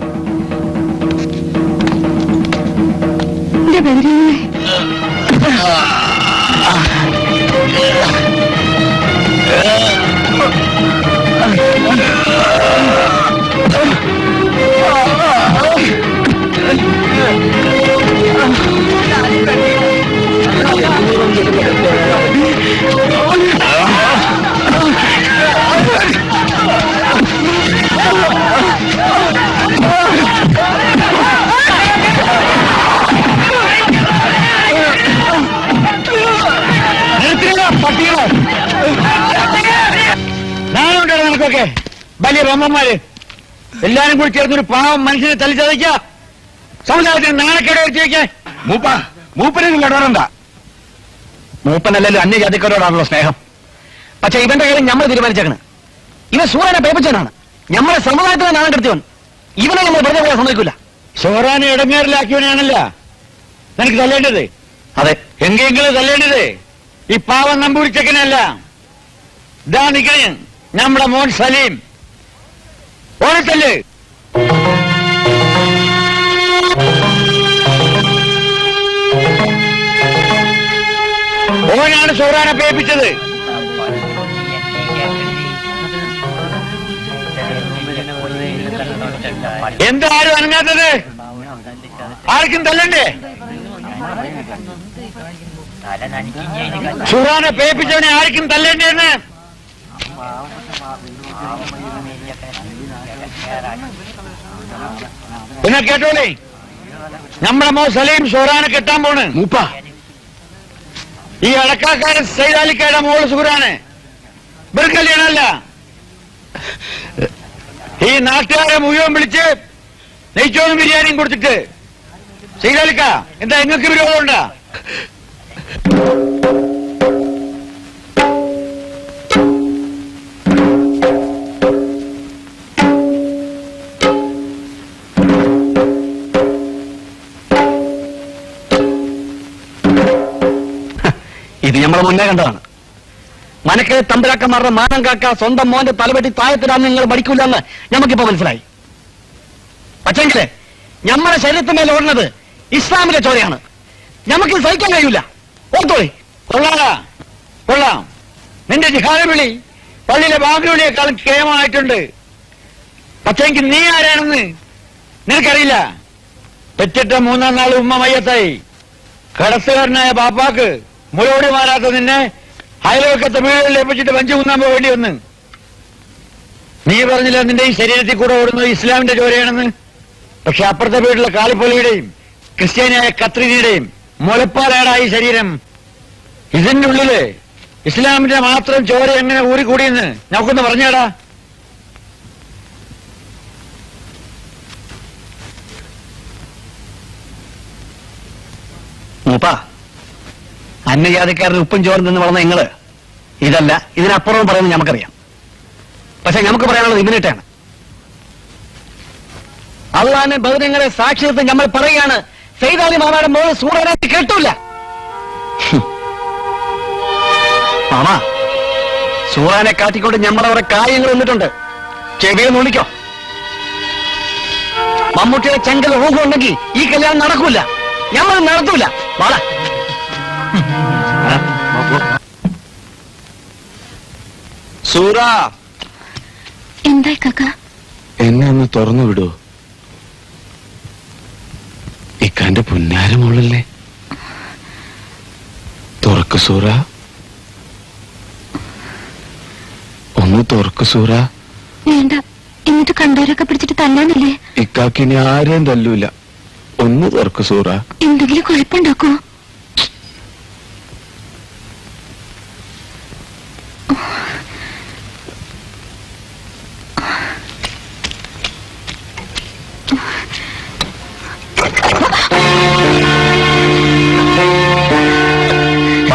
നാളുണ്ടോ നിനക്കൊക്കെ? വലിയ ബ്രഹ്മന്മാര് എല്ലാരും കൂടി ചേർന്നൊരു പാവം മനുഷ്യനെ തല്ലിച്ചതയ്ക്ക. സമുദായത്തിന് നാണക്കേട് വരുത്തി വെക്കേ. മൂപ്പനെ നിങ്ങൾ ഇടപെടണ്ട. മൂപ്പനല്ലല്ലോ അന്യജാതിക്കാരോടാണല്ലോ സ്നേഹം. പക്ഷെ ഇവന്റെ കാര്യം നമ്മൾ തീരുമാനിച്ചേക്കണ്. ഇവൻ സൂര്യനെ പേപ്പിച്ചവനാണ്. നമ്മളെ സമുദായത്തിനെ നാണം കെടുത്തിവൻ. ഇവനെ നമ്മൾ വെറുതെ പോയാൽ സമ്മതിക്കൂല. ഷോറാനെ ഇടങ്ങേറിലാക്കിയവനാണല്ല നിനക്ക് തല്ലേണ്ടത്. അതെ, എങ്കെങ്കിലും തല്ലേണ്ടത് ഈ പാവം നമ്പൂരിച്ചക്കനല്ല. ഇതാ നിക്കണേ നമ്മുടെ മോൻ സലീം. ഓണത്തല്ല്. ഓനാണ് ഷോറാനെ പേപ്പിച്ചത്. എന്താ ആരും അനങ്ങാത്തത്? ആർക്കും തല്ലണ്ടേ? ഷുറാനെ പേപ്പിച്ചവനെ ആർക്കും തല്ലേണ്ടേന്ന് പിന്നെ കേട്ടോളേ. നമ്മുടെ മോ സലീം ഷുറാനെ കെട്ടാൻ പോണ്. മൂപ്പ ഈ അടക്കാക്കാരൻ സൈതാലിക്കയുടെ മോള് സുഹറാന് കല്യാണമല്ല. ഈ നാട്ടുകാരെ മുഴുവൻ വിളിച്ച് നെയ്ച്ചോറും ബിരിയാണിയും കൊടുത്തിട്ട് സൈതാലിക്ക എന്താ നിങ്ങൾക്ക് വിരോധമുണ്ടാ? ഇത് നമ്മൾ മുന്നേ കണ്ടതാണ്. മനക്ക് തമ്പുരാക്കന്മാരുടെ മാനം കാക്ക സ്വന്തം മോന്റെ തലവെട്ടി താഴത്തിടാന്ന് നിങ്ങൾ പഠിക്കൂലെന്ന് നമുക്കിപ്പോ മനസ്സിലായി. പക്ഷെങ്കില് നമ്മുടെ ശരീരത്തിന്മേൽ ഓടുന്നത് ഇസ്ലാമിലെ ചോരയാണ്. നമുക്ക് സഹിക്കാൻ കഴിയൂല. ഓർത്തോളി. കൊള്ളാടാ, കൊള്ളാം. നിന്റെ ജിഹാദ് വിളി പള്ളിയിലെ ബാങ്ക് വിളിയേക്കാളും കേമമായിട്ടുണ്ട്. പക്ഷെങ്കിൽ നീ ആരാണെന്ന് നിനക്കറിയില്ല. പെറ്റിട്ട 3-ാം നാൾ ഉമ്മ മയ്യത്തായി. കടത്തുകാരനായ ബാപ്പാക്ക് മുളോടി മാറാത്ത നിന്നെ അയൽവക്കത്തെ വീടുകളിൽ ഏൽപ്പിച്ചിട്ട് വഞ്ചി കുന്നാൻ പോകേണ്ടി വന്ന്. നീ പറഞ്ഞില്ല നിന്റെ ഈ ശരീരത്തിൽ കൂടെ ഓടുന്നത് ഇസ്ലാമിന്റെ ചോരയാണെന്ന്. പക്ഷെ അപ്പുറത്തെ വീട്ടിലെ കാളിപ്പൊലിയുടെയും ക്രിസ്ത്യാനിയായ കത്രീനയുടെയും മുലപ്പാലാടാ ഈ ശരീരം. ഇതിന്റെ ഉള്ളില് ഇസ്ലാമിന്റെ മാത്രം ചോര എങ്ങനെ ഊറിക്കൂടിയെന്ന് നമുക്കൊന്ന് പറഞ്ഞേടാ. മൂപ്പ, അന്യജാതിക്കാരുടെ ഉപ്പും ചോറും നിന്ന് വളർന്ന നിങ്ങള് ഇതല്ല ഇതിനപ്പുറവും പറയുന്നത് നമുക്കറിയാം. പക്ഷെ നമുക്ക് പറയാനുള്ളത് ഇതിനിട്ടാണ്. അള്ളാന്റെ ബഹുരങ്ങളെ സാക്ഷ്യത്തിൽ നമ്മൾ പറയുകയാണ്, സൈദാലി മാമാരുടെ മോള് സൂറനായിട്ട് കേട്ടൂല. മാമാ, സൂറാനെ കാട്ടിക്കൊണ്ട് നമ്മളവിടെ കാര്യങ്ങൾ വന്നിട്ടുണ്ട്. ചെവിയെ നോളിക്കോ. മമ്മൂട്ടിയുടെ ചെങ്കൽ ഊഹം ഉണ്ടെങ്കിൽ ഈ കല്യാണം നടക്കൂല. ഞമ്മൾ നടത്തൂല. വാള സൂറ, എന്തായി കാക്ക? എന്നെ ഒന്ന് തുറന്നു വിടൂ. ഇക്കാന്റെ പുന്നാരമോളല്ലേ? തുറക്ക് സൂറ, ഒന്ന് തുറക്ക് സൂറ. വേണ്ട, എന്നിട്ട് കണ്ടവരൊക്കെ പിടിച്ചിട്ട് തല്ലാനില്ലേ? ഇക്കാക്കിനി ആരെയും തല്ലൂല. ഒന്ന് തുറക്ക് സൂറ. എന്തെങ്കിലും കുഴപ്പമുണ്ടാക്കോ?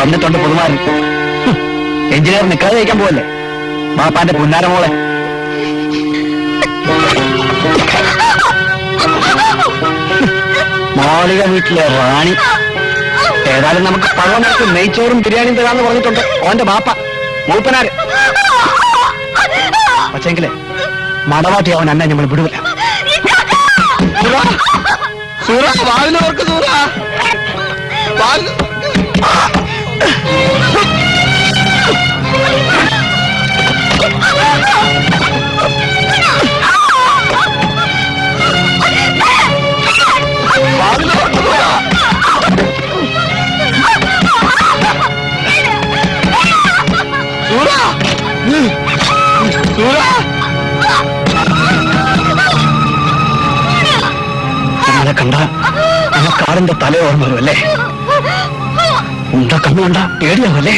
വന്നിട്ടുണ്ട് പുതുമാരൻ. എഞ്ചിനീയർ നിൽക്കാതെ കഴിക്കാൻ പോവല്ലേ ബാപ്പാന്റെ പുന്നാരമോളെ. മാളിക വീട്ടിലെ റാണി. ഏതായാലും നമുക്ക് പഴമക്ക് നെയ്ച്ചോറും ബിരിയാണിയും തരാന്ന് പറഞ്ഞിട്ടുണ്ട് ഓന്റെ ബാപ്പ മൂപ്പനാര്. പക്ഷെങ്കിലേ മടവാട്ടി അവൻ അന്നെ നമ്മൾ വിടുവില്ല. വാലിനവർക്ക് നമ്മളെ കണ്ട ആ കാറിന്റെ തല ഓർമ്മ വരും അല്ലേ? എന്താ കണ്ണു കണ്ട പേടിയാവല്ലേ?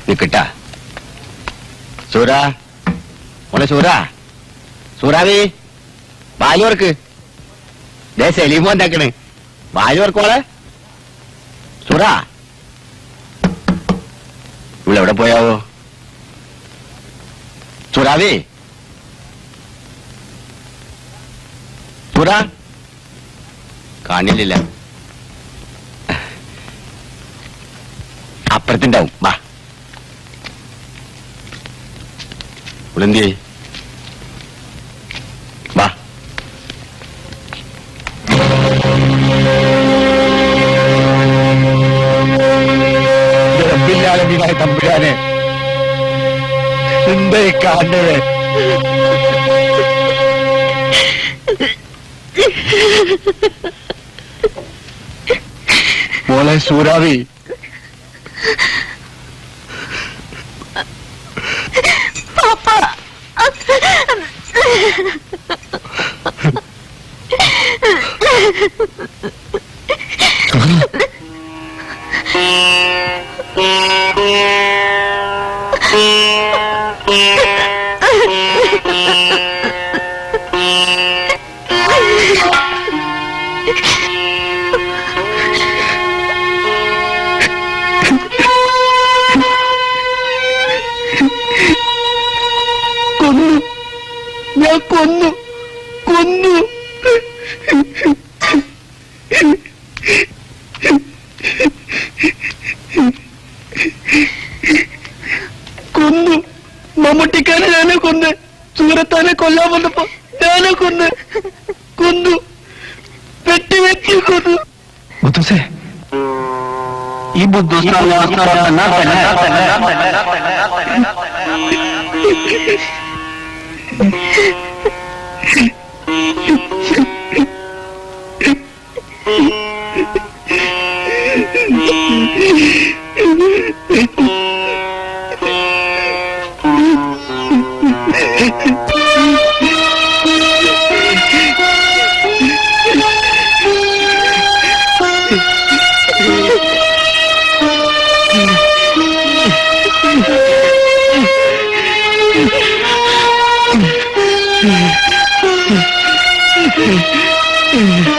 നിക്കട്ടാ സൂരാ മോളെ സൂറാവി വാലുവർക്ക് ദേ സലീമോ ഉണ്ടാക്കണേ വാലുവർക്ക് മോളെ സൂറാ ഇവളെവിടെ പോയാവോ? സൂറാവി സൂറാ കാണില്ല അപ്പുറത്തുണ്ടാവും വാ. ഉളന്തി വാ. റബ്ബില്ലാലമീനായ തമ്പുരാനെ എന്തേ കാണുന്നത്? മോളെ സൂരാവി ഞാൻ കൊന്നു കൊന്നു കൊന്നു മമ്മൂട്ടിക്കാനെ ഞാനെ കൊന്ന് സൂരത്താനെ കൊല്ലാൻ വന്നപ്പോ ഞാനെ കൊന്ന് കൊന്നു വെട്ടി വെട്ടി കൊന്നു. ബുദ്ധുസേ ഈ ബുദ്ധ Mm-hmm.